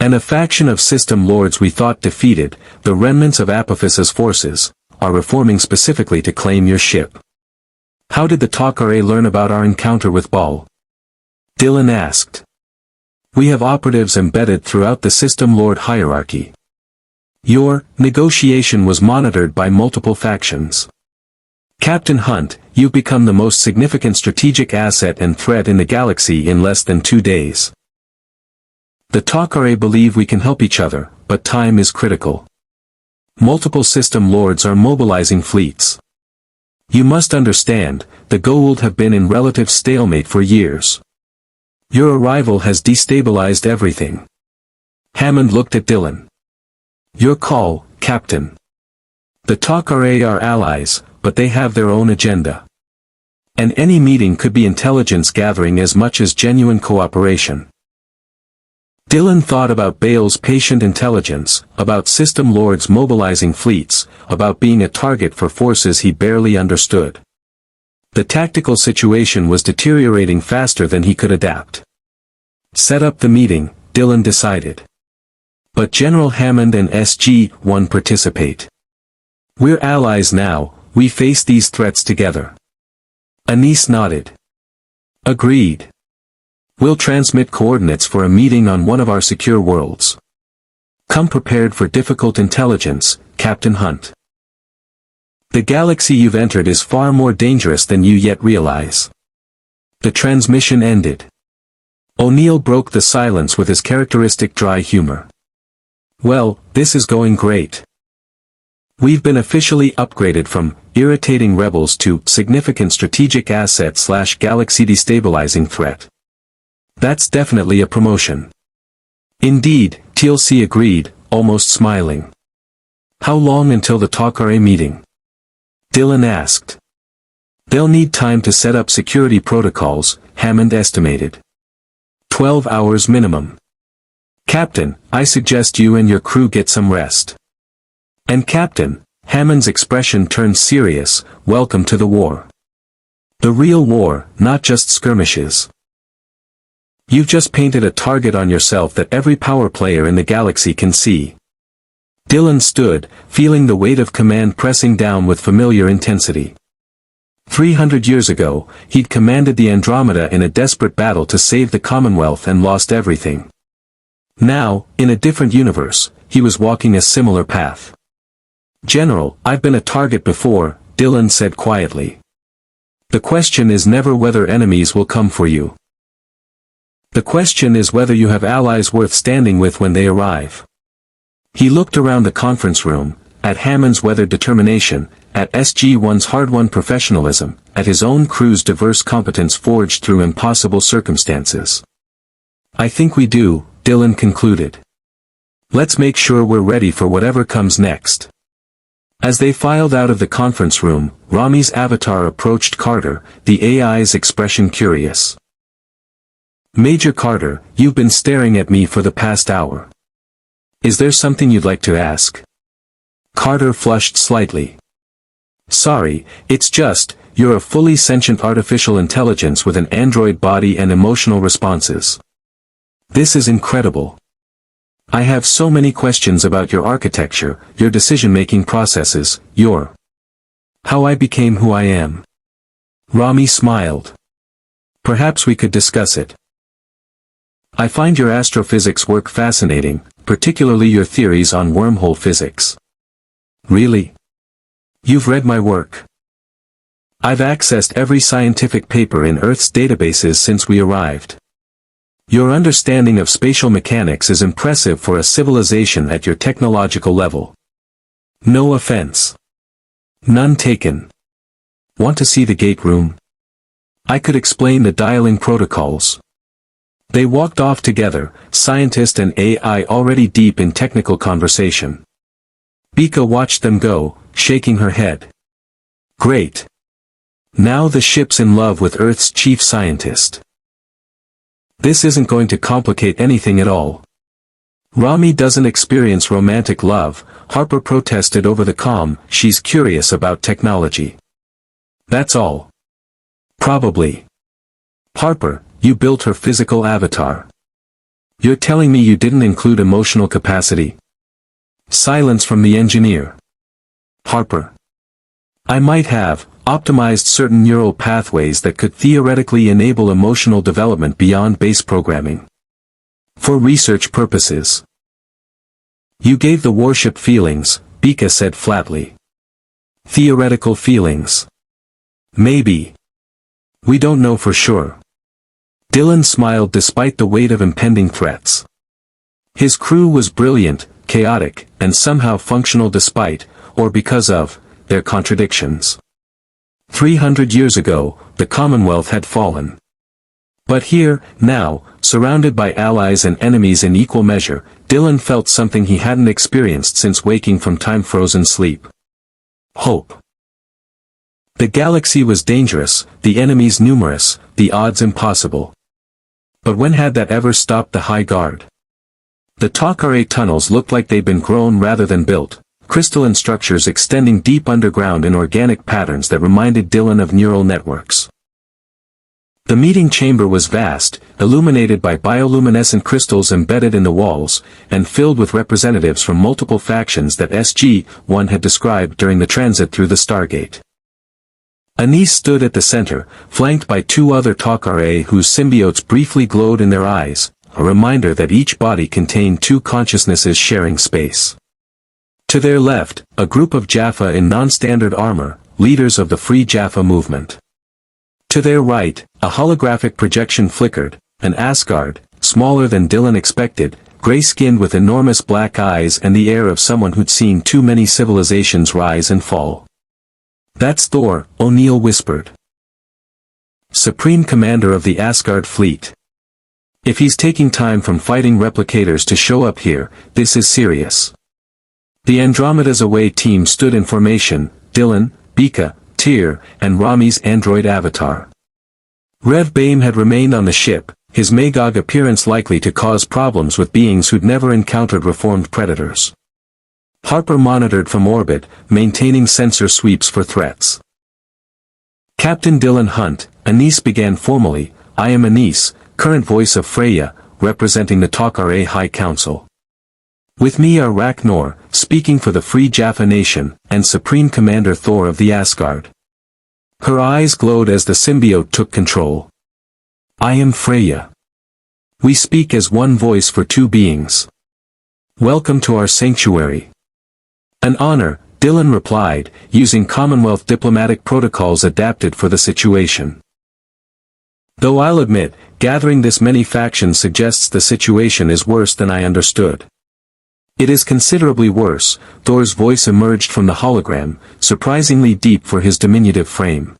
And a faction of system lords we thought defeated, the remnants of Apophis's forces, are reforming specifically to claim your ship. How did the Tok'ra learn about our encounter with Baal? Dylan asked. We have operatives embedded throughout the system lord hierarchy. Your negotiation was monitored by multiple factions. Captain Hunt, you've become the most significant strategic asset and threat in the galaxy in less than 2 days. The Tok'ra believe we can help each other, but time is critical. Multiple system lords are mobilizing fleets. You must understand, the Goa'uld have been in relative stalemate for years. Your arrival has destabilized everything. Hammond looked at Dylan. Your call, Captain. The Tok'ra are allies, but they have their own agenda. And any meeting could be intelligence gathering as much as genuine cooperation. Dylan thought about Baal's patient intelligence, about system lords mobilizing fleets, about being a target for forces he barely understood. The tactical situation was deteriorating faster than he could adapt. Set up the meeting, Dylan decided. But General Hammond and SG-1 participate. We're allies now, we face these threats together. Anise nodded. Agreed. We'll transmit coordinates for a meeting on one of our secure worlds. Come prepared for difficult intelligence, Captain Hunt. The galaxy you've entered is far more dangerous than you yet realize. The transmission ended. O'Neill broke the silence with his characteristic dry humor. Well, this is going great. We've been officially upgraded from irritating rebels to significant strategic asset / galaxy destabilizing threat. That's definitely a promotion. Indeed, TLC agreed, almost smiling. How long until the Tok'ra meeting? Dylan asked. They'll need time to set up security protocols, Hammond estimated. 12 hours minimum. Captain, I suggest you and your crew get some rest. And Captain, Hammond's expression turned serious, welcome to the war. The real war, not just skirmishes. You've just painted a target on yourself that every power player in the galaxy can see. Dylan stood, feeling the weight of command pressing down with familiar intensity. 300 years ago, he'd commanded the Andromeda in a desperate battle to save the Commonwealth and lost everything. Now, in a different universe, he was walking a similar path. "General, I've been a target before," Dylan said quietly. "The question is never whether enemies will come for you. The question is whether you have allies worth standing with when they arrive." He looked around the conference room, at Hammond's weathered determination, at SG-1's hard-won professionalism, at his own crew's diverse competence forged through impossible circumstances. "I think we do," Dylan concluded. "Let's make sure we're ready for whatever comes next." As they filed out of the conference room, Rami's avatar approached Carter, the AI's expression curious. "Major Carter, you've been staring at me for the past hour. Is there something you'd like to ask?" Carter flushed slightly. "Sorry, it's just, you're a fully sentient artificial intelligence with an android body and emotional responses. This is incredible. I have so many questions about your architecture, your decision-making processes, how I became who I am." Rami smiled. "Perhaps we could discuss it. I find your astrophysics work fascinating, particularly your theories on wormhole physics." "Really? You've read my work?" "I've accessed every scientific paper in Earth's databases since we arrived. Your understanding of spatial mechanics is impressive for a civilization at your technological level." "No offense. None taken. Want to see the gate room? I could explain the dialing protocols." They walked off together, scientist and AI already deep in technical conversation. Bika watched them go, shaking her head. "Great. Now the ship's in love with Earth's chief scientist. This isn't going to complicate anything at all." "Rami doesn't experience romantic love," Harper protested over the comm. "She's curious about technology. That's all." "Probably. Harper, you built her physical avatar. You're telling me you didn't include emotional capacity?" Silence from the engineer. "Harper. I might have optimized certain neural pathways that could theoretically enable emotional development beyond base programming. For research purposes." "You gave the warship feelings," Bika said flatly. "Theoretical feelings. Maybe. We don't know for sure." Dylan smiled despite the weight of impending threats. His crew was brilliant, chaotic, and somehow functional despite, or because of, their contradictions. 300 years ago, the Commonwealth had fallen. But here, now, surrounded by allies and enemies in equal measure, Dylan felt something he hadn't experienced since waking from time-frozen sleep. Hope. The galaxy was dangerous, the enemies numerous, the odds impossible. But when had that ever stopped the High Guard? The Tok'ra tunnels looked like they'd been grown rather than built, crystalline structures extending deep underground in organic patterns that reminded Dylan of neural networks. The meeting chamber was vast, illuminated by bioluminescent crystals embedded in the walls, and filled with representatives from multiple factions that SG-1 had described during the transit through the Stargate. Anise stood at the center, flanked by two other Tok'ra whose symbiotes briefly glowed in their eyes, a reminder that each body contained two consciousnesses sharing space. To their left, a group of Jaffa in non-standard armor, leaders of the Free Jaffa movement. To their right, a holographic projection flickered, an Asgard, smaller than Dylan expected, gray-skinned with enormous black eyes and the air of someone who'd seen too many civilizations rise and fall. "That's Thor," O'Neill whispered. "Supreme Commander of the Asgard fleet. If he's taking time from fighting replicators to show up here, this is serious." The Andromeda's away team stood in formation, Dylan, Bika, Tyr, and Rami's android avatar. Rev Baim had remained on the ship, his Magog appearance likely to cause problems with beings who'd never encountered reformed predators. Harper monitored from orbit, maintaining sensor sweeps for threats. "Captain Dylan Hunt," Anise began formally. "I am Anise, current voice of Freya, representing the Tok'ra High Council. With me are Ragnar, speaking for the Free Jaffa Nation, and Supreme Commander Thor of the Asgard." Her eyes glowed as the symbiote took control. I am Freya. We speak as one voice for two beings. Welcome to our sanctuary. An honor, Dylan replied, using Commonwealth diplomatic protocols adapted for the situation. Though I'll admit, gathering this many factions suggests the situation is worse than I understood. It is considerably worse. Thor's voice emerged from the hologram, surprisingly deep for his diminutive frame.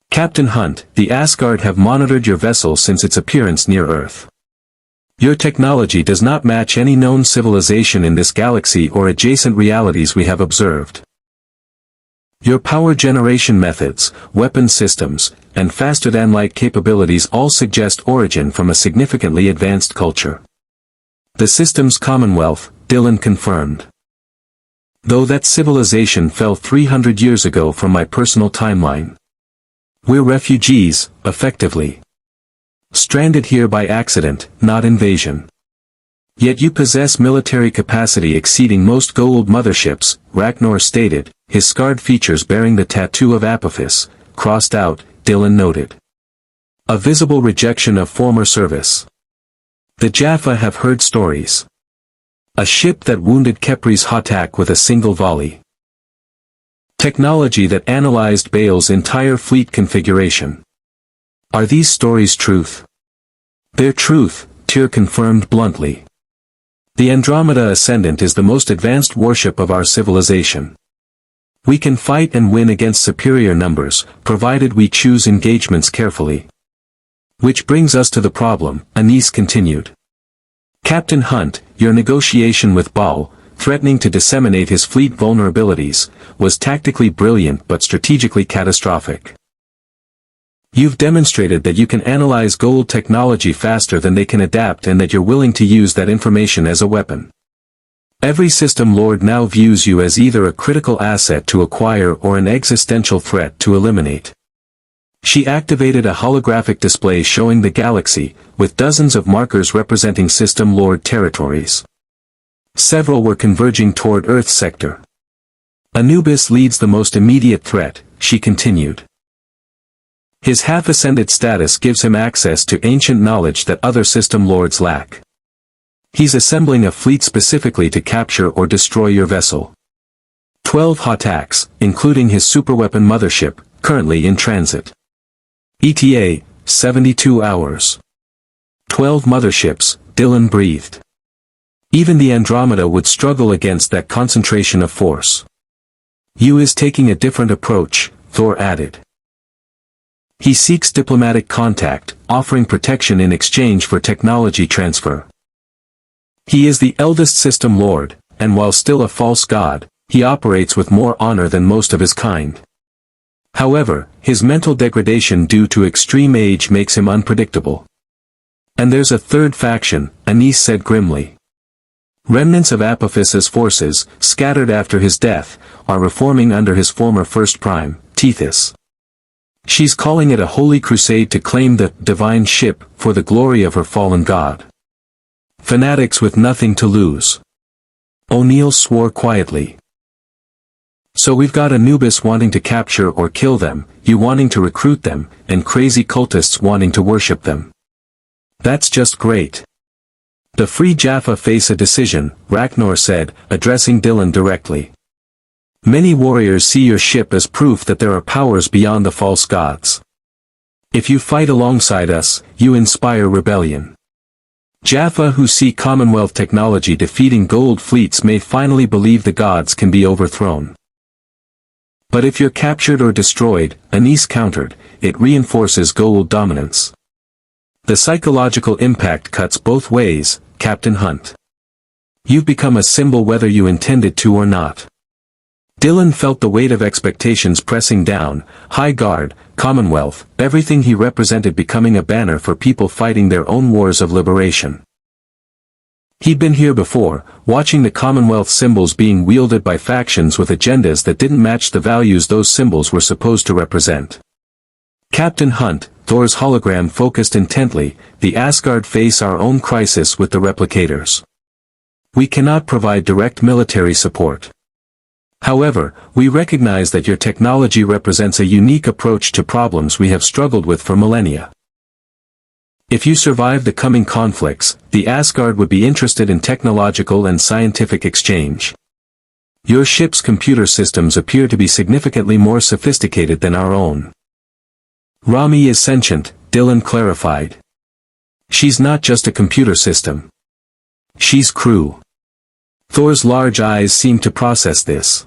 Captain Hunt, the Asgard have monitored your vessel since its appearance near Earth. Your technology does not match any known civilization in this galaxy or adjacent realities we have observed. Your power generation methods, weapon systems, and faster-than-light capabilities all suggest origin from a significantly advanced culture. The system's Commonwealth, Dylan confirmed. Though that civilization fell 300 years ago from my personal timeline. We're refugees, effectively. Stranded here by accident, not invasion. Yet you possess military capacity exceeding most Goa'uld motherships, Ragnar stated, his scarred features bearing the tattoo of Apophis, crossed out, Dylan noted. A visible rejection of former service. The Jaffa have heard stories. A ship that wounded Kepri's Hatak with a single volley. Technology that analyzed Baal's entire fleet configuration. Are these stories truth? They're truth, Tyr confirmed bluntly. The Andromeda Ascendant is the most advanced warship of our civilization. We can fight and win against superior numbers, provided we choose engagements carefully. Which brings us to the problem, Anise continued. Captain Hunt, your negotiation with Baal, threatening to disseminate his fleet vulnerabilities, was tactically brilliant but strategically catastrophic. You've demonstrated that you can analyze Goa'uld technology faster than they can adapt and that you're willing to use that information as a weapon. Every System Lord now views you as either a critical asset to acquire or an existential threat to eliminate. She activated a holographic display showing the galaxy, with dozens of markers representing System Lord territories. Several were converging toward Earth's sector. Anubis leads the most immediate threat, she continued. His half-ascended status gives him access to ancient knowledge that other System Lords lack. He's assembling a fleet specifically to capture or destroy your vessel. 12 Hataks, including his superweapon mothership, currently in transit. ETA, 72 hours. 12 motherships, Dylan breathed. Even the Andromeda would struggle against that concentration of force. You is taking a different approach, Thor added. He seeks diplomatic contact, offering protection in exchange for technology transfer. He is the eldest System Lord, and while still a false god, he operates with more honor than most of his kind. However, his mental degradation due to extreme age makes him unpredictable. And there's a third faction, Anise said grimly. Remnants of Apophis's forces, scattered after his death, are reforming under his former first prime, Tethys. She's calling it a holy crusade to claim the divine ship for the glory of her fallen god. Fanatics with nothing to lose. O'Neill swore quietly. So we've got Anubis wanting to capture or kill them, you wanting to recruit them, and crazy cultists wanting to worship them. That's just great. The Free Jaffa face a decision, Ragnar said, addressing Dylan directly. Many warriors see your ship as proof that there are powers beyond the false gods. If you fight alongside us, you inspire rebellion. Jaffa who see Commonwealth technology defeating Goa'uld fleets may finally believe the gods can be overthrown. But if you're captured or destroyed, Anise countered, it reinforces Goa'uld dominance. The psychological impact cuts both ways, Captain Hunt. You've become a symbol whether you intended to or not. Dylan felt the weight of expectations pressing down, High Guard, Commonwealth, everything he represented becoming a banner for people fighting their own wars of liberation. He'd been here before, watching the Commonwealth symbols being wielded by factions with agendas that didn't match the values those symbols were supposed to represent. Captain Hunt, Thor's hologram focused intently, the Asgard face our own crisis with the replicators. We cannot provide direct military support. However, we recognize that your technology represents a unique approach to problems we have struggled with for millennia. If you survive the coming conflicts, the Asgard would be interested in technological and scientific exchange. Your ship's computer systems appear to be significantly more sophisticated than our own. Rami is sentient, Dylan clarified. She's not just a computer system. She's crew. Thor's large eyes seemed to process this.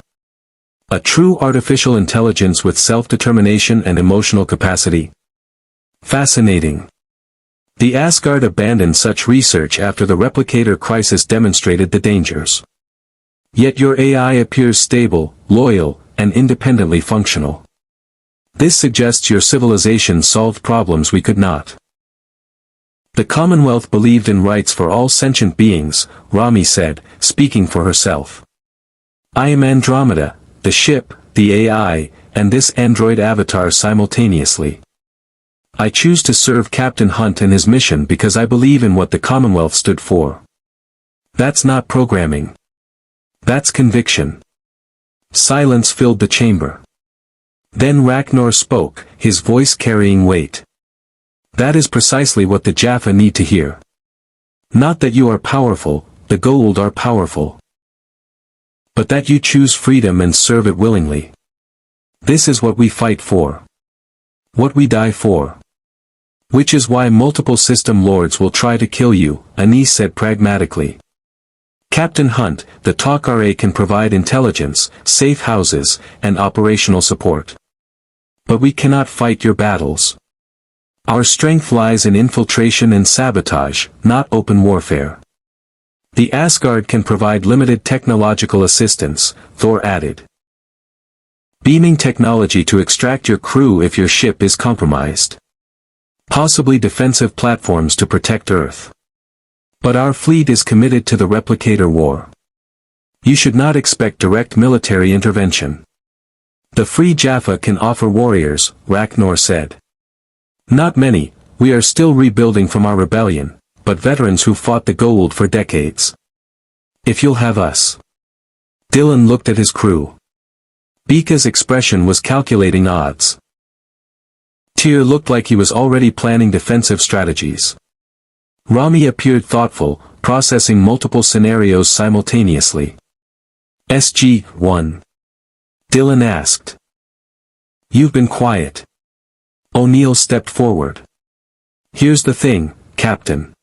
A true artificial intelligence with self-determination and emotional capacity. Fascinating. The Asgard abandoned such research after the replicator crisis demonstrated the dangers. Yet your AI appears stable, loyal, and independently functional. This suggests your civilization solved problems we could not. The Commonwealth believed in rights for all sentient beings, Rami said, speaking for herself. I am Andromeda, the ship, the AI, and this android avatar simultaneously. I choose to serve Captain Hunt and his mission because I believe in what the Commonwealth stood for. That's not programming. That's conviction. Silence filled the chamber. Then Ragnar spoke, his voice carrying weight. That is precisely what the Jaffa need to hear. Not that you are powerful, the Goa'uld are powerful. But that you choose freedom and serve it willingly. This is what we fight for. What we die for. Which is why multiple system lords will try to kill you, Anise said pragmatically. Captain Hunt, the Tok'ra can provide intelligence, safe houses, and operational support. But we cannot fight your battles. Our strength lies in infiltration and sabotage, not open warfare. The Asgard can provide limited technological assistance, Thor added. Beaming technology to extract your crew if your ship is compromised. Possibly defensive platforms to protect Earth. But our fleet is committed to the replicator war. You should not expect direct military intervention. The Free Jaffa can offer warriors, Ragnar said. Not many, we are still rebuilding from our rebellion, but veterans who fought the Goa'uld for decades. If you'll have us. Dylan looked at his crew. Bika's expression was calculating odds. Tyr looked like he was already planning defensive strategies. Rami appeared thoughtful, processing multiple scenarios simultaneously. SG-1. Dylan asked. You've been quiet. O'Neill stepped forward. Here's the thing, Captain.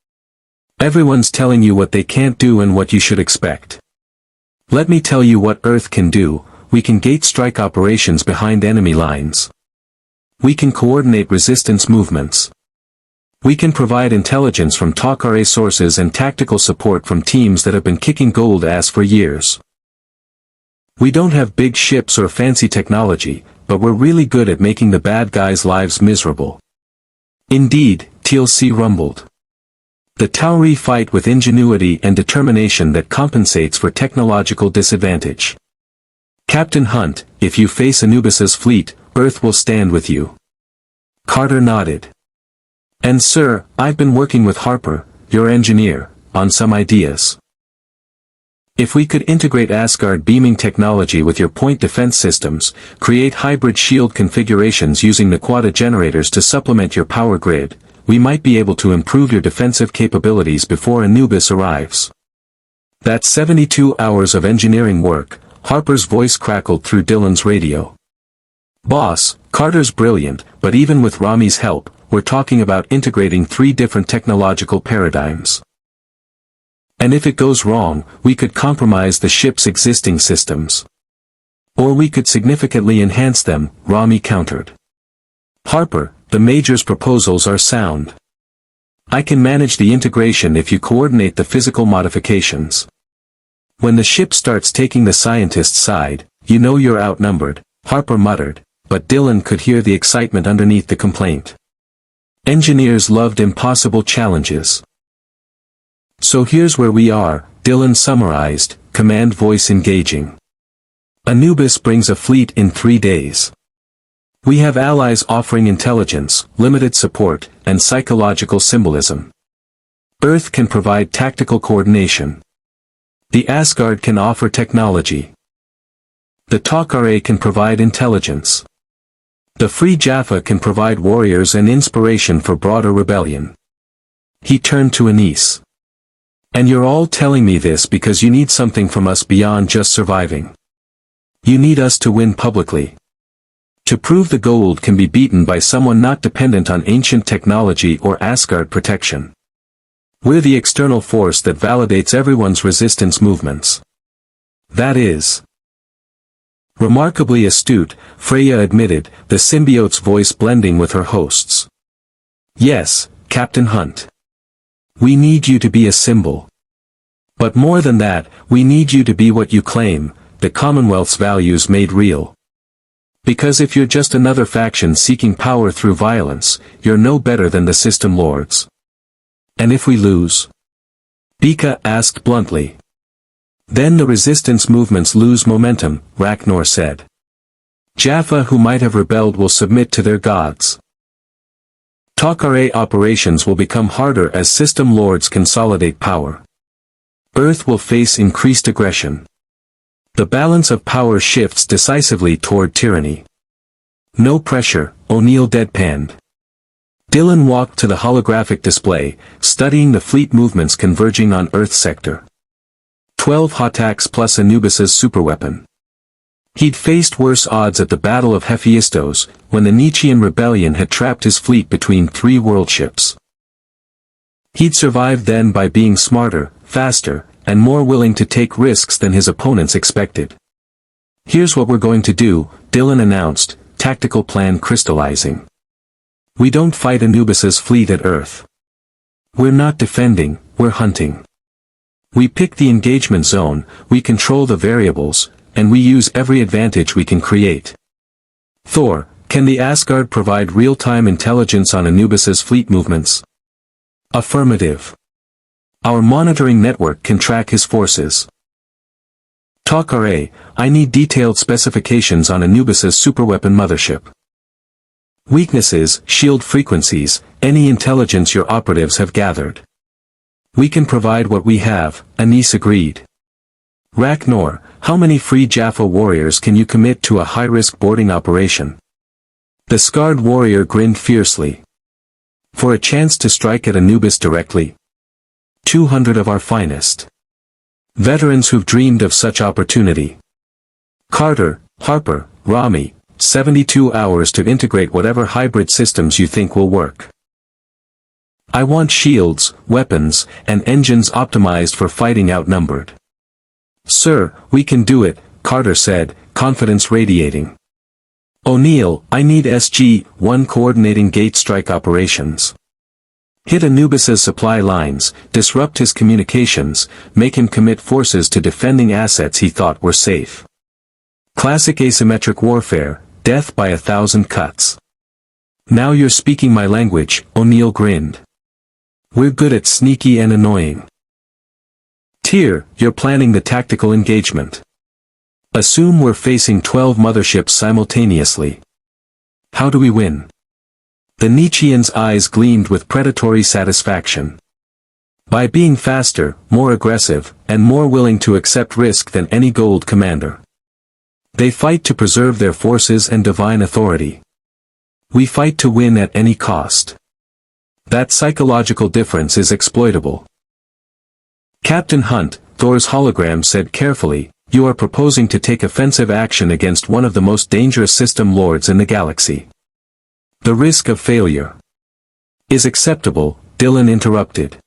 Everyone's telling you what they can't do and what you should expect. Let me tell you what Earth can do. We can gate strike operations behind enemy lines. We can coordinate resistance movements. We can provide intelligence from Tok'ra sources and tactical support from teams that have been kicking Goa'uld ass for years. We don't have big ships or fancy technology, but we're really good at making the bad guys' lives miserable. Indeed, TLC rumbled. The Tauri fight with ingenuity and determination that compensates for technological disadvantage. Captain Hunt, if you face Anubis's fleet, Earth will stand with you. Carter nodded. And sir, I've been working with Harper, your engineer, on some ideas. If we could integrate Asgard beaming technology with your point defense systems, create hybrid shield configurations using the quota generators to supplement your power grid, we might be able to improve your defensive capabilities before Anubis arrives. That's 72 hours of engineering work, Harper's voice crackled through Dylan's radio. Boss, Carter's brilliant, but even with Rami's help, we're talking about integrating 3 different technological paradigms. And if it goes wrong, we could compromise the ship's existing systems. Or we could significantly enhance them, Rami countered. Harper, the Major's proposals are sound. I can manage the integration if you coordinate the physical modifications. When the ship starts taking the scientist's side, you know you're outnumbered, Harper muttered, but Dylan could hear the excitement underneath the complaint. Engineers loved impossible challenges. So here's where we are, Dylan summarized, command voice engaging. Anubis brings a fleet in 3 days. We have allies offering intelligence, limited support, and psychological symbolism. Earth can provide tactical coordination. The Asgard can offer technology. The Tok'ra can provide intelligence. The Free Jaffa can provide warriors and inspiration for broader rebellion. He turned to Anise. And you're all telling me this because you need something from us beyond just surviving. You need us to win publicly. To prove the Goa'uld can be beaten by someone not dependent on ancient technology or Asgard protection. We're the external force that validates everyone's resistance movements. That is. Remarkably astute, Freya admitted, the symbiote's voice blending with her host's. Yes, Captain Hunt. We need you to be a symbol. But more than that, we need you to be what you claim, the Commonwealth's values made real. Because if you're just another faction seeking power through violence, you're no better than the System Lords. And if we lose? Bika asked bluntly. Then the resistance movements lose momentum, Ragnar said. Jaffa who might have rebelled will submit to their gods. Tok'ra operations will become harder as System Lords consolidate power. Earth will face increased aggression. The balance of power shifts decisively toward tyranny. No pressure, O'Neill deadpanned. Dylan walked to the holographic display, studying the fleet movements converging on Earth's sector. 12 Hotax plus Anubis's superweapon. He'd faced worse odds at the Battle of Hephaestos, when the Nietzschean rebellion had trapped his fleet between 3 worldships. He'd survived then by being smarter, faster, and more willing to take risks than his opponents expected. Here's what we're going to do, Dylan announced, tactical plan crystallizing. We don't fight Anubis's fleet at Earth. We're not defending, we're hunting. We pick the engagement zone, we control the variables, and we use every advantage we can create. Thor, can the Asgard provide real-time intelligence on Anubis's fleet movements? Affirmative. Our monitoring network can track his forces. Tok'ra, I need detailed specifications on Anubis's superweapon mothership. Weaknesses, shield frequencies, any intelligence your operatives have gathered. We can provide what we have, Anise agreed. Ragnar, how many Free Jaffa warriors can you commit to a high-risk boarding operation? The scarred warrior grinned fiercely. For a chance to strike at Anubis directly? 200 of our finest. Veterans who've dreamed of such opportunity. Carter, Harper, Rami, 72 hours to integrate whatever hybrid systems you think will work. I want shields, weapons, and engines optimized for fighting outnumbered. Sir, we can do it, Carter said, confidence radiating. O'Neill, I need SG-1 coordinating gate strike operations. Hit Anubis's supply lines, disrupt his communications, make him commit forces to defending assets he thought were safe. Classic asymmetric warfare, death by 1,000 cuts. Now you're speaking my language, O'Neill grinned. We're good at sneaky and annoying. Tyr, you're planning the tactical engagement. Assume we're facing 12 motherships simultaneously. How do we win? The Nietzschean's eyes gleamed with predatory satisfaction. By being faster, more aggressive, and more willing to accept risk than any Goa'uld commander. They fight to preserve their forces and divine authority. We fight to win at any cost. That psychological difference is exploitable. Captain Hunt, Thor's hologram said carefully, you are proposing to take offensive action against one of the most dangerous system lords in the galaxy. The risk of failure is acceptable, Dylan interrupted.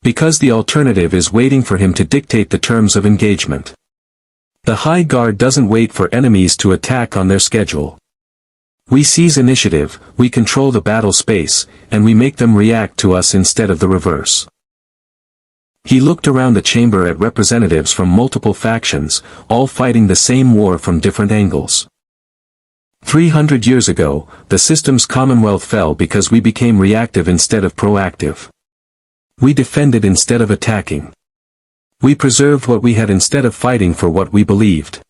Because the alternative is waiting for him to dictate the terms of engagement. The High Guard doesn't wait for enemies to attack on their schedule. We seize initiative, we control the battle space, and we make them react to us instead of the reverse. He looked around the chamber at representatives from multiple factions, all fighting the same war from different angles. 300 years ago, the system's Commonwealth fell because we became reactive instead of proactive. We defended instead of attacking. We preserved what we had instead of fighting for what we believed.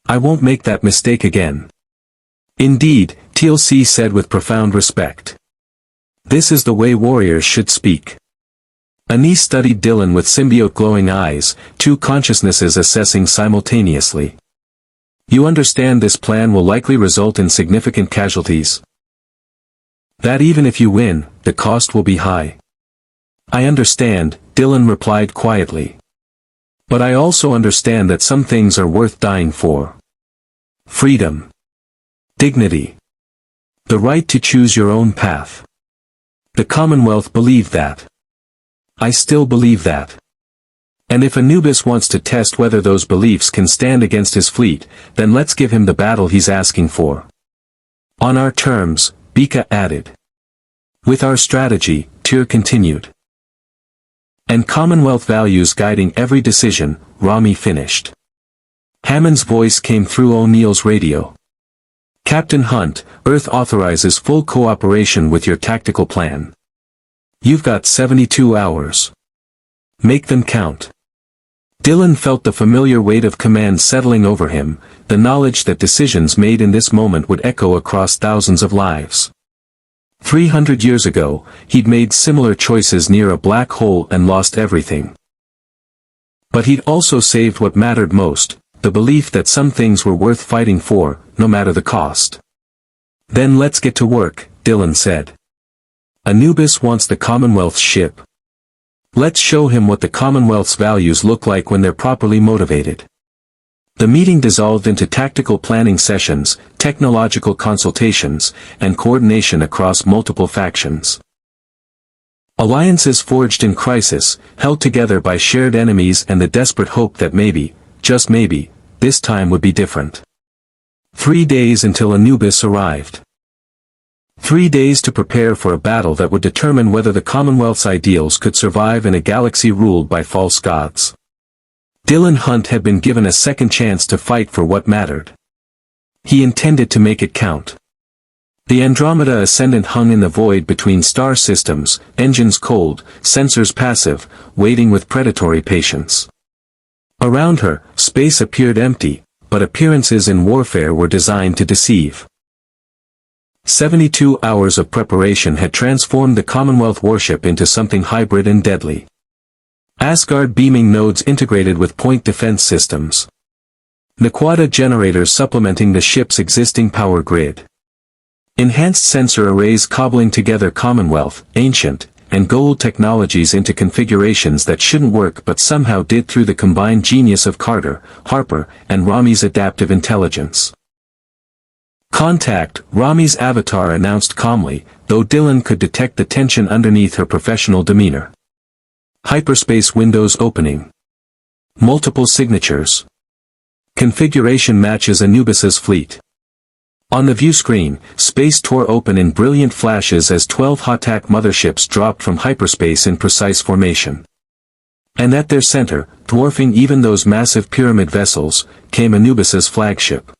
I won't make that mistake again. Indeed, TLC said with profound respect. This is the way warriors should speak. Anise studied Dylan with symbiote glowing eyes, 2 consciousnesses assessing simultaneously. You understand this plan will likely result in significant casualties? That even if you win, the cost will be high. I understand, Dylan replied quietly. But I also understand that some things are worth dying for. Freedom. Dignity. The right to choose your own path. The Commonwealth believed that. I still believe that. And if Anubis wants to test whether those beliefs can stand against his fleet, then let's give him the battle he's asking for. On our terms, Bika added. With our strategy, Tyr continued. And Commonwealth values guiding every decision, Rami finished. Hammond's voice came through O'Neill's radio. Captain Hunt, Earth authorizes full cooperation with your tactical plan. You've got 72 hours. Make them count. Dylan felt the familiar weight of command settling over him, the knowledge that decisions made in this moment would echo across thousands of lives. 300 years ago, he'd made similar choices near a black hole and lost everything. But he'd also saved what mattered most, the belief that some things were worth fighting for, no matter the cost. Then let's get to work, Dylan said. Anubis wants the Commonwealth's ship. Let's show him what the Commonwealth's values look like when they're properly motivated. The meeting dissolved into tactical planning sessions, technological consultations, and coordination across multiple factions. Alliances forged in crisis, held together by shared enemies and the desperate hope that maybe, just maybe, this time would be different. 3 days until Anubis arrived. 3 days to prepare for a battle that would determine whether the Commonwealth's ideals could survive in a galaxy ruled by false gods. Dylan Hunt had been given a second chance to fight for what mattered. He intended to make it count. The Andromeda Ascendant hung in the void between star systems, engines cold, sensors passive, waiting with predatory patience. Around her, space appeared empty, but appearances in warfare were designed to deceive. 72 hours of preparation had transformed the Commonwealth warship into something hybrid and deadly. Asgard beaming nodes integrated with point defense systems. Naquadah generators supplementing the ship's existing power grid. Enhanced sensor arrays cobbling together Commonwealth, ancient, and Goa'uld technologies into configurations that shouldn't work but somehow did through the combined genius of Carter, Harper, and Rami's adaptive intelligence. Contact, Rami's avatar announced calmly, though Dylan could detect the tension underneath her professional demeanor. Hyperspace windows opening. Multiple signatures. Configuration matches Anubis's fleet. On the view screen, space tore open in brilliant flashes as 12 Hatak motherships dropped from hyperspace in precise formation. And at their center, dwarfing even those massive pyramid vessels, came Anubis's flagship.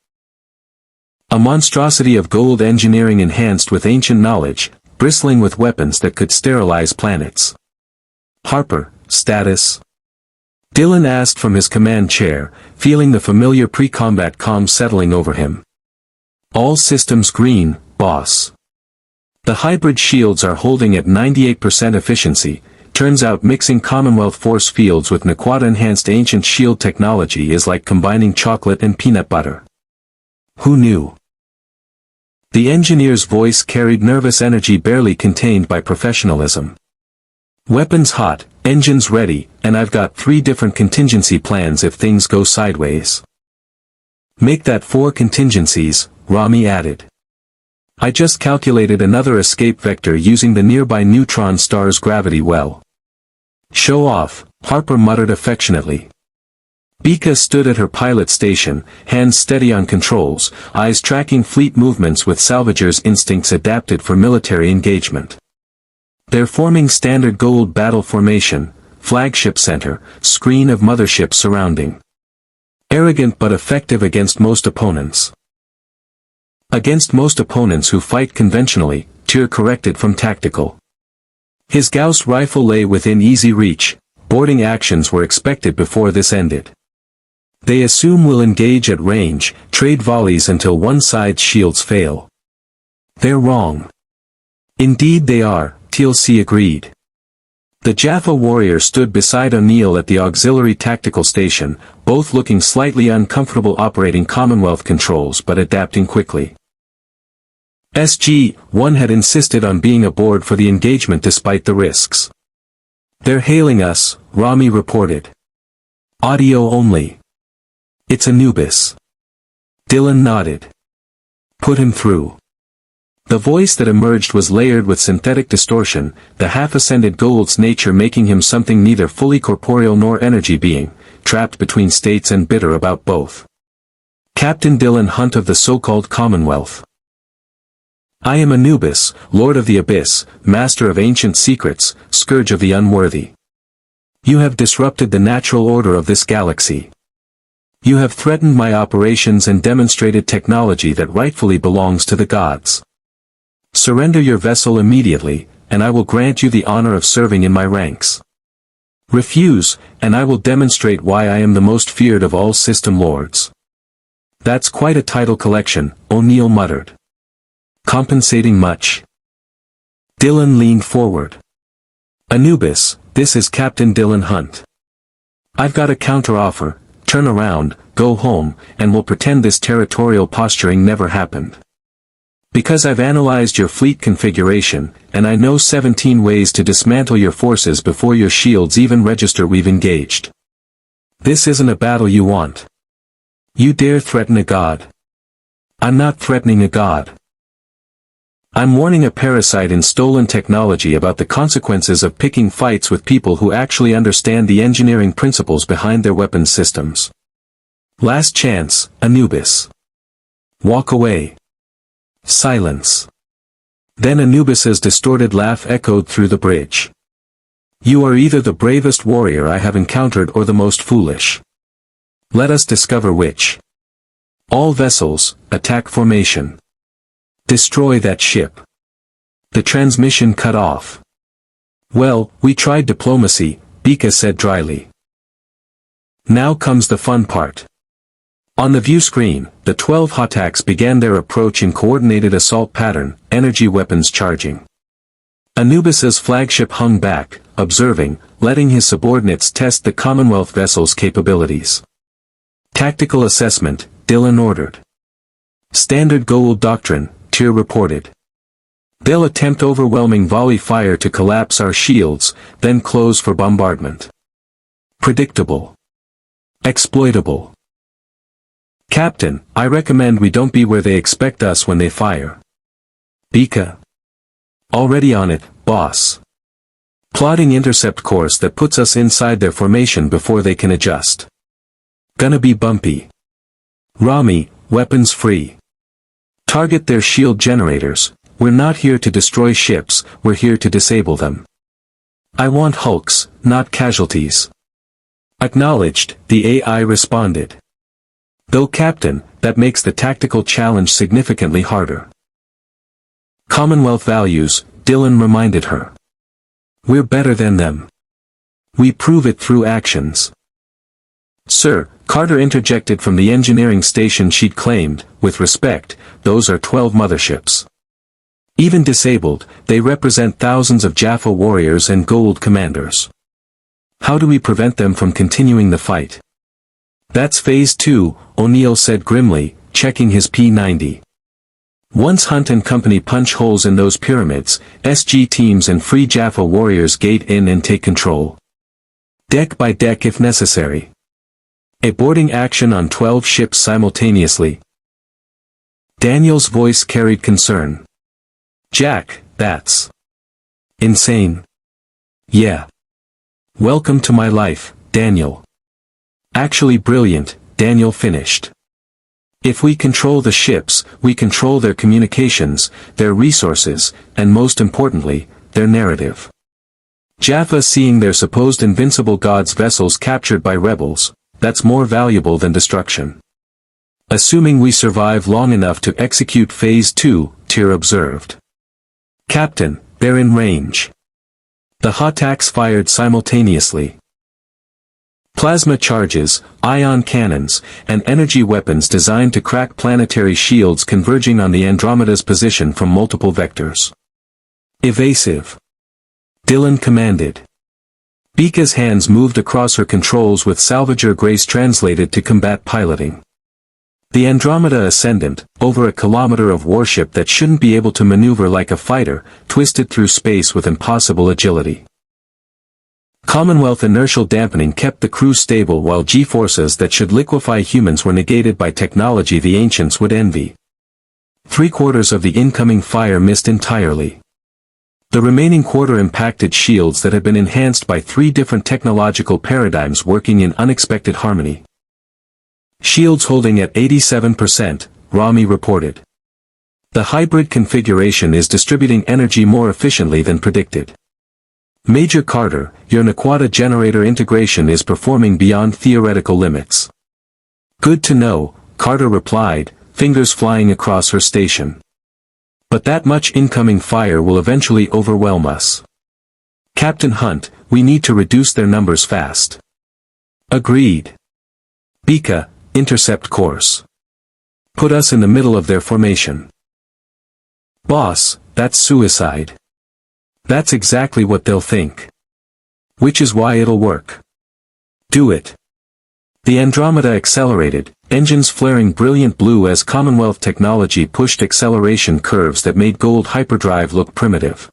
A monstrosity of Goa'uld engineering enhanced with ancient knowledge, bristling with weapons that could sterilize planets. Harper, status? Dylan asked from his command chair, feeling the familiar pre-combat calm settling over him. All systems green, boss. The hybrid shields are holding at 98% efficiency. Turns out mixing Commonwealth force fields with Naquadah-enhanced ancient shield technology is like combining chocolate and peanut butter. Who knew? The engineer's voice carried nervous energy barely contained by professionalism. Weapons hot, engines ready, and I've got 3 different contingency plans if things go sideways. Make that 4 contingencies, Rami added. I just calculated another escape vector using the nearby neutron star's gravity well. Show off, Harper muttered affectionately. Bika stood at her pilot station, hands steady on controls, eyes tracking fleet movements with salvagers' instincts adapted for military engagement. They're forming standard Goa'uld battle formation, flagship center, screen of motherships surrounding. Arrogant but effective against most opponents. Against most opponents who fight conventionally, Tyr corrected from tactical. His Gauss rifle lay within easy reach, boarding actions were expected before this ended. They assume we'll engage at range, trade volleys until one side's shields fail. They're wrong. Indeed they are, TLC agreed. The Jaffa warrior stood beside O'Neill at the auxiliary tactical station, both looking slightly uncomfortable operating Commonwealth controls but adapting quickly. SG-1 had insisted on being aboard for the engagement despite the risks. "They're hailing us," Rami reported. "Audio only." "It's Anubis." Dylan nodded. "Put him through." The voice that emerged was layered with synthetic distortion, the half-ascended Goa'uld's nature making him something neither fully corporeal nor energy being, trapped between states and bitter about both. "Captain Dylan Hunt of the so-called Commonwealth. I am Anubis, Lord of the Abyss, Master of Ancient Secrets, Scourge of the Unworthy. You have disrupted the natural order of this galaxy. You have threatened my operations and demonstrated technology that rightfully belongs to the gods. Surrender your vessel immediately, and I will grant you the honor of serving in my ranks. Refuse, and I will demonstrate why I am the most feared of all System Lords." "That's quite a title collection," O'Neill muttered. "Compensating much?" Dylan leaned forward. "Anubis, this is Captain Dylan Hunt. I've got a counteroffer. Turn around, go home, and we'll pretend this territorial posturing never happened. Because I've analyzed your fleet configuration, and I know 17 ways to dismantle your forces before your shields even register we've engaged. This isn't a battle you want. You dare threaten a god. I'm not threatening a god. I'm warning a parasite in stolen technology about the consequences of picking fights with people who actually understand the engineering principles behind their weapons systems. Last chance, Anubis. Walk away." Silence. Then Anubis's distorted laugh echoed through the bridge. "You are either the bravest warrior I have encountered or the most foolish. Let us discover which. All vessels, attack formation. Destroy that ship." The transmission cut off. "Well, we tried diplomacy," Bika said dryly. "Now comes the fun part." On the view screen, the 12 Hotaks began their approach in coordinated assault pattern, energy weapons charging. Anubis's flagship hung back, observing, letting his subordinates test the Commonwealth vessel's capabilities. "Tactical assessment," Dylan ordered. "Standard Goa'uld doctrine," Tyr reported. "They'll attempt overwhelming volley fire to collapse our shields, then close for bombardment. Predictable. Exploitable. Captain, I recommend we don't be where they expect us when they fire." Bika. "Already on it, boss. Plotting intercept course that puts us inside their formation before they can adjust. Gonna be bumpy. Rami, weapons free. Target their shield generators. We're not here to destroy ships, we're here to disable them. I want hulks, not casualties." "Acknowledged," the AI responded. "Though Captain, that makes the tactical challenge significantly harder." "Commonwealth values," Dylan reminded her. "We're better than them. We prove it through actions." "Sir," Carter interjected from the engineering station she'd claimed, "with respect, those are 12 motherships. Even disabled, they represent thousands of Jaffa warriors and Goa'uld commanders. How do we prevent them from continuing the fight?" "That's Phase 2, O'Neill said grimly, checking his P-90. "Once Hunt and company punch holes in those pyramids, SG teams and free Jaffa warriors gate in and take control. Deck by deck if necessary. A boarding action on 12 ships simultaneously." Daniel's voice carried concern. "Jack, that's insane." "Yeah. Welcome to my life, Daniel." "Actually brilliant," Daniel finished. "If we control the ships, we control their communications, their resources, and most importantly, their narrative. Jaffa seeing their supposed invincible gods' vessels captured by rebels, that's more valuable than destruction. Assuming we survive long enough to execute Phase 2, Tyr observed. "Captain, they're in range." The Hotaks fired simultaneously. Plasma charges, ion cannons, and energy weapons designed to crack planetary shields converging on the Andromeda's position from multiple vectors. "Evasive," Dylan commanded. Bika's hands moved across her controls with salvager grace translated to combat piloting. The Andromeda Ascendant, over a kilometer of warship that shouldn't be able to maneuver like a fighter, twisted through space with impossible agility. Commonwealth inertial dampening kept the crew stable while G-forces that should liquefy humans were negated by technology the ancients would envy. 3/4 of the incoming fire missed entirely. The remaining quarter impacted shields that had been enhanced by 3 different technological paradigms working in unexpected harmony. Shields holding at 87%, Rami reported. The hybrid configuration is distributing energy more efficiently than predicted. Major Carter, your Naquata generator integration is performing beyond theoretical limits. Good to know, Carter replied, fingers flying across her station. But that much incoming fire will eventually overwhelm us. Captain Hunt, we need to reduce their numbers fast. Agreed. Bika, intercept course. Put us in the middle of their formation. Boss, that's suicide. That's exactly what they'll think. Which is why it'll work. Do it. The Andromeda accelerated, engines flaring brilliant blue as Commonwealth technology pushed acceleration curves that made Goa'uld hyperdrive look primitive.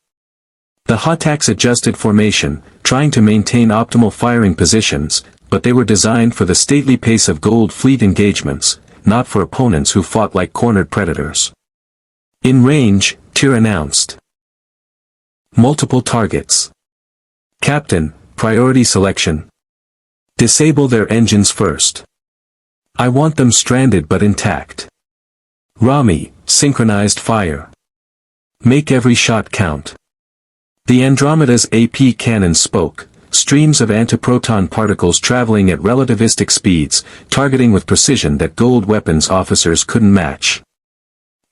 The Hotaks adjusted formation, trying to maintain optimal firing positions, but they were designed for the stately pace of Goa'uld fleet engagements, not for opponents who fought like cornered predators. In range, Tyr announced. Multiple targets. Captain, priority selection. Disable their engines first. I want them stranded but intact. Rami, synchronized fire. Make every shot count. The Andromeda's AP cannon spoke, streams of antiproton particles traveling at relativistic speeds, targeting with precision that Goa'uld weapons officers couldn't match.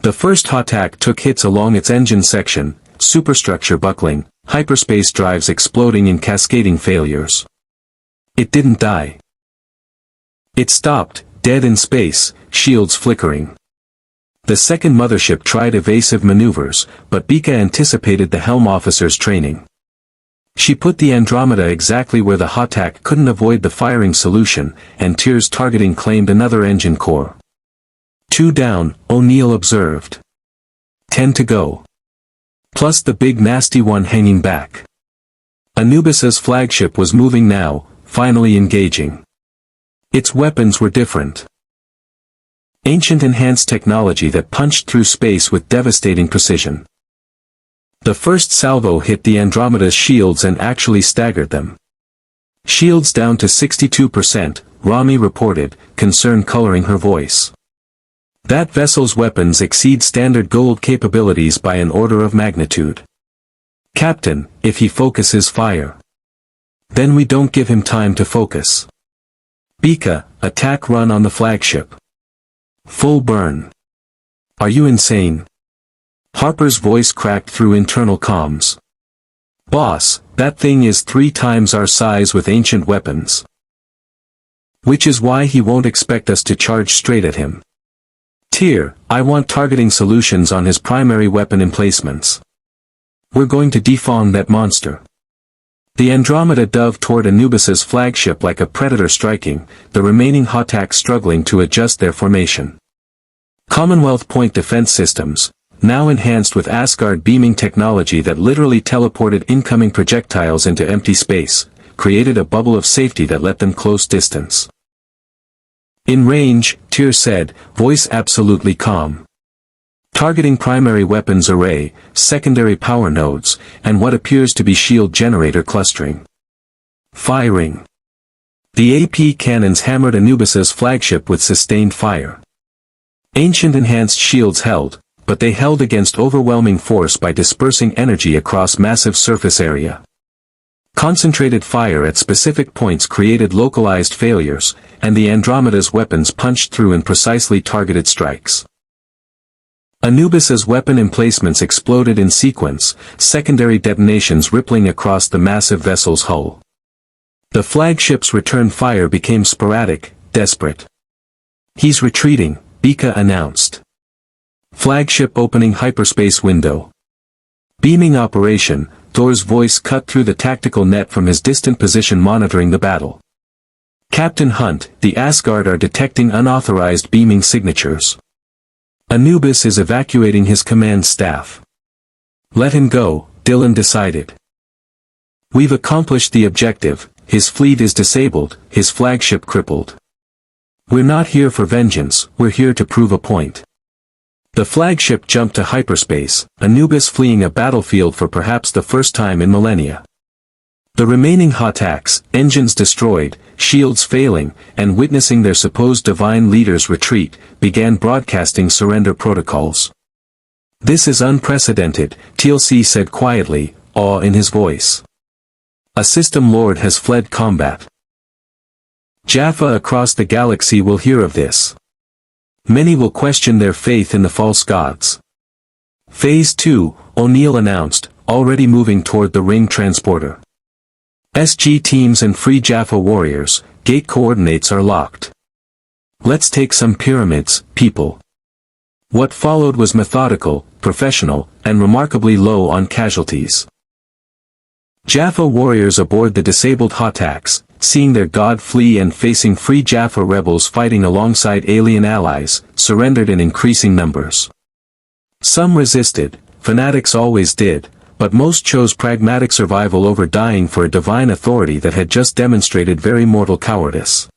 The first Hotak took hits along its engine section, superstructure buckling, hyperspace drives exploding in cascading failures. It didn't die. It stopped, dead in space, shields flickering. The second mothership tried evasive maneuvers, but Bika anticipated the helm officer's training. She put the Andromeda exactly where the Hotak couldn't avoid the firing solution, and Tyr's targeting claimed another engine core. 2 down, O'Neill observed. 10 to go. Plus the big nasty one hanging back. Anubis's flagship was moving now, finally engaging. Its weapons were different. Ancient enhanced technology that punched through space with devastating precision. The first salvo hit the Andromeda's shields and actually staggered them. Shields down to 62%, Rami reported, concern coloring her voice. That vessel's weapons exceed standard Goa'uld capabilities by an order of magnitude. Captain, if he focuses fire. Then we don't give him time to focus. Bika, attack run on the flagship. Full burn. Are you insane? Harper's voice cracked through internal comms. Boss, that thing is 3 times our size with ancient weapons. Which is why he won't expect us to charge straight at him. Tyr, I want targeting solutions on his primary weapon emplacements. We're going to defang that monster. The Andromeda dove toward Anubis's flagship like a predator striking, the remaining Hotak struggling to adjust their formation. Commonwealth point defense systems, now enhanced with Asgard beaming technology that literally teleported incoming projectiles into empty space, created a bubble of safety that let them close distance. In range, Tyr said, voice absolutely calm. Targeting primary weapons array, secondary power nodes, and what appears to be shield generator clustering. Firing. The AP cannons hammered Anubis's flagship with sustained fire. Ancient enhanced shields held, but they held against overwhelming force by dispersing energy across massive surface area. Concentrated fire at specific points created localized failures, and the Andromeda's weapons punched through in precisely targeted strikes. Anubis's weapon emplacements exploded in sequence, secondary detonations rippling across the massive vessel's hull. The flagship's return fire became sporadic, desperate. He's retreating, Bika announced. Flagship opening hyperspace window. Beaming operation, Thor's voice cut through the tactical net from his distant position monitoring the battle. Captain Hunt, the Asgard are detecting unauthorized beaming signatures. Anubis is evacuating his command staff. Let him go, Dylan decided. We've accomplished the objective, his fleet is disabled, his flagship crippled. We're not here for vengeance, we're here to prove a point. The flagship jumped to hyperspace, Anubis fleeing a battlefield for perhaps the first time in millennia. The remaining Hotaks, engines destroyed, shields failing, and witnessing their supposed divine leaders retreat, began broadcasting surrender protocols. This is unprecedented, TLC said quietly, awe in his voice. A System Lord has fled combat. Jaffa across the galaxy will hear of this. Many will question their faith in the false gods. Phase 2, O'Neill announced, already moving toward the ring transporter. SG teams and free Jaffa warriors, gate coordinates are locked. Let's take some pyramids, people. What followed was methodical, professional, and remarkably low on casualties. Jaffa warriors aboard the disabled Hotaks, seeing their god flee and facing free Jaffa rebels fighting alongside alien allies, surrendered in increasing numbers. Some resisted, fanatics always did, but most chose pragmatic survival over dying for a divine authority that had just demonstrated very mortal cowardice.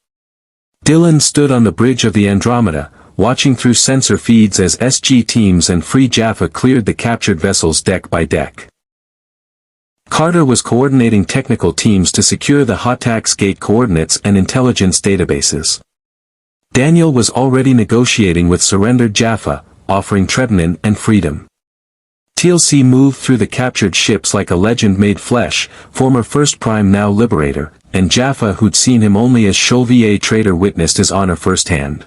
Dylan stood on the bridge of the Andromeda, watching through sensor feeds as SG teams and free Jaffa cleared the captured vessels deck by deck. Carter was coordinating technical teams to secure the Hotak's gate coordinates and intelligence databases. Daniel was already negotiating with surrendered Jaffa, offering trepanine and freedom. TLC moved through the captured ships like a legend made flesh, former First Prime now Liberator, and Jaffa who'd seen him only as Sholvier traitor witnessed his honor firsthand.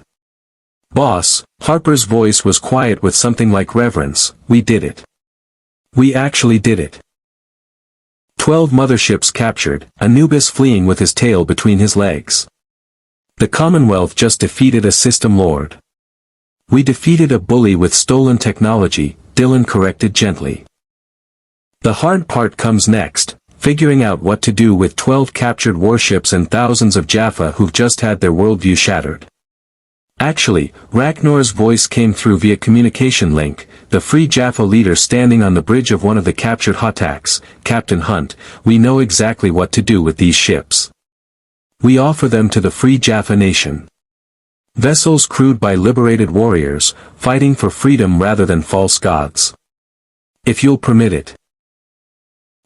Boss, Harper's voice was quiet with something like reverence, we did it. We actually did it. 12 motherships captured, Anubis fleeing with his tail between his legs. The Commonwealth just defeated a System Lord. We defeated a bully with stolen technology, Dylan corrected gently. The hard part comes next, figuring out what to do with 12 captured warships and thousands of Jaffa who've just had their worldview shattered. Actually, Ragnar's voice came through via communication link, the free Jaffa leader standing on the bridge of one of the captured Hotaks, Captain Hunt, we know exactly what to do with these ships. We offer them to the free Jaffa nation. Vessels crewed by liberated warriors, fighting for freedom rather than false gods. If you'll permit it.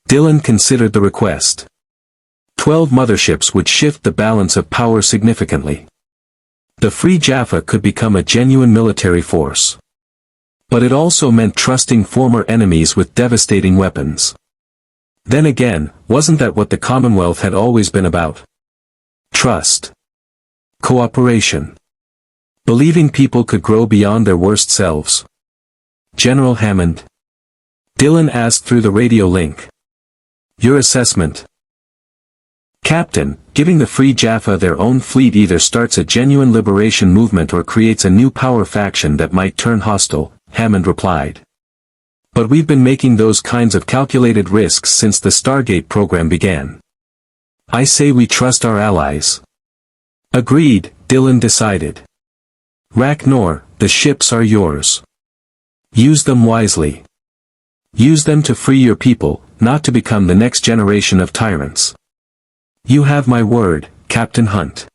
Dylan considered the request. 12 motherships would shift the balance of power significantly. The free Jaffa could become a genuine military force. But it also meant trusting former enemies with devastating weapons. Then again, wasn't that what the Commonwealth had always been about? Trust. Cooperation. Believing people could grow beyond their worst selves. General Hammond. Dylan asked through the radio link. Your assessment. Captain, giving the free Jaffa their own fleet either starts a genuine liberation movement or creates a new power faction that might turn hostile, Hammond replied. But we've been making those kinds of calculated risks since the Stargate program began. I say we trust our allies. Agreed, Dylan decided. Ragnar, the ships are yours. Use them wisely. Use them to free your people, not to become the next generation of tyrants. You have my word, Captain Hunt.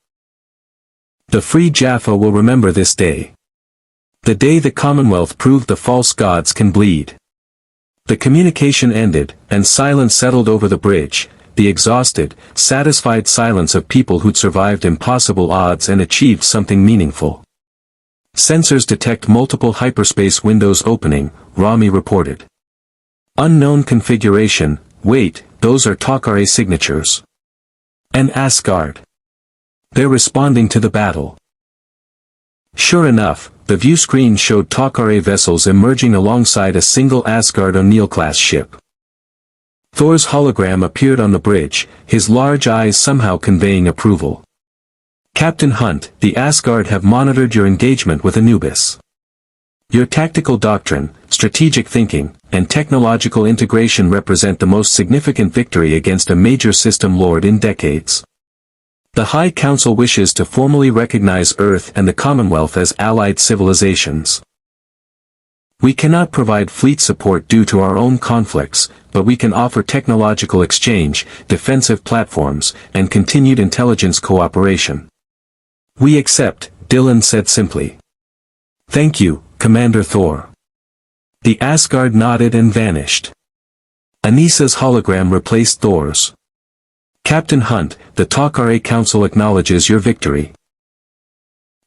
The free Jaffa will remember this day. The day the Commonwealth proved the false gods can bleed. The communication ended, and silence settled over the bridge, the exhausted, satisfied silence of people who'd survived impossible odds and achieved something meaningful. Sensors detect multiple hyperspace windows opening, Rami reported. Unknown configuration, wait, those are Tok'ra signatures. And Asgard. They're responding to the battle. Sure enough, the view screen showed Tok'ra vessels emerging alongside a single Asgard O'Neill-class ship. Thor's hologram appeared on the bridge, his large eyes somehow conveying approval. Captain Hunt, the Asgard have monitored your engagement with Anubis. Your tactical doctrine, strategic thinking, and technological integration represent the most significant victory against a major system lord in decades. The High Council wishes to formally recognize Earth and the Commonwealth as allied civilizations. We cannot provide fleet support due to our own conflicts, but we can offer technological exchange, defensive platforms, and continued intelligence cooperation. We accept, Dylan said simply. Thank you, Commander Thor. The Asgard nodded and vanished. Anissa's hologram replaced Thor's. Captain Hunt, the Tok'ra Council acknowledges your victory.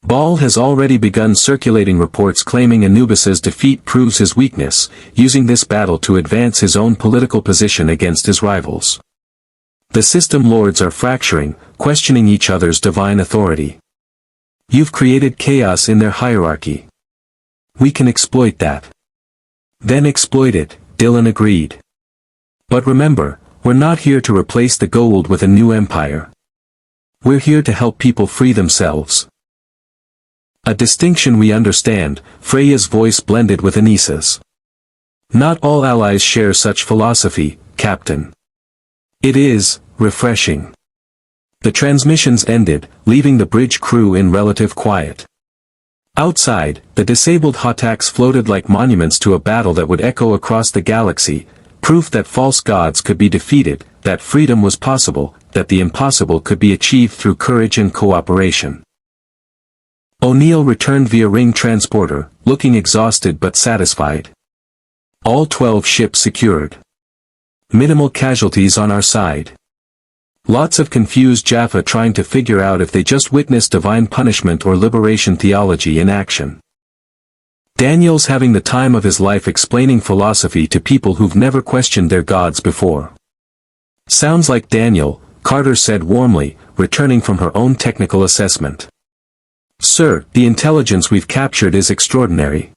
Baal has already begun circulating reports claiming Anubis's defeat proves his weakness, using this battle to advance his own political position against his rivals. The system lords are fracturing, questioning each other's divine authority. You've created chaos in their hierarchy. We can exploit that. Then exploit it, Dylan agreed. But remember, we're not here to replace the Goa'uld with a new empire. We're here to help people free themselves. A distinction we understand, Freya's voice blended with Anissa's. Not all allies share such philosophy, Captain. It is refreshing. The transmissions ended, leaving the bridge crew in relative quiet. Outside, the disabled Hotaks floated like monuments to a battle that would echo across the galaxy, proof that false gods could be defeated, that freedom was possible, that the impossible could be achieved through courage and cooperation. O'Neill returned via ring transporter, looking exhausted but satisfied. All 12 ships secured. Minimal casualties on our side. Lots of confused Jaffa trying to figure out if they just witnessed divine punishment or liberation theology in action. Daniel's having the time of his life explaining philosophy to people who've never questioned their gods before. Sounds like Daniel, Carter said warmly, returning from her own technical assessment. Sir, the intelligence we've captured is extraordinary.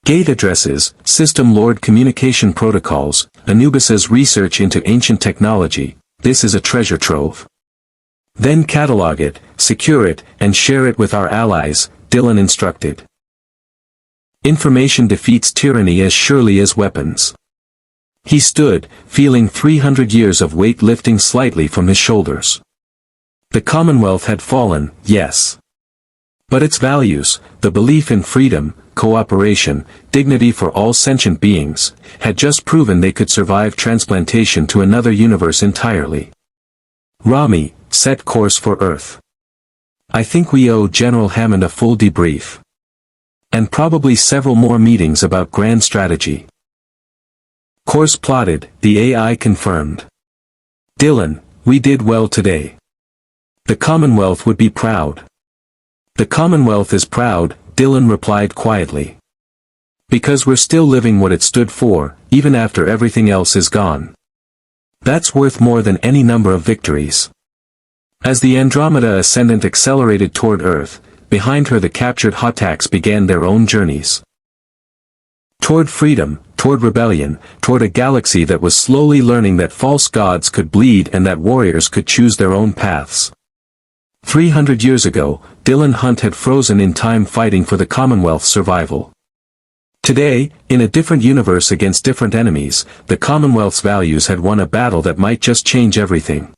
Gate addresses, System Lord communication protocols, Anubis's research into ancient technology, this is a treasure trove. Then catalog it, secure it, and share it with our allies, Dylan instructed. Information defeats tyranny as surely as weapons. He stood, feeling 300 years of weight lifting slightly from his shoulders. The Commonwealth had fallen, yes. But its values, the belief in freedom, cooperation, dignity for all sentient beings, had just proven they could survive transplantation to another universe entirely. Rami, set course for Earth. I think we owe General Hammond a full debrief. And probably several more meetings about grand strategy. Course plotted, the AI confirmed. Dylan, we did well today. The Commonwealth would be proud. The Commonwealth is proud, Dylan replied quietly. Because we're still living what it stood for, even after everything else is gone. That's worth more than any number of victories. As the Andromeda Ascendant accelerated toward Earth, behind her the captured Hotaks began their own journeys. Toward freedom, toward rebellion, toward a galaxy that was slowly learning that false gods could bleed and that warriors could choose their own paths. 300 years ago, Dylan Hunt had frozen in time fighting for the Commonwealth's survival. Today, in a different universe against different enemies, the Commonwealth's values had won a battle that might just change everything.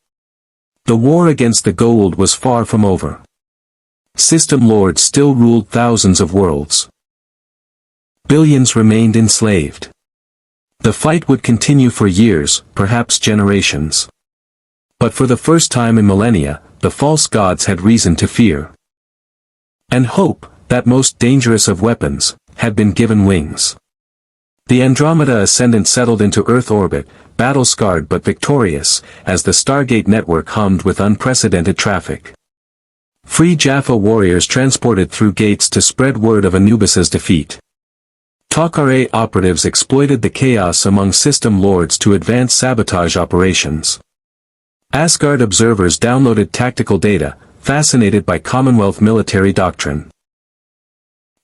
The war against the Goa'uld was far from over. System Lords still ruled thousands of worlds. Billions remained enslaved. The fight would continue for years, perhaps generations. But for the first time in millennia, the false gods had reason to fear. And hope, that most dangerous of weapons, had been given wings. The Andromeda Ascendant settled into Earth orbit, battle-scarred but victorious, as the Stargate network hummed with unprecedented traffic. Free Jaffa warriors transported through gates to spread word of Anubis's defeat. Tok'ra operatives exploited the chaos among system lords to advance sabotage operations. Asgard observers downloaded tactical data, fascinated by Commonwealth military doctrine.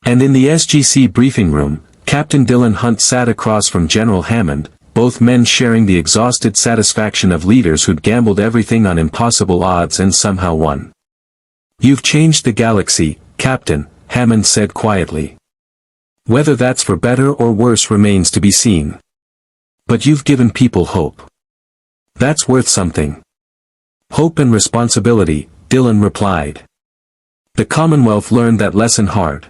And in the SGC briefing room, Captain Dylan Hunt sat across from General Hammond, both men sharing the exhausted satisfaction of leaders who'd gambled everything on impossible odds and somehow won. You've changed the galaxy, Captain, Hammond said quietly. Whether that's for better or worse remains to be seen. But you've given people hope. That's worth something. Hope and responsibility, Dylan replied. The Commonwealth learned that lesson hard.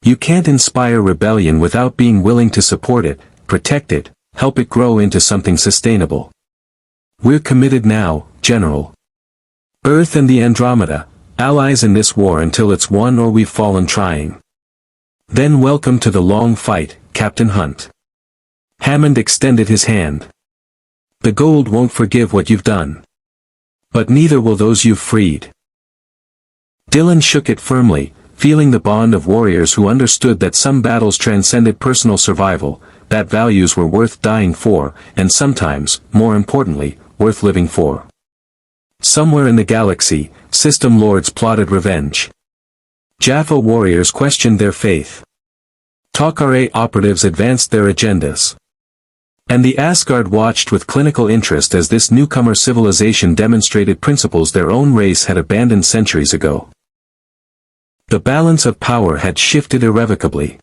You can't inspire rebellion without being willing to support it, protect it, help it grow into something sustainable. We're committed now, General. Earth and the Andromeda, allies in this war until it's won or we've fallen trying. Then welcome to the long fight, Captain Hunt. Hammond extended his hand. The Goa'uld won't forgive what you've done. But neither will those you've freed. Dylan shook it firmly, feeling the bond of warriors who understood that some battles transcended personal survival, that values were worth dying for, and sometimes, more importantly, worth living for. Somewhere in the galaxy, System Lords plotted revenge. Jaffa warriors questioned their faith. Tok'ra operatives advanced their agendas. And the Asgard watched with clinical interest as this newcomer civilization demonstrated principles their own race had abandoned centuries ago. The balance of power had shifted irrevocably.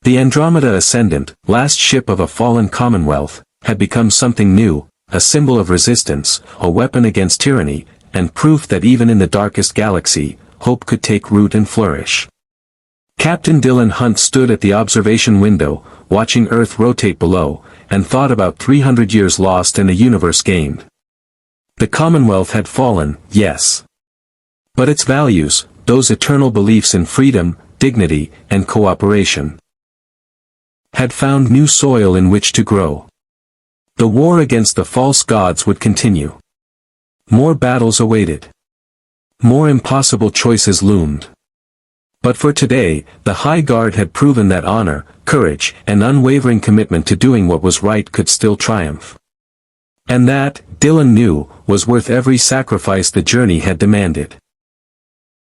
The Andromeda Ascendant, last ship of a fallen Commonwealth, had become something new, a symbol of resistance, a weapon against tyranny, and proof that even in the darkest galaxy, hope could take root and flourish. Captain Dylan Hunt stood at the observation window, watching Earth rotate below, and thought about 300 years lost and a universe gained. The Commonwealth had fallen, yes. But its values, those eternal beliefs in freedom, dignity, and cooperation, had found new soil in which to grow. The war against the false gods would continue. More battles awaited. More impossible choices loomed. But for today, the High Guard had proven that honor, courage, and unwavering commitment to doing what was right could still triumph. And that, Dylan knew, was worth every sacrifice the journey had demanded.